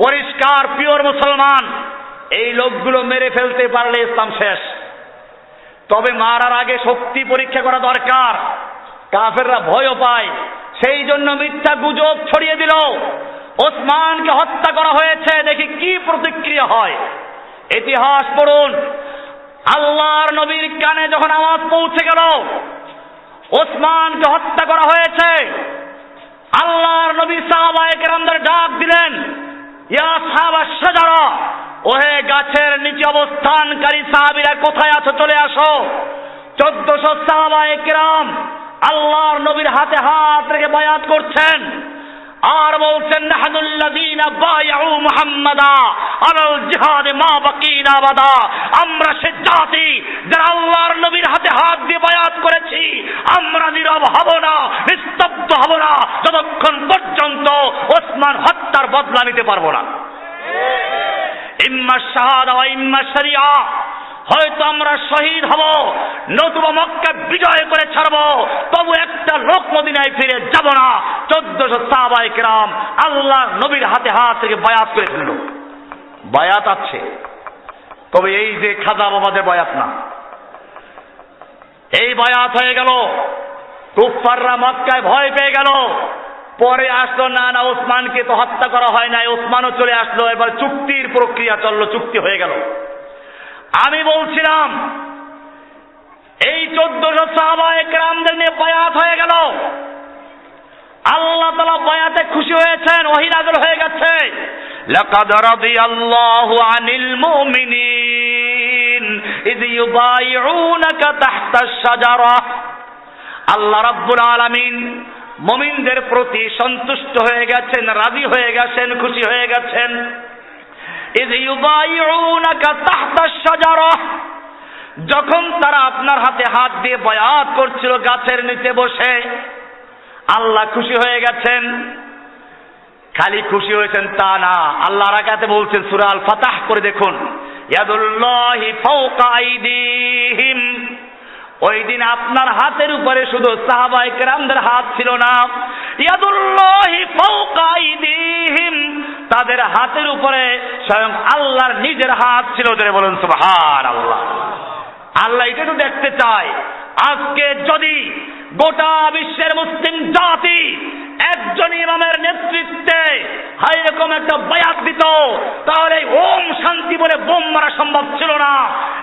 পরিষ্কার পিওর মুসলমান, এই লোকগুলো মেরে ফেলতে পারলে ইসলাম শেষ। তবে মারার আগে শক্তি পরীক্ষা করা দরকার। কাফেররা ভয় পায়, সেই জন্য মিথ্যা গুজব ছড়িয়ে দিল। ওসমানকে হত্যা করা হয়েছে, দেখি কি প্রতিক্রিয়া হয়। ইতিহাস পড়ুন। আল্লাহর নবীর কানে যখন আওয়াজ পৌঁছে গেল ওসমানকে হত্যা করা হয়েছে, আল্লাহর নবী সাহাবায়ে কেরামদের ডাক দিলেন, ইয়া সাহাবা শাজারা, ওহে গাছের নিচে অবস্থানকারী সাহাবীরা কোথায় আছো, চলে আসো। 1400 সাহাবায়ে কেরাম আল্লাহর নবীর হাতে হাত রেখে বায়াত করছেন আর বলছেন, নাহনুল্লাযীনা বায়াউ মুহাম্মাদা আলাল জিহাদ মা বাকিনা আবাদা, আমরা সে জাতি যারা আল্লাহর নবীর হাতে হাত দিয়ে বায়াত করেছি, আমরা নীরব হব না, নিস্তব্ধ হব না যতক্ষণ পর্যন্ত ওসমান হত্যার বদলা নিতে পারবো না। ইম্মা শাহাদা ওয়া ইম্মা শরিয়া, হয়তো আমরা শহীদ হব, নতুবা মক্কা বিজয় করে ছাড়ব, তবু একটা লোক মদিনায় ফিরে যাব না। 1400 সাহাবায়ে কেরাম আল্লাহর নবীর হাতে হাত থেকে বায়াত করে ফেলল। বায়াত আছে, তবে এই যে খাজা বাবাদের বায়াত না। এই বায়াত হয়ে গেল, কুফফাররা মক্কায় ভয় পেয়ে গেল, পরে আসলো না না ওসমানকে তো হত্যা করা হয় নাই, ওসমানও চলে আসলো, এবার চুক্তির প্রক্রিয়া চললো, চুক্তি হয়ে গেল। আমি বলছিলাম এই 1400 সাহাবায়ে কেরামদের নিয়ে বায়াত হয়ে গেল, আল্লাহ তাআলা বায়াতে খুশি হয়েছেন, ওহী নাযিল হয়ে গেছে, লাকাদ রাদিয়াল্লাহু আনিল মুমিনিন ইয ইউবাইউনাকা তাহতাশ শাজারা। আল্লাহ রাব্বুল আলামিন মুমিনদের প্রতি সন্তুষ্ট হয়ে গেছেন, রাজি হয়ে গেছেন, খুশি হয়ে গেছেন। ইয ইউবাইউনাকা তাহতাশ শাজারা, যখন তারা আপনার হাতে হাত দিয়ে বায়াত করছিল গাছের নিচে বসে, আল্লাহ খুশি হয়ে গেছেন। খালি খুশি হয়েছেন তা না, আল্লাহ রাকাতে বলছেন, সূরা আল ফাতহ করে দেখুন, ইয়াদুল্লাহি ফাওকা আইদিহিম, ওই দিন আপনার হাতের উপরে শুধু সাহাবায়ে কেরামদের হাত ছিল না, ইয়াদুল্লাহি ফাওকা আইদিহিম, তাদের হাতের উপরে স্বয়ং আল্লাহর নিজের হাত ছিল। ধরে বলুন সুবহানাল্লাহ। আল্লাহ এটা তো দেখতে চায়, আজকে যদি গোটা বিশ্বের মুসলিম জাতি একজন ইমামের নেতৃত্বে এরকম একটা বায়াত দিত, তাহলে ওম শান্তি বলে বোম মারা সম্ভব ছিল না,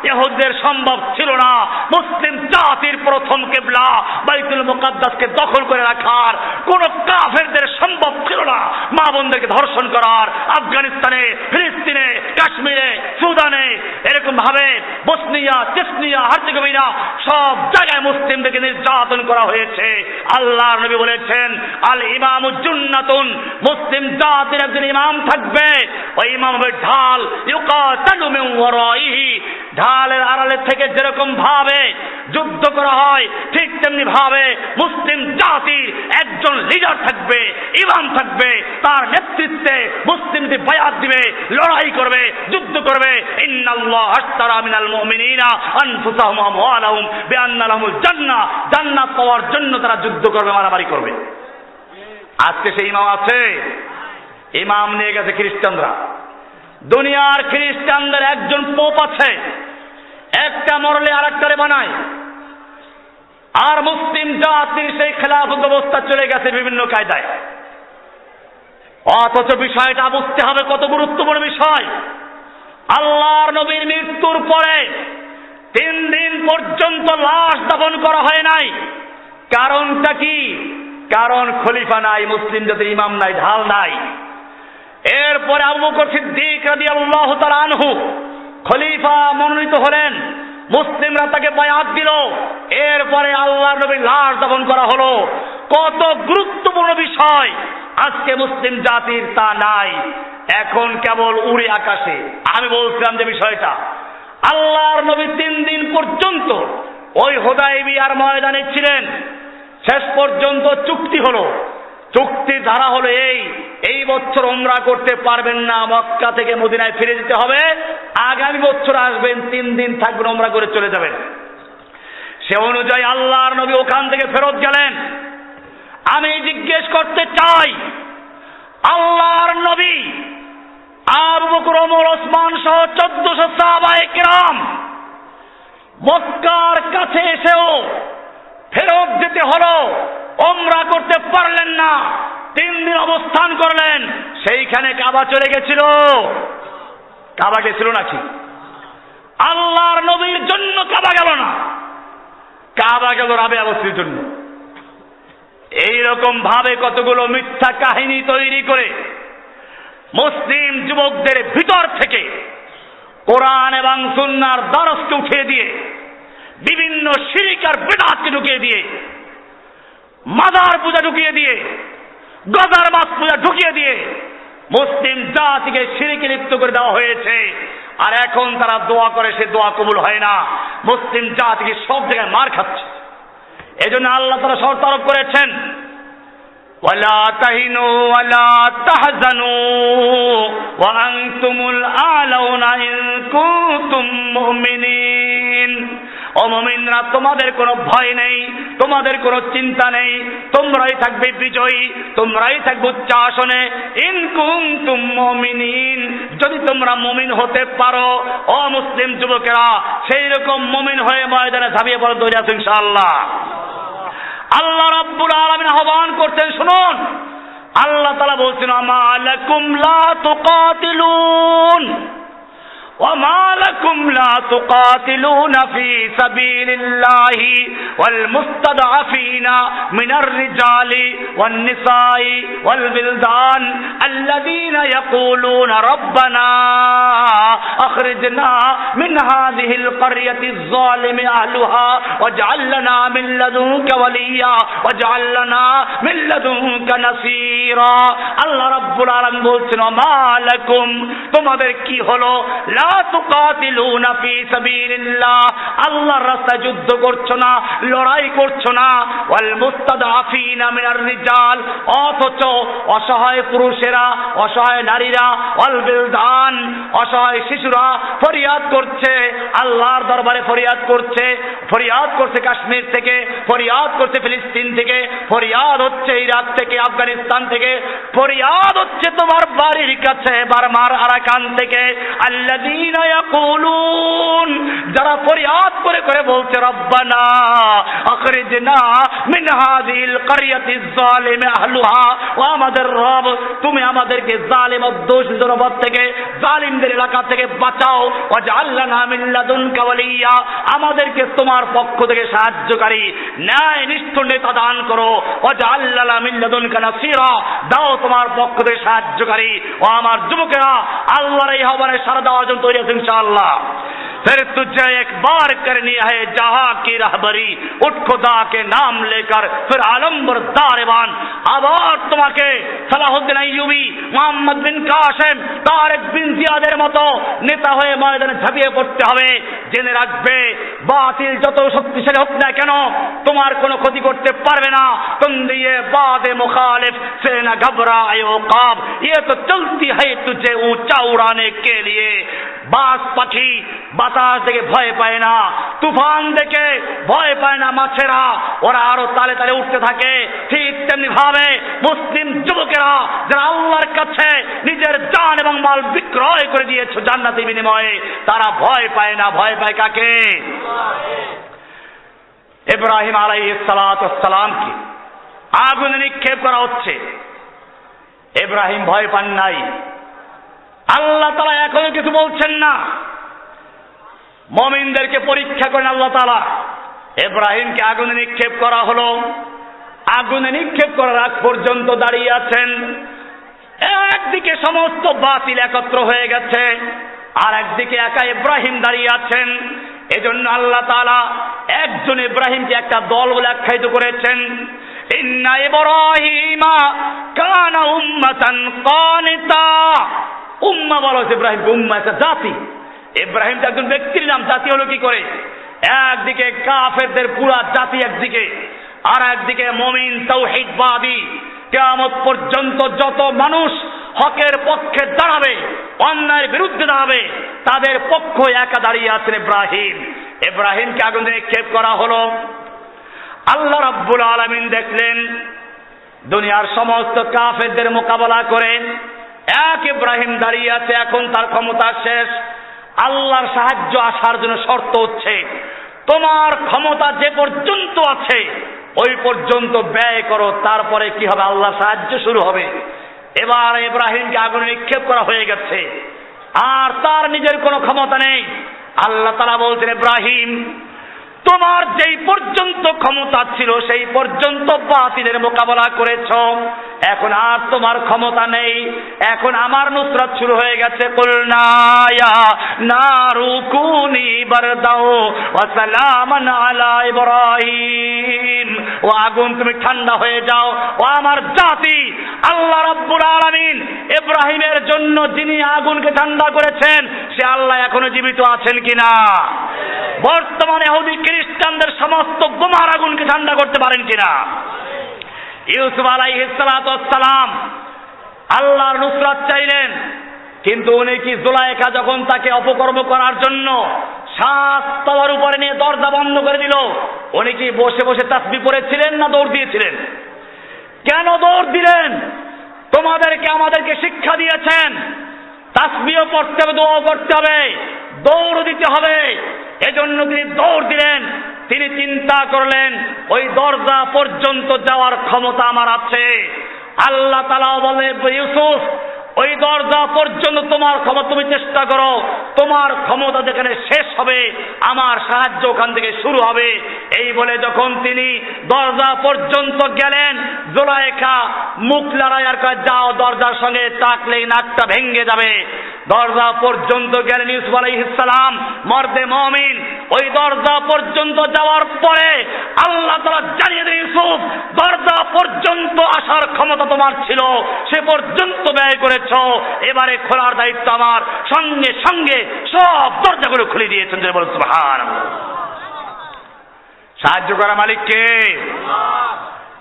ইহুদিদের সম্ভব ছিল না মুসলিম জাতির প্রথম কিবলা বাইতুল মুকাদ্দাসকে দখল করে রাখার, কোন কাফেরদের সম্ভব ছিল না মা বোনদেরকে ধর্ষণ করার। আফগানিস্তানে, ফিলিস্তিনে, কাশ্মীরে, সুদানে, এরকম ভাবে বসনিয়া, চেচনিয়া, হার্জেগোভিনা সব জায়গায় মুসলিমদেরকে নির্যাতন করা হয়েছে। আল্লাহর নবী বলেছেন, আল ইমামু জুন্নাতুন, মুসলিম জাতির একজন ইমাম থাকবে, ওই ইমাম হবে ঢাল, ইউকাতালু মিন ওয়ারাইহি, ঢালের আড়ালে থেকে যেরকম ভাবে যুদ্ধ করা হয় ঠিক তেমনি ভাবে মুসলিম জাতির একজন লিডার থাকবে, ইমাম থাকবে, তার নেতৃত্বে মুসলিমদের বায়াত দিবে, লড়াই করবে, যুদ্ধ করবে। ইন্নাল্লাহ আশতারা মিনাল মুমিনিনা আনফুসাহুম ওয়া আমওয়ালাহুম বিআন্না লাহুমুল জান্নাহ, জান্নাত পাওয়ার জন্য তারা যুদ্ধ করবে, মারামারি করবে। আজকে সেই ইমাম আছে? ইমাম নিয়ে গেছে খ্রিস্টানরা। দুনিয়ার খ্রিস্টানদের একজন পোপ আছে, একটা মরলে আরেকটারে বানায়, আর মুসলিম জাতির সেই খেলাফত ব্যবস্থা চলে গেছে বিভিন্ন কায়দায়। অথচ বিষয়টা বুঝতে হবে কত গুরুত্বপূর্ণ বিষয়। আল্লাহর নবীর মৃত্যুর পরে 3 দিন পর্যন্ত লাশ দাফন করা হয় নাই। কারণটা কি? কারণ খলিফা নাই, মুসলিম জাতির ইমাম নাই, ঢাল নাই। এরপরে আবু বকর সিদ্দিক রাদিয়াল্লাহু তাআলা আনহু খলিফা মনোনীত হলেন, মুসলিমরা তাকে বায়াত দিল, এরপরে আল্লাহর নবীর লাশ দাফন করা হলো। কত গুরুত্বপূর্ণ বিষয়, আজকে মুসলিম জাতির তা নাই, এখন কেবল উড়ে আকাশে। আমি বলছিলাম যে বিষয়টা, আল্লাহর নবী 3 দিন পর্যন্ত ওই হুদায়বিয়ার ময়দানে ছিলেন, শেষ পর্যন্ত চুক্তি হলো। চুক্তির ধারা হলো এই বছর উমরা করতে পারবেন না, মক্কা থেকে মদিনায় ফিরে যেতে হবে, আগামী বছর আসবেন, 3 দিন থাকবেন, উমরা করে চলে যাবেন। সে অনুযায়ী আল্লাহর নবী ওখান থেকে ফেরত গেলেন। আমি জিজ্ঞেস করতে চাই, আল্লাহর নবী আবু বকর, ওমর, ওসমান সহ 1400 সাহাবায়ে কেরাম মক্কার কাছে এসেও ফেরত যেতে হলো, উমরা করতে পারলেন না, 3 দিন অবস্থান করলেন। সেইখানে কাবা চলে গেছিল, কাবা গেছিল নাকি? আল্লাহর নবীর জন্য কাবা গেল না, কাবা গেল রাবেয়া বস্তির জন্য। এইরকম ভাবে কতগুলো মিথ্যা কাহিনী তৈরি করে মুসলিম যুবকদের ভিতর থেকে কোরআন এবং সুন্নাহর দরজকে উঠিয়ে দিয়ে, বিভিন্ন শিরক আর বিদআতকে ঢুকিয়ে দিয়ে, মাজার পূজা ঢুকিয়ে দিয়ে, গজার মাছ পূজা ঢুকিয়ে দিয়ে মুসলিম জাতিকে শিরকে লিপ্ত করে দেওয়া হয়েছে। আর এখন তারা দোয়া করে, সে দোয়া কবুল হয় না, মুসলিম জাতিকে সব জায়গায় মার খাচ্ছে। এজন্য আল্লাহ তাআলা শর্ত আরোপ করেছেন, ওয়ালা তাহিনু ওয়ালা তাহজানু ওয়া আনতুমুল আলাউনা ইন কুনতুম মুমিনিন। ও মুমিনরা, তোমাদের কোনো ভয় নেই, তোমাদের কোনো চিন্তা নেই, তোমরাই থাকবে বিজয়ী, তোমরাই থাকবে উচ্চ আসনে। ইন কুনতুম মুমিনিন, যদি তোমরা মুমিন হতে পারো ও মুসলিম যুবকেরা, সেই রকম মুমিন হয়ে ময়দানে ঝাঁপিয়ে পড়ো, দৌড়ে আসো ইনশাআল্লাহ। আল্লাহ রাব্বুল আলামিন আহ্বান করছেন, শুনুন। আল্লাহ তাআলা বলছেন, আমা লাকুম লা তুকাতিলুন وما لكم لا تقاتلون في سبيل الله والمستضعفين من الرجال والنساء والولدان الذين يقولون ربنا أخرجنا من هذه القرية الظالم أهلها واجعل لنا من لدنك وليا واجعل لنا من لدنك نصيرا। আল্লাহ রাব্বুল আলামিন বলছেন, وما لكم, তোমাদের কি হলো, তুকাতিলুনা ফি সাবিলিল্লাহ, আল্লাহর রাস্তায় যুদ্ধ করছো না, লড়াই করছো না। ওয়াল মুস্তাদআফিনা মিনার রিজাল, অথচ অসহায় পুরুষেরা, অসহায় নারীরা, ওয়াল বিলদান, অসহায় শিশুরা ফরিয়াদ করছে, আল্লাহর দরবারে ফরিয়াদ করছে। ফরিয়াদ করছে কাশ্মীর থেকে, ফরিয়াদ করছে ফিলিস্তিন থেকে, ফরিয়াদ হচ্ছে ইরাক থেকে, আফগানিস্তান থেকে, ফরিয়াদ হচ্ছে তোমার বাড়ির কাছে বার্মার আরাকান থেকে। আল্লাযীনা ইয়াকুলুন, যারা ফরিয়াদ করে করে বলছে, রব্বানা আখরিজনা মিন হাযিহিল কারইয়াতিজ যালিম আহলুহা, ও আমাদের রব, তুমি আমাদেরকে জালিম ও দোষী জনপদ থেকে, জালিমদের এলাকা থেকে বাঁচাও। ওয়াজআল লানা মিন লাদুনকা ওয়ালিয়া, আমাদেরকে তোমার পক্ষ থেকে সাহায্যকারী, ন্যায় নিষ্ঠ নেতা দান করো। ওয়াজআল লানা মিন লাদুনকা নাসীরা, দাও তোমার পক্ষ থেকে সাহায্যকারী। ও আমার যুবকেরা, আল্লাহর এই আহ্বানে সাড়া দেওয়ার জন্য তৈরি আছো ইনশাআল্লাহ। फिर तुझे एक बार करनी है जहां की रहबरी, उठ खुदा के नाम लेकर फिर आलमबर दारबान। আবার তোমাকে সালাহুদ্দিন আইয়ুবী, মুহাম্মদ বিন কাসেম, তারেক বিন জিয়াদের মতো নেতা হয়ে ময়দানে ঝাঁপিয়ে পড়তে হবে। জেনে রাখবে, বাতিল যত শক্তিশালী হোক না কেন, তোমার কোনো ক্ষতি করতে পারবে না। তুম দিয়ে বাদে মুখালিফ সে না ঘবরাए ওকাব, ये तो चलती है तुझे ऊंचा उड़ाने के लिए। বাস পাখি বাতাস দেখে ভয় পায় না, তুফান দেখে ভয় পায় না মাছেরা, ওরা আরো তালে তালে উঠতে থাকে। ঠিক তেমনি ভাবে মুসলিম যুবকেরা যারা আল্লাহর কাছে নিজের জান এবং মাল বিক্রয় করে দিয়েছে জান্নাতের বিনিময়ে, তারা ভয় পায় না। ভয় পায় কাকে? ইব্রাহিম আলাইহিস সালাতু ওয়াস সালামকে আগুনে নিক্ষেপ করা হচ্ছে, ইব্রাহিম ভয় পান নাই। আল্লাহ তাআলা এখনো কিছু বলছেন না। মুমিনদেরকে পরীক্ষা করেন আল্লাহ তাআলা। ইব্রাহিমকে আগুনে নিক্ষেপ করা হলো, আগুনে নিক্ষেপ করার আগ পর্যন্ত দাঁড়িয়ে আছেন। একদিকে সমস্ত বাতিল একত্র হয়ে গেছে, আর একদিকে একা ইব্রাহিম দাঁড়িয়ে আছেন। এজন্য আল্লাহ তাআলা একজন ইব্রাহিমকে একটা দল বলে আখ্যায়িত করেছেন। ইন্না ইব্রাহিমা কানা উম্মাতান কানিতা। উম্মা বলা হচ্ছে ইব্রাহিমকে, উম্মা একটা জাতি। ইব্রাহিম তো একজন ব্যক্তির নাম, জাতি হলো কি করে? একদিকে কাফেরদের পুরা জাতি একদিকে, আর একদিকে মুমিন তাওহীদবাদী। কিয়ামত পর্যন্ত যত মানুষ হকের পক্ষে দাঁড়াবে, অন্যায়ের বিরুদ্ধে দাঁড়াবে, তাদের পক্ষ একা দাঁড়িয়ে আছেন ইব্রাহিম। ইব্রাহিমকে আগুনে নিক্ষেপ করা হলো। আল্লাহ রাব্বুল আলামিন দেখলেন দুনিয়ার সমস্ত কাফেরদের মোকাবেলা করে এক ইব্রাহিম দাঁড়িয়ে আছে, এখন তার ক্ষমতা শেষ। আল্লাহর সাহায্য আসার জন্য শর্ত হচ্ছে, তোমার ক্ষমতা যে পর্যন্ত আছে ওই পর্যন্ত ব্যয় করো, তারপরে কি হবে? আল্লাহর সাহায্য শুরু হবে। এবার ইব্রাহিমকে আগুনে নিক্ষেপ করা হয়ে গেছে, আর তার নিজের কোনো ক্ষমতা নেই। আল্লাহ তাআলা বলছেন, ইব্রাহিম, তোমার যেই পর্যন্ত ক্ষমতা ছিল সেই পর্যন্ত বাতিলের মোকাবেলা করেছ, এখন আর তোমার ক্ষমতা নেই। এখন আমার নুসরাত শুরু হয়ে গেছে। কুলনা ইয়া নারু কুনি বারদাও ওয়া সালামান আলা ইব্রাহিম, ও আগুন তুমি ঠান্ডা হয়ে যাও। ও আমার জাতি, আল্লাহ রাব্বুল আলামিন ইব্রাহিমের জন্য যিনি আগুনকে ঠান্ডা করেছেন, সে আল্লাহ এখনো জীবিত আছেন কিনা? বর্তমানে ইহুদি খ্রিস্টানদের সমস্ত বোমার আগুনকে ঠান্ডা করতে পারেন কিনা? ইউসুফ আলাইহিস সালাতু ওয়াস সালাম আল্লাহর নুসরাত চাইলেন, কিন্তু উনি কি জুলাইখা যখন তাকে অপকর্ম করার জন্য 7 তলার উপরে নিয়ে দরজা বন্ধ করে দিল, উনি কি বসে বসে তাসবিহ পড়েছিলেন না দৌড় দিয়েছিলেন? কেন দৌড় দিলেন? তোমাদেরকে আমাদেরকে শিক্ষা দিয়েছেন তাসবিহ পড়তে হবে, দোয়া করতে হবে, দৌড় দিতে হবে। এজন্য তিনি দৌড় দিলেন। তিনি চিন্তা করলেন ওই দরজা পর্যন্ত যাওয়ার ক্ষমতা আমার আছে। আল্লাহ তাআলা বলে, ইউসুফ ওই দরজা পর্যন্ত তোমার ক্ষমতা, তুমি চেষ্টা করো, তোমার ক্ষমতা যেখানে শেষ হবে আমার সাহায্য ওখান থেকে শুরু হবে। এই বলে যখন তিনি দরজা পর্যন্ত গেলেন, জুলাইখা মুখ লড়াই আর কয়, যাও দরজার সঙ্গে টাকলেই নাকটা ভেঙে যাবে। দরজা পর্যন্ত গেলেন ইউসুফ আলাইহিস সালাম, মর্দে মুমিন। ওই দরজা পর্যন্ত যাওয়ার পরে আল্লাহ তাআলা জানিয়ে দেন, ইউসুফ দরজা পর্যন্ত আসার ক্ষমতা তোমার ছিল, সে পর্যন্ত ব্যয় করেছ, এবারে খোলার দায়িত্ব আমার। সঙ্গে সঙ্গে সব দরজাগুলো খুলে দিয়েছেন। যে বলুন সুবহানাল্লাহ। সাহায্য করা মালিক কে?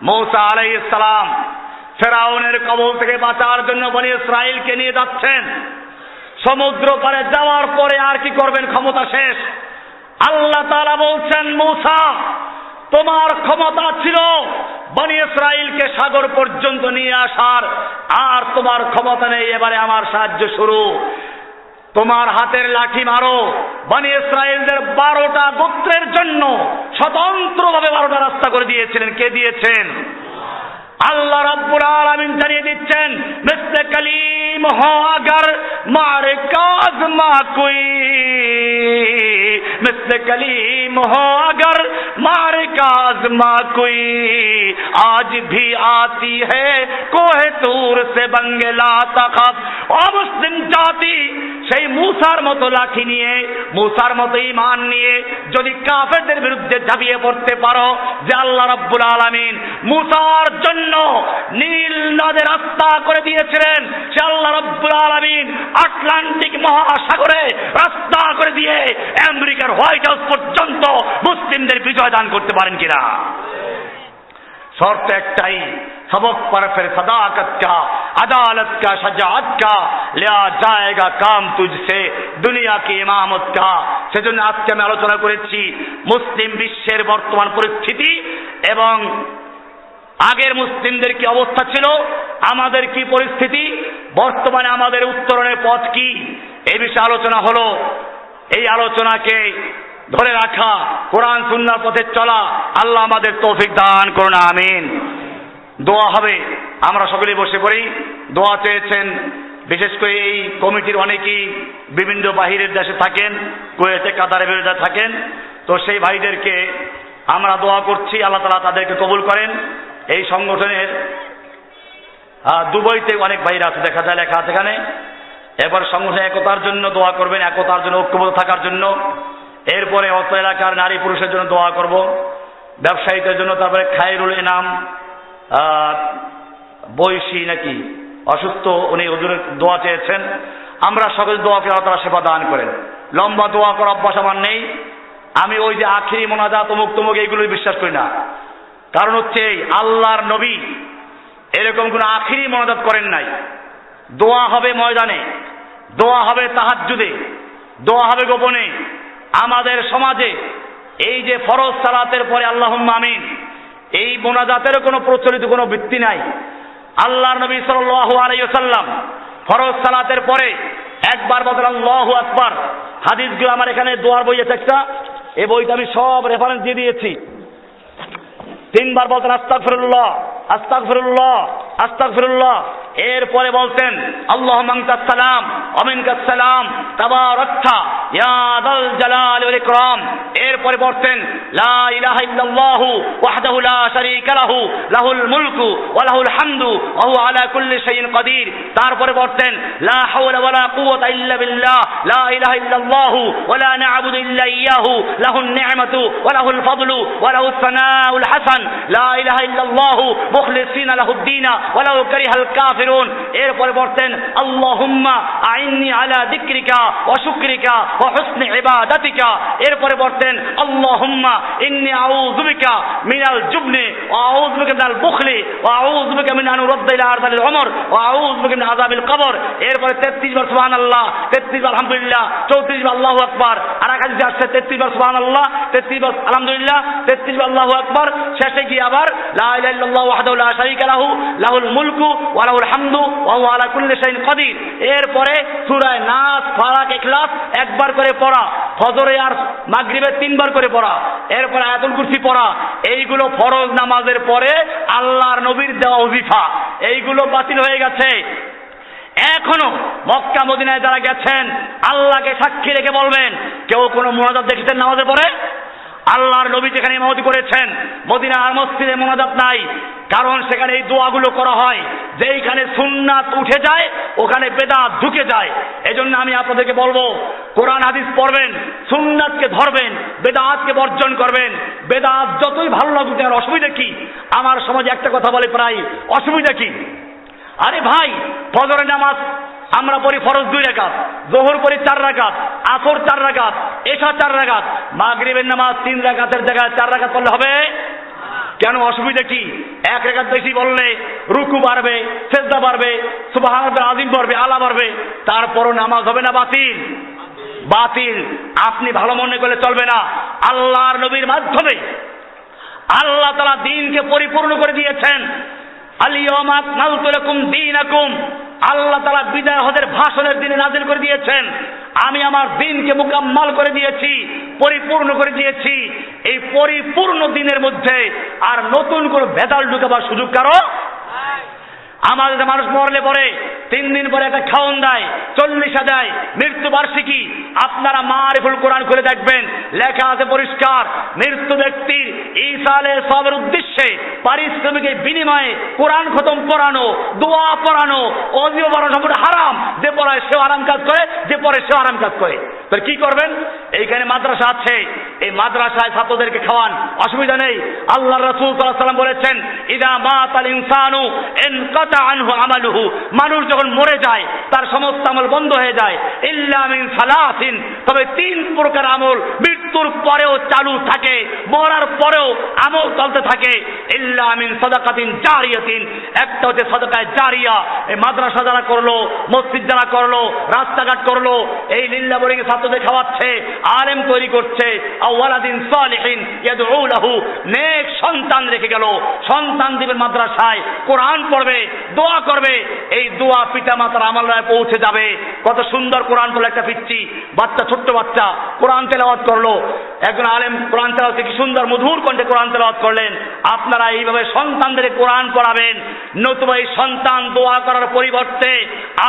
মূসা আলাইহিস সালাম ফেরাউনের কবল থেকে বাঁচার জন্য বনী ইসরাইলকে নিয়ে যাচ্ছেন। সমুদ্র পারে যাওয়ার পরে আর কি করবেন? ক্ষমতা শেষ। আল্লাহ তাআলা বলছেন, মূসা তোমার ক্ষমতা ছিল বনী ইসরাইলকে সাগর পর্যন্ত নিয়ে আসার, আর তোমার ক্ষমতা নেই, এবারে আমার সাহায্য শুরু। তোমার হাতের লাঠি মারো। বনী ইসরাইলদের 12টা গোত্রের জন্য স্বতন্ত্রভাবে 12টা রাস্তা করে দিয়েছিলেন। কে দিয়েছেন? আল্লাহ রাব্বুল আলামিন জানিয়ে দিচ্ছেন, মিসলে কালিম হো আগর মারে কাজ মা কোই, মিসলে কালিম হো আগর মারে কাজ মা কোই, আজ ভি আতি হ্যায় কোহে তুর সে বঙ্গলা তাখাফ। ও মুসলিম জাতি, সেই মূসার মতো লাঠি নিয়ে, মূসার মতো ঈমান নিয়ে যদি কাফেরদের বিরুদ্ধে ঝাঁপিয়ে পড়তে পারো, যে আল্লাহ রাব্বুল আলামিন মূসার জন্য নীল নদের রাস্তা করে দিয়েছিলেন, সে আল্লাহ রাব্বুল আলামিন আটলান্টিক মহাসাগরে রাস্তা করে দিয়ে আমেরিকার হোয়াইট হাউস পর্যন্ত মুসলিমদের বিজয় দান করতে পারেন কিনা? শর্ত একটাই, सबक पर फिर सदाकत का, अदालत का, शजाअत का, लिया जाएगा काम तुझसे दुनिया की इमामत का। সেজন্য আজকে আমি আলোচনা করেছি মুসলিম বিশ্বের বর্তমান পরিস্থিতি এবং আগের মুসলিমদের কি অবস্থা ছিল, আমাদের কি পরিস্থিতি, বর্তমানে আমাদের উত্তরণের পথ কি, এই বিষয়ে আলোচনা হলো। এই আলোচনাকে ধরে রাখা, কোরআন সুন্নাহর পথে চলা, আল্লাহ আমাদের তৌফিক দান করুন, আমিন। দোয়া হবে, আমরা সকলেই বসে পড়ি। দোয়া চেয়েছেন, বিশেষ করে এই কমিটির অনেকেই বিভিন্ন বাহিরের দেশে থাকেন, কুয়েতে, কাতারে বেরোতে থাকেন। তো সেই ভাইদেরকে আমরা দোয়া করছি, আল্লাহ তাআলা তাদেরকে কবুল করেন। এই সংগঠনের দুবাইতে অনেক ভাইরা আছে, দেখা যায় লেখা আছে এখানে। এবার সংগঠনের একতার জন্য দোয়া করবেন, একতার জন্য, ঐক্যবদ্ধ থাকার জন্য। এরপরে অত এলাকার নারী পুরুষের জন্য দোয়া করব, ব্যবসায়ীদের জন্য। তারপরে খায়রুল ইনাম বৈশী নাকি অসুস্থ, উনি হুজুরের দোয়া চেয়েছেন। আমরা সকলে দোয়া করে আল্লাহ তাআলা সেবা দান করেন। লম্বা দোয়া করার অভ্যাস আমার নেই। আমি ওই যে আখিরি মোনাজাত অমুক তমুক এইগুলো বিশ্বাস করি না। কারণ হচ্ছে আল্লাহর নবী এরকম কোন আখিরি মোনাজাত করেন নাই। দোয়া হবে ময়দানে, দোয়া হবে তাহাজ্জুদে, দোয়া হবে গোপনে। আমাদের সমাজে এই যে ফরজ সালাতের পরে আল্লাহুম্মা আমিন, এই মোনাজাতের কোনো প্রচলিত কোনো ভিত্তি নাই। আল্লাহর নবী সাল্লাল্লাহু আলাইহি ওয়াসাল্লাম ফরজ সালাতের পরে একবার বলেন আল্লাহু আকবার। হাদিসগুলো আমার এখানে দোয়ার বই আছে একটা, এই বইটা আমি সব রেফারেন্স দিয়ে দিয়েছি। 3 বার বলতেন আস্তাগফিরুল্লাহ, আস্তাগফিরুল্লাহ, আস্তাগফিরুল্লাহ। এরপরে বলতেন আল্লাহুম্মা আনতাস সালাম ওয়া মিনকাস সালাম তাবারাকতা ইয়া যাল জালালি ওয়াল ইকরাম। এরপরে বলতেন লা ইলাহা ইল্লাল্লাহু ওয়াহদাহু লা শারীকা লাহু লাহুল মুলকু ওয়া লাহুল হামদু ওয়া হুয়া আলা কুল্লি শাইইন কাদির। তারপরে বলতেন লা হাওলা ওয়া লা কুওয়াতা ইল্লা বিল্লাহ লা ইলাহা ইল্লাল্লাহু ওয়া লা না'বুদু ইল্লা ইয়্যাহু লাহুন নি'মাতু ওয়া লাহুল ফাদলু ওয়া লাহুস সানাউল হাসান লা ইলাহা ইল্লাল্লাহু মুখলিসিনা লাহুদ-দীন ওয়া লাউ কারিহাল কাফিরুন। এরপরে বলতেন আল্লাহুম্মা আইন্নি আলা যিকরিকা ওয়া শুকরিকা ওয়া হুসনি ইবাদাতিকা। এরপরে বলতেন আল্লাহুম্মা ইন্নী আউযু বিকা মিনাল জুবনি ওয়া আউযু বিকা মিনাল বুখলি ওয়া আউযু বিকা মিন আন উরাদ্দা ইলা আরযালিল উমর ওয়া আউযু বিকা মিন আযাবিল কবর। এরপরে 33 বার সুবহানাল্লাহ, 33 বার আলহামদুলিল্লাহ, 34 বার আল্লাহু আকবার। আর এক হাদিসে আসছে 33 বার সুবহানাল্লাহ, 33 বার আলহামদুলিল্লাহ, 33 বার আল্লাহু আকবার। শেষে গিয়ে আবার লা ইলাহা ইল্লাল্লাহু ওয়াহদাহু লা শারীকা লাহু লাহুল মুলকু ওয়া লাহুল হামদু ওয়া হুয়া আলা কুল্লি শাইইন কাদির। এরপরে সূরা নাস, ফালাক, ইখলাস একবার করে পড়া, ফজরে আর মাগরিবে 3 বার করে পড়া, এরপরে আয়াতুল কুরসি পড়া। এইগুলো ফরজ নামাজের পরে আল্লাহর নবীর দেওয়া ওজিফা। এইগুলো বাতিল হয়ে গেছে। এখনো মক্কা মদিনায় যারা গেছেন আল্লাহকে সাক্ষী রেখে বলবেন, কেউ কোনো মুনাজাত দেখেছেন নামাজের পরে? আল্লাহর নবী যেখানে ইমামতি করেছেন মদিনার মসজিদে মুনাজাত নাই, কারণ সেখানে এই দোয়াগুলো করা হয়। যেইখানে সুন্নাত উঠে যায় ওখানে বেদাত ঢুকে যায়। এজন্য আমি আপনাদেরকে বলবো, কোরআন হাদিস পড়বেন, সুন্নাতকে ধরবেন, বেদাতকে বর্জন করবেন। বেদাত যতই ভালো লাগুক আর অসুবিধা কি? আমার সমাজে একটা কথা বলে প্রায়, অসুবিধা কি? আরে ভাই, ফজরের নামাজ আমরা পড়ি ফরজ 2 রাকাত, যোহর পড়ি 4 রাকাত, আসর 4 রাকাত, এশা 4 রাকাত, মাগরিবের নামাজ 3 রাকাতের জায়গায় 4 রাকাত পড়লে হবে? কেন, অসুবিধা কি? 1 রাকাত বেশি বললে রুকু বাড়বে, সিজদা বাড়বে, সুবহানাল্লাহ আযীম বাড়বে, আলা বাড়বে, তারপরও নামাজ হবে না বাতিল? বাতিল। আপনি ভালো মনে করলে চলবে না। আল্লাহর নবীর মাধ্যমে আল্লাহ তাআলা দ্বীনকে পরিপূর্ণ করে দিয়েছেন। আল-ইয়াওমা আকমালতু লাকুম দীনাকুম। আল্লাহ তাআলা বিদায় হজের ভাষণের দিনে নাযিল করে দিয়েছেন, আমি আমার দ্বীনকে মুকাম্মাল করে দিয়েছি, পরিপূর্ণ করে দিয়েছি। এই পরিপূর্ণ দ্বীনের মধ্যে আর নতুন কোনো ভেদাল ঢুকাবার সুযোগ কারো? আমাদের মানুষ মরলে পরে 3 দিন পরে একটা খাওন দেয়, 40 দেয়, মৃত্যু বার্ষিকী। আপনারা মারিফুল কোরআন খুলে দেখবেন, লেখা আছে পরিষ্কার, মৃত্যু ব্যক্তির ঈসা আলাইহিস সালামের উদ্দেশ্যে পারিশ্রমিকের বিনিময়ে কোরআন খতম পড়ানো, দোয়া পড়ানো, ওযু পড়ানো সম্পূর্ণ হারাম। যে পড়ায় সে হারাম কাজ করে, যে পড়ে সে হারাম কাজ করে। তো কি করবেন? এইখানে মাদ্রাসা আছে, এই মাদ্রাসায় ছাত্রদেরকে খাওয়ান, অসুবিধা নেই। আল্লাহর রাসূল সাল্লাল্লাহু আলাইহি ওয়াসাল্লাম বলেছেন, ইযা মাতাল ইনসানু ইনকাতা আনহু আমালুহু। মানুষ যখন মরে যায় তার সমস্ত আমল বন্ধ হয়ে যায়, ইল্লা মিন সালাসিন, তবে 3 প্রকার আমল মৃত্যুর পরেও চালু থাকে, মরার পরেও আমল চলতে থাকে। ইল্লা মিন সাদাকাতিন জারিয়াতিন, একটা হচ্ছে সাদাকায়ে জারিয়া। এই মাদ্রাসা যারা করলো, মসজিদ যারা করলো, রাস্তাঘাট করলো, এই লিল্লাহ বলে ছাত্রদের খাওয়াচ্ছে, আলেম তৈরি করছে, আওয়ালাদিন সালিহিন ইয়াদউ লাহু, নেক সন্তান রেখে গেল, সন্তান দিবেন মাদ্রাসায়, কোরআন পড়বে, দোয়া করবে। এই দোয়া পিতা মাতার আমলে পৌঁছে যাবে। কত সুন্দর কোরআন পড়লো একটা পিচ্চি বাচ্চা, ছোট্ট বাচ্চা কোরআন তেলাওয়াত করলো, একজন আলেম কোরআন তেলাওয়াত কি সুন্দর মধুর কণ্ঠে কোরআন তেলাওয়াত করলেন। আপনারা এইভাবে সন্তানদের কোরআন পড়াবেন, নতুবা এই সন্তান দোয়া করার পরিবর্তে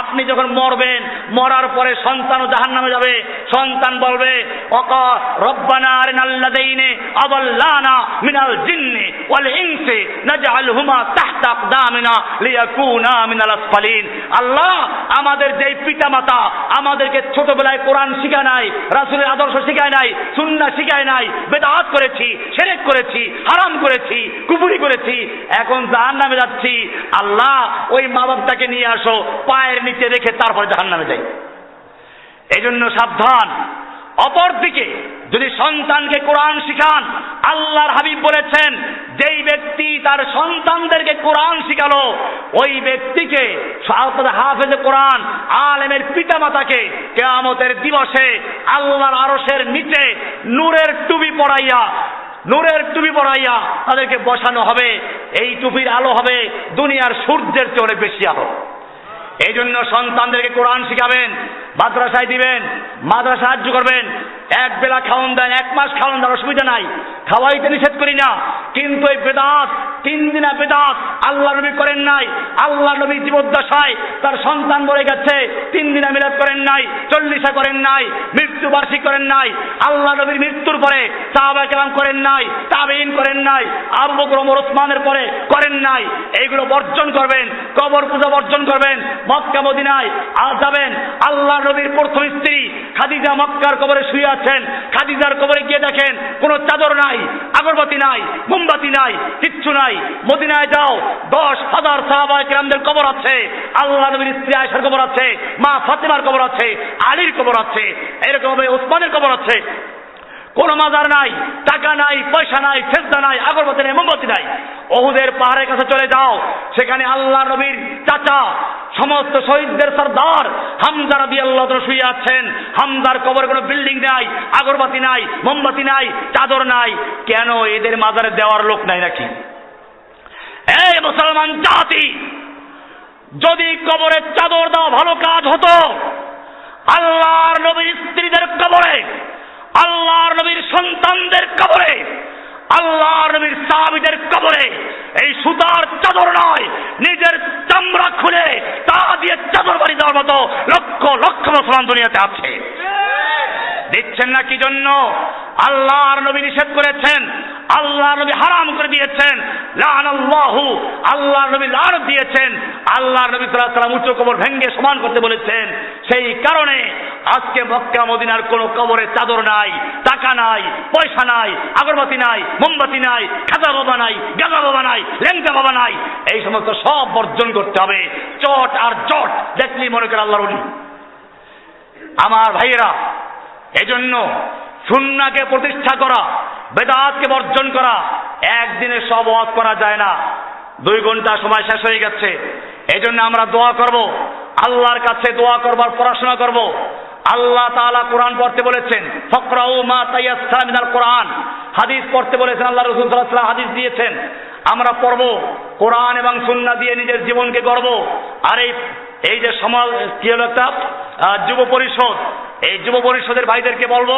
আপনি যখন মরবেন, মরার পরে সন্তানও জাহান্নামে যাবে। সন্তান বলবে, ওয়া রব্বানা আরিনাল্লাযীনা আযাল্লানা মিনাল জিন্নি ওয়াল ইনসি নাজআলহুমা তাহতা আকদামিনা লিয়াকুনা মিনাল আসফালিন। আল্লাহ, আমাদের যেই পিতামাতা আমাদেরকে ছোটবেলায় কোরআন শিখায় নাই, রাসূলের আদর্শ শিখায় নাই, সুন্নাহ শিখায় নাই, বেদাত করেছি, শিরক করেছি, হারাম করেছি, কুফরি করেছি, এখন জাহান্নামে যাচ্ছি। আল্লাহ, ওই মা বাপটাকে নিয়ে আসো, পায়ের নিচে রেখে তারপর জাহান্নামে যাই। এজন্য সাবধান। অপরদিকে যদি সন্তানকে কোরআন শিখান, আল্লাহর হাবিব বলেছেন, যেই ব্যক্তি তার সন্তানদেরকে কোরআন শিখালো ওই ব্যক্তিকে হাফেজে কোরআন, আলেমের পিতামাতাকে কিয়ামতের দিবসে আল্লাহর আরশের নিচে নূরের টুপি পরাইয়া তাদেরকে বসানো হবে। এই টুপির আলো হবে দুনিয়ার সূর্যের চেয়ে অনেক বেশি আলো। এই জন্য সন্তানদেরকে কোরআন শিখাবেন, মাদ্রাসায় দিবেন, মাদ্রাসা সাহায্য করবেন। 1 বেলা খাওয়ান দেন, 1 মাস খাওয়ান দেন, অসুবিধা নাই, খাওয়াইতে নিষেধ করি না। কিন্তু এই বেদাত, 3 দিনা বেদাত আল্লাহ নবী করেন নাই। আল্লাহ নবী জীবদ্দশায় তার সন্তান বলে গেছে, 3 দিনা মিলাদ করেন নাই, 40 করেন নাই, মৃত্যু বার্ষিক করেন নাই। আল্লাহ নবীর মৃত্যুর পরে সাহাবায়ে কেরাম করেন নাই, তাবেঈন করেন নাই, আবু বকর ওমর ওসমানের পরে করেন নাই। এইগুলো বর্জন করবেন, কবর পূজা বর্জন করবেন। মক্কা মদিনায় আজ যাবেন, আল্লাহ নবীর প্রথম স্ত্রী খাদিজা মক্কার কবরে শুয়ে আছেন। খাদিজার কবরে গিয়ে দেখেন কোনো চাদর নাই। আগরবাতি নাই, মোমবাতি নাই, কিচ্ছু নাই। মদিনায় যাও, 10,000 সাহাবায়ে কেরামদের কবর আছে, আল্লাহ নবীর স্ত্রী আয়েশার কবর আছে, মা ফাতেমার কবর আছে, আলীর কবর আছে, এরকম ভাবে ওসমানের কবর আছে। কোন মাজার নাই, টাকা নাই, পয়সা নাই, সেজদা নাই, আগরবাতি নাই, মোমবাতি নাই। ওহুদের পাহাড়ের কাছে চলে যাও, সেখানে আল্লাহ নবীর চাচা সমস্ত শহীদদের সরদার হামজা রাদিয়াল্লাহু আনহু শুয়ে আছেন। হামজার কবরে কোনো বিল্ডিং নাই, আগরবাতি নাই, মোমবাতি নাই, চাদর নাই। কেন? এদের মাজারে দেওয়ার লোক নাই নাকি? এই মুসলমান জাতি, যদি কবরে চাদর দেওয়া ভালো কাজ হতো, আল্লাহর নবীর স্ত্রীদের কবরে, আল্লাহর নবীর সন্তানদের কবরে, আল্লাহর নবীর সাহাবীদের কবরে এই সুতার চাদর নয়, নিজের চামড়া খুলে তা দিয়ে চাদর বাড়ি দেওয়ার মতো লক্ষ লক্ষ মুসলমান দুনিয়াতে আছে। দিচ্ছেন না কি জন্য? আল্লাহর নবী নিষেধ করেছেন, আল্লাহর নবী হারাম করে দিয়েছেন। লাআনাল্লাহু, আল্লাহর নবী লানত দিয়েছেন। আল্লাহর নবী সাল্লাল্লাহু আলাইহি ওয়াসাল্লাম উঁচু কবর ভেঙে সমান করতে বলেছেন। সেই কারণে আজকে মক্কা মদিনার কোনো কবরে চাদর নাই, টাকা নাই, পয়সা নাই, আগরবাতি নাই, মোমবাতি নাই, খাজা বাবা নাই, গাজা বাবা নাই, লেংটা বাবা নাই। এই সমস্ত সব বর্জন করতে হবে। চট আর জট দেখলেই মনে করে আল্লাহর ওলি। আমার ভাইয়েরা, এজন্য সুন্নাহকে প্রতিষ্ঠা করা, বেদাতকে বর্জন করা, একদিনে সব ওয়াজ করা যায় না। 2 ঘন্টা সময় শেষ হয়ে গেছে। এজন্য আমরা দোয়া করব, আল্লাহর কাছে দোয়া করবার পড়াশোনা করব। আল্লাহ তাআলা কোরআন পড়তে বলেছেন, ফাকরাউ মা তায়াসসারা মিনাল কোরআন। হাদিস পড়তে বলেছেন, আল্লাহ রাসূল সাল্লাল্লাহু আলাইহি ওয়াসাল্লাম হাদিস দিয়েছেন। আমরা পড়ব, কোরআন এবং সুন্নাহ দিয়ে নিজের জীবনকে গড়ব। আর এই যে সমাজ কি হলো একটা যুব পরিষদ, এই যুব পরিষদের ভাইদেরকে বলবো,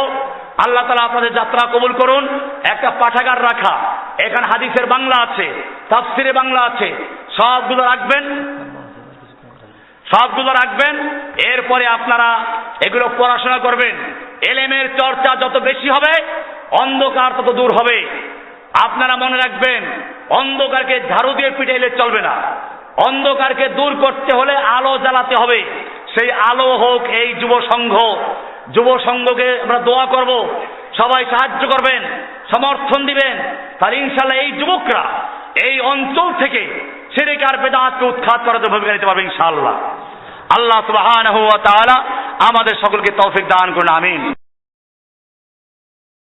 আল্লাহ তাআলা আপনাদের যাত্রা কবুল করুন। একটা পাঠাগার রাখা, এখানে হাদিসের বাংলা আছে, তাফসিরে বাংলা আছে, সবগুলো রাখবেন। এরপরে আপনারা এগুলো পড়াশোনা করবেন। এলেমের চর্চা যত বেশি হবে, অন্ধকার তত দূর হবে। আপনারা মনে রাখবেন, অন্ধকারকে ঝাড়ু দিয়ে পিটাইলে চলবে না। অন্ধকারকে দূর করতে হলে আলো জ্বালাতে হবে। সেই আলো হোক এই যুব সংঘ। যুব সংঘকে আমরা দোয়া করব, সবাই সাহায্য করবেন, সমর্থন দিবেন। তাহলে ইনশাআল্লাহ এই যুবকরা এই অঞ্চল থেকে শিরক আর বিদআতকে উৎখাত করাতে ভূমিকা নিতে পারবে ইনশাআল্লাহ। আল্লাহ সুবহানাহু ওয়া তাআলা আমাদের সকলকে তৌফিক দান করুন, আমিন।